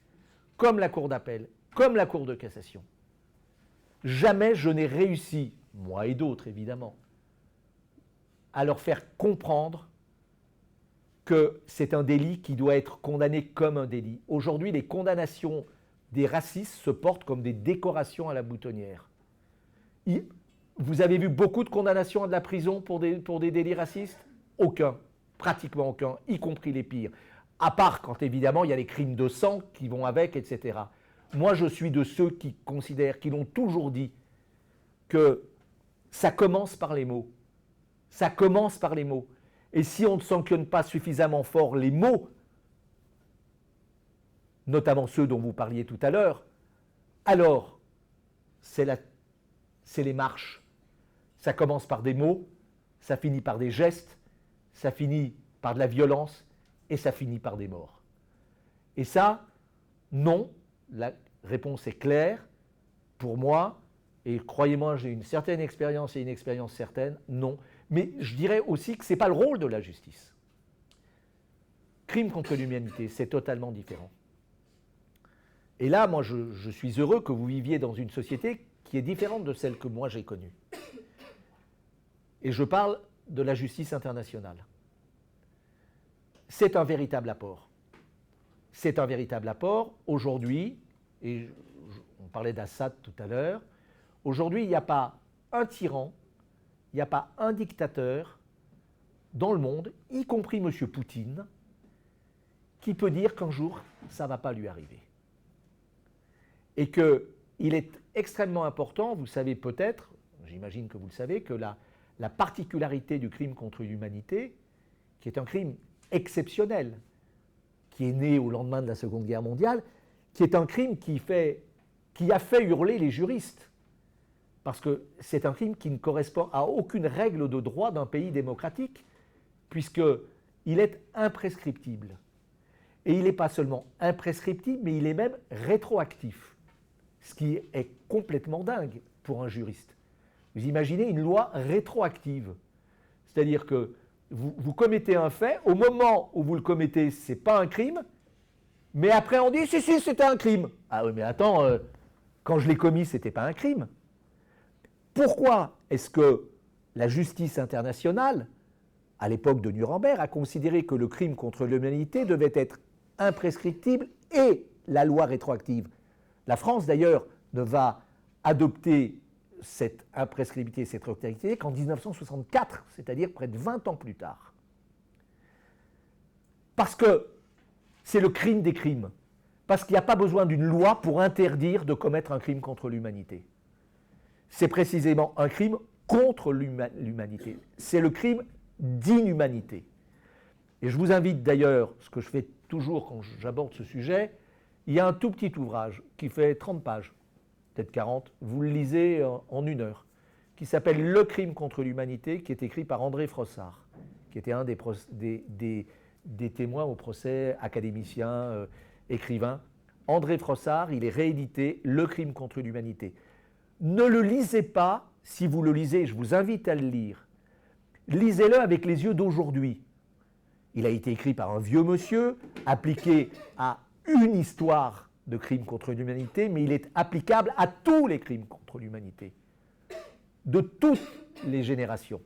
Comme la Cour d'appel, comme la Cour de cassation. Jamais je n'ai réussi, moi et d'autres évidemment, à leur faire comprendre que c'est un délit qui doit être condamné comme un délit. Aujourd'hui, les condamnations des racistes se portent comme des décorations à la boutonnière. Vous avez vu beaucoup de condamnations à de la prison pour des délits racistes? Aucun, pratiquement aucun, y compris les pires. À part quand évidemment il y a les crimes de sang qui vont avec, etc. Moi je suis de ceux qui considèrent, qui l'ont toujours dit, que ça commence par les mots. Ça commence par les mots. Et si on ne sanctionne pas suffisamment fort les mots, notamment ceux dont vous parliez tout à l'heure, alors c'est les marches. Ça commence par des mots, ça finit par des gestes, ça finit par de la violence et ça finit par des morts. Et ça, non, la réponse est claire pour moi, et croyez-moi, j'ai une certaine expérience et une expérience certaine, non. Mais je dirais aussi que ce n'est pas le rôle de la justice. Crime contre l'humanité, c'est totalement différent. Et là, moi, je suis heureux que vous viviez dans une société qui est différente de celle que moi j'ai connue. Et je parle de la justice internationale. C'est un véritable apport. C'est un véritable apport. Aujourd'hui, et on parlait d'Assad tout à l'heure, aujourd'hui, il n'y a pas un tyran, il n'y a pas un dictateur dans le monde, y compris M. Poutine, qui peut dire qu'un jour, ça ne va pas lui arriver. Et qu'il est extrêmement important, vous savez peut-être, j'imagine que vous le savez, que la particularité du crime contre l'humanité, qui est un crime exceptionnel, qui est né au lendemain de la Seconde Guerre mondiale, qui est un crime qui a fait hurler les juristes. Parce que c'est un crime qui ne correspond à aucune règle de droit d'un pays démocratique, puisqu'il est imprescriptible. Et il n'est pas seulement imprescriptible, mais il est même rétroactif. Ce qui est complètement dingue pour un juriste. Vous imaginez une loi rétroactive. C'est-à-dire que vous commettez un fait, au moment où vous le commettez, ce n'est pas un crime, mais après on dit « si, c'était un crime ». Ah oui, mais attends, quand je l'ai commis, ce n'était pas un crime. Pourquoi est-ce que la justice internationale, à l'époque de Nuremberg, a considéré que le crime contre l'humanité devait être imprescriptible et la loi rétroactive? La France, d'ailleurs, ne va adopter cette imprescriptibilité, cette rétroactivité qu'en 1964, c'est-à-dire près de 20 ans plus tard. Parce que c'est le crime des crimes. Parce qu'il n'y a pas besoin d'une loi pour interdire de commettre un crime contre l'humanité. C'est précisément un crime contre l'humanité. C'est le crime d'inhumanité. Et je vous invite d'ailleurs, ce que je fais toujours quand j'aborde ce sujet, il y a un tout petit ouvrage qui fait 30 pages, peut-être 40, vous le lisez en 1 heure, qui s'appelle « Le crime contre l'humanité », qui est écrit par André Frossard, qui était un des témoins au procès, académicien, écrivain. André Frossard, il est réédité « Le crime contre l'humanité ». Ne le lisez pas, si vous le lisez, je vous invite à le lire. Lisez-le avec les yeux d'aujourd'hui. Il a été écrit par un vieux monsieur, appliqué à une histoire de crimes contre l'humanité, mais il est applicable à tous les crimes contre l'humanité, de toutes les générations.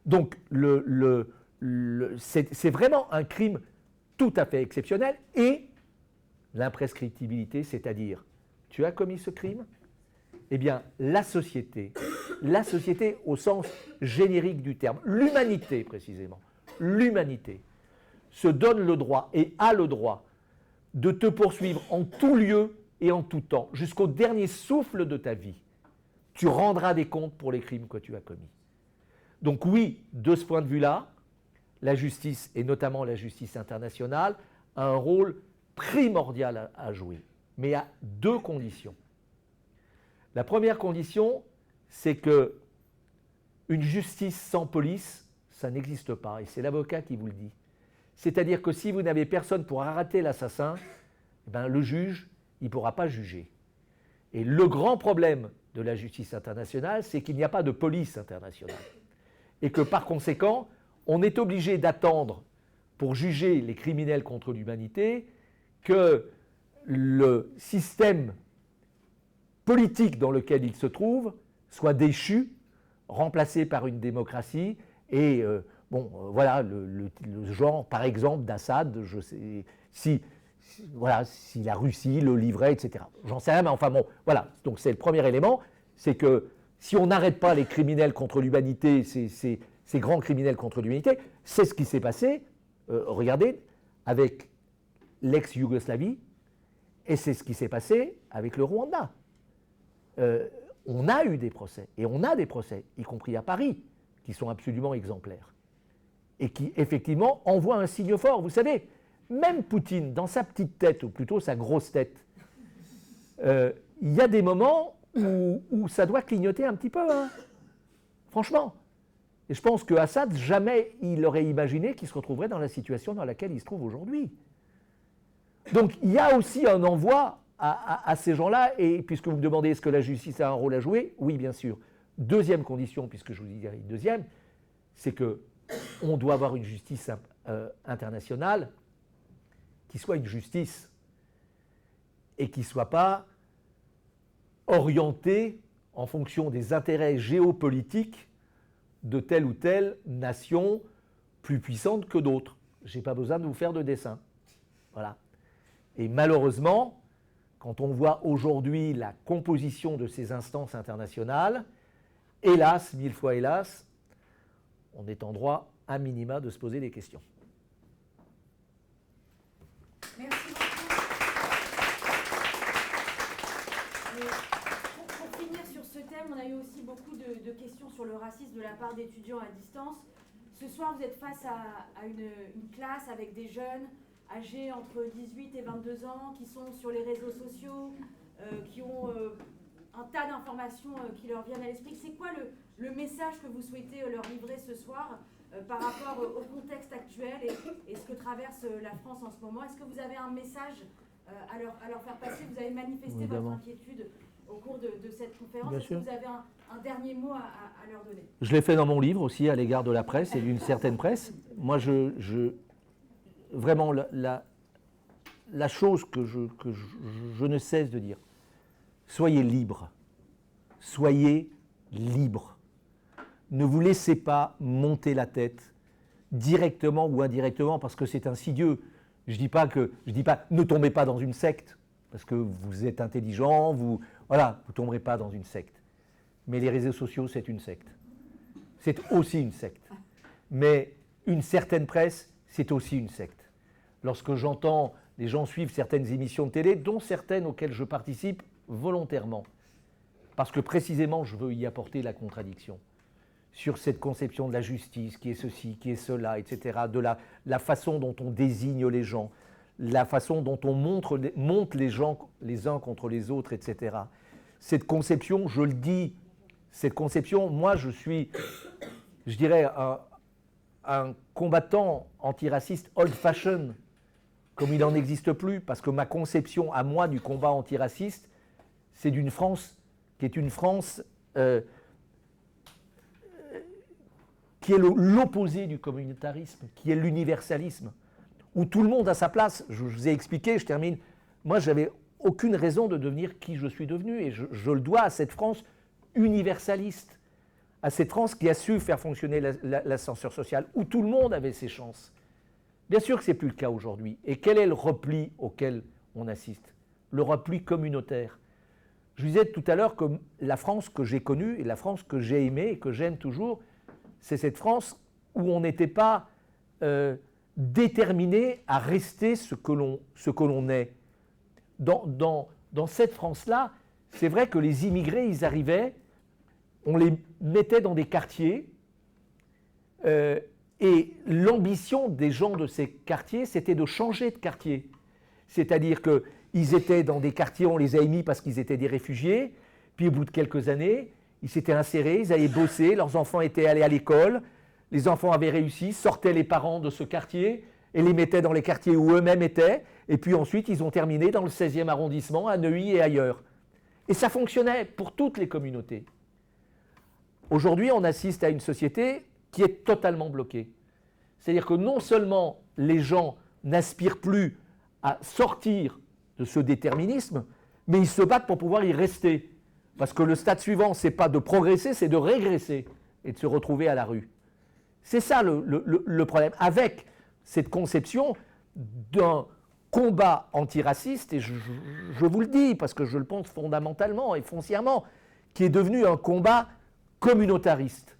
Donc, c'est vraiment un crime tout à fait exceptionnel, et l'imprescriptibilité, c'est-à-dire, tu as commis ce crime, eh bien, la société au sens générique du terme, l'humanité précisément, l'humanité se donne le droit et a le droit de te poursuivre en tout lieu et en tout temps, jusqu'au dernier souffle de ta vie. Tu rendras des comptes pour les crimes que tu as commis. Donc oui, de ce point de vue-là, la justice, et notamment la justice internationale, a un rôle primordial à jouer, mais à 2 conditions. La première condition, c'est que une justice sans police, ça n'existe pas, et c'est l'avocat qui vous le dit. C'est-à-dire que si vous n'avez personne pour arrêter l'assassin, eh bien, le juge, il ne pourra pas juger. Et le grand problème de la justice internationale, c'est qu'il n'y a pas de police internationale. Et que par conséquent, on est obligé d'attendre pour juger les criminels contre l'humanité que le système politique dans lequel ils se trouvent soit déchu, remplacé par une démocratie, et voilà, le genre, par exemple, d'Assad, je sais, si la Russie le livrait, etc. J'en sais rien, mais enfin bon, voilà. Donc c'est le premier élément, c'est que si on n'arrête pas les criminels contre l'humanité, ces grands criminels contre l'humanité, c'est ce qui s'est passé, regardez, avec l'ex-Yougoslavie, et c'est ce qui s'est passé avec le Rwanda. On a eu des procès, et on a des procès, y compris à Paris, qui sont absolument exemplaires, et qui, effectivement, envoient un signe fort. Vous savez, même Poutine, dans sa petite tête, ou plutôt sa grosse tête, il y a des moments où ça doit clignoter un petit peu, hein. Franchement. Et je pense qu'Assad, jamais il aurait imaginé qu'il se retrouverait dans la situation dans laquelle il se trouve aujourd'hui. Donc, il y a aussi un envoi à ces gens-là, et puisque vous me demandez est-ce que la justice a un rôle à jouer, oui, bien sûr. Deuxième condition, puisque je vous dis une deuxième, c'est qu'on doit avoir une justice internationale qui soit une justice et qui ne soit pas orientée en fonction des intérêts géopolitiques de telle ou telle nation plus puissante que d'autres. Je n'ai pas besoin de vous faire de dessin. Voilà. Et malheureusement, quand on voit aujourd'hui la composition de ces instances internationales, hélas, 1000 fois hélas, on est en droit, à minima, de se poser des questions. Merci beaucoup. Pour finir sur ce thème, on a eu aussi beaucoup de questions sur le racisme de la part d'étudiants à distance. Ce soir, vous êtes face à une classe avec des jeunes âgés entre 18 et 22 ans, qui sont sur les réseaux sociaux, qui ont un tas d'informations qui leur viennent à l'esprit. C'est quoi le message que vous souhaitez leur livrer ce soir par rapport au contexte actuel et ce que traverse la France en ce moment? Est-ce que vous avez un message à leur faire passer? Vous avez manifesté votre inquiétude au cours de cette conférence. Est-ce que vous avez un dernier mot à leur donner? Je l'ai fait dans mon livre aussi, à l'égard de la presse et d'une certaine presse. Moi, vraiment, la chose que je ne cesse de dire, soyez libres. Soyez libres. Ne vous laissez pas monter la tête, directement ou indirectement, parce que c'est insidieux. Je dis pas, ne tombez pas dans une secte. parce que vous êtes intelligent, vous ne tomberez pas dans une secte. Mais les réseaux sociaux, c'est une secte. C'est aussi une secte. Mais une certaine presse, c'est aussi une secte. Lorsque j'entends les gens suivre certaines émissions de télé, dont certaines auxquelles je participe volontairement, parce que précisément je veux y apporter la contradiction, sur cette conception de la justice, qui est ceci, qui est cela, etc., de la façon dont on désigne les gens, la façon dont on monte les gens les uns contre les autres, etc. Cette conception, je le dis, cette conception, moi je suis, je dirais, un combattant antiraciste old-fashioned, comme il n'en existe plus, parce que ma conception à moi du combat antiraciste, c'est d'une France qui est une France qui est l'opposé du communautarisme, qui est l'universalisme, où tout le monde a sa place. Je vous ai expliqué, je termine, moi je n'avais aucune raison de devenir qui je suis devenu, et je le dois à cette France universaliste, à cette France qui a su faire fonctionner l'ascenseur social, où tout le monde avait ses chances. Bien sûr que ce n'est plus le cas aujourd'hui. Et quel est le repli auquel on assiste? Le repli communautaire. Je vous disais tout à l'heure que la France que j'ai connue et la France que j'ai aimée et que j'aime toujours, c'est cette France où on n'était pas déterminé à rester ce que l'on est. Dans cette France-là, c'est vrai que les immigrés, ils arrivaient, on les mettait dans des quartiers, et l'ambition des gens de ces quartiers, c'était de changer de quartier. C'est-à-dire qu'ils étaient dans des quartiers, on les a mis parce qu'ils étaient des réfugiés, puis au bout de quelques années, ils s'étaient insérés, ils allaient bosser, leurs enfants étaient allés à l'école, les enfants avaient réussi, sortaient les parents de ce quartier et les mettaient dans les quartiers où eux-mêmes étaient, et puis ensuite ils ont terminé dans le 16e arrondissement, à Neuilly et ailleurs. Et ça fonctionnait pour toutes les communautés. Aujourd'hui, on assiste à une société qui est totalement bloquée. C'est-à-dire que non seulement les gens n'aspirent plus à sortir de ce déterminisme, mais ils se battent pour pouvoir y rester. Parce que le stade suivant, ce n'est pas de progresser, c'est de régresser et de se retrouver à la rue. C'est ça le problème. Avec cette conception d'un combat antiraciste, et je vous le dis parce que je le pense fondamentalement et foncièrement, qui est devenu un combat communautariste.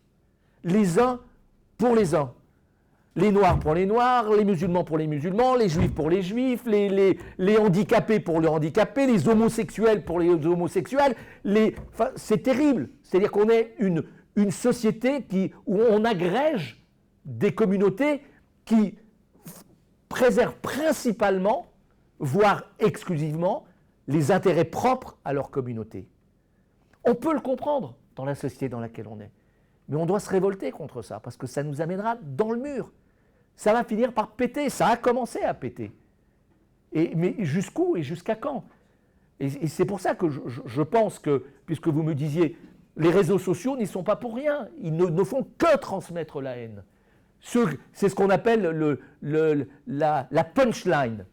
Les uns pour les uns. Les Noirs pour les Noirs, les musulmans pour les musulmans, les Juifs pour les Juifs, les handicapés pour les handicapés, les homosexuels pour les homosexuels. Enfin, c'est terrible. C'est-à-dire qu'on est une société où on agrège des communautés qui préservent principalement, voire exclusivement, les intérêts propres à leur communauté. On peut le comprendre dans la société dans laquelle on est. Mais on doit se révolter contre ça, parce que ça nous amènera dans le mur. Ça va finir par péter, ça a commencé à péter. Mais jusqu'où et jusqu'à quand? Et c'est pour ça que je pense que, puisque vous me disiez, les réseaux sociaux n'y sont pas pour rien, ils ne font que transmettre la haine. C'est ce qu'on appelle la punchline.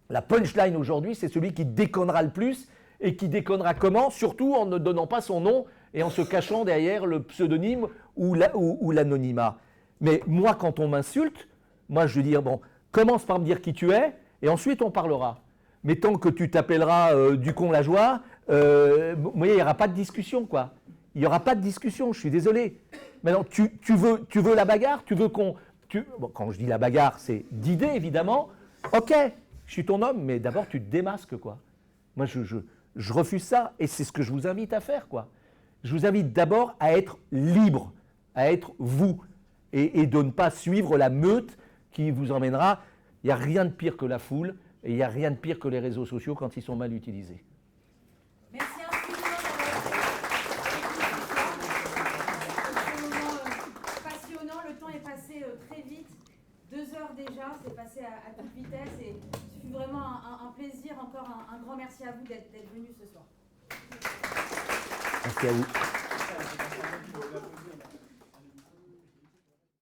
La punchline aujourd'hui, c'est celui qui déconnera le plus, et qui déconnera comment? Surtout en ne donnant pas son nom et en se cachant derrière le pseudonyme ou l'anonymat. Mais moi, quand on m'insulte, moi je veux dire, bon, commence par me dire qui tu es, et ensuite on parlera. Mais tant que tu t'appelleras Ducon-Lajoie, il n'y aura pas de discussion, quoi. Il n'y aura pas de discussion, je suis désolé. Maintenant, tu veux la bagarre? Tu veux qu'on... Bon, quand je dis la bagarre, c'est d'idées, évidemment. Ok, je suis ton homme, mais d'abord tu te démasques, quoi. Moi, je refuse ça, et c'est ce que je vous invite à faire, quoi. Je vous invite d'abord à être libre, à être vous, et de ne pas suivre la meute qui vous emmènera. Il n'y a rien de pire que la foule, et il n'y a rien de pire que les réseaux sociaux quand ils sont mal utilisés. Merci infiniment d'avoir ce moment passionnant. Le temps est passé très vite. 2 heures déjà, c'est passé à toute vitesse, et ce fut vraiment un plaisir. Encore un grand merci à vous d'être venus ce soir. Merci à vous.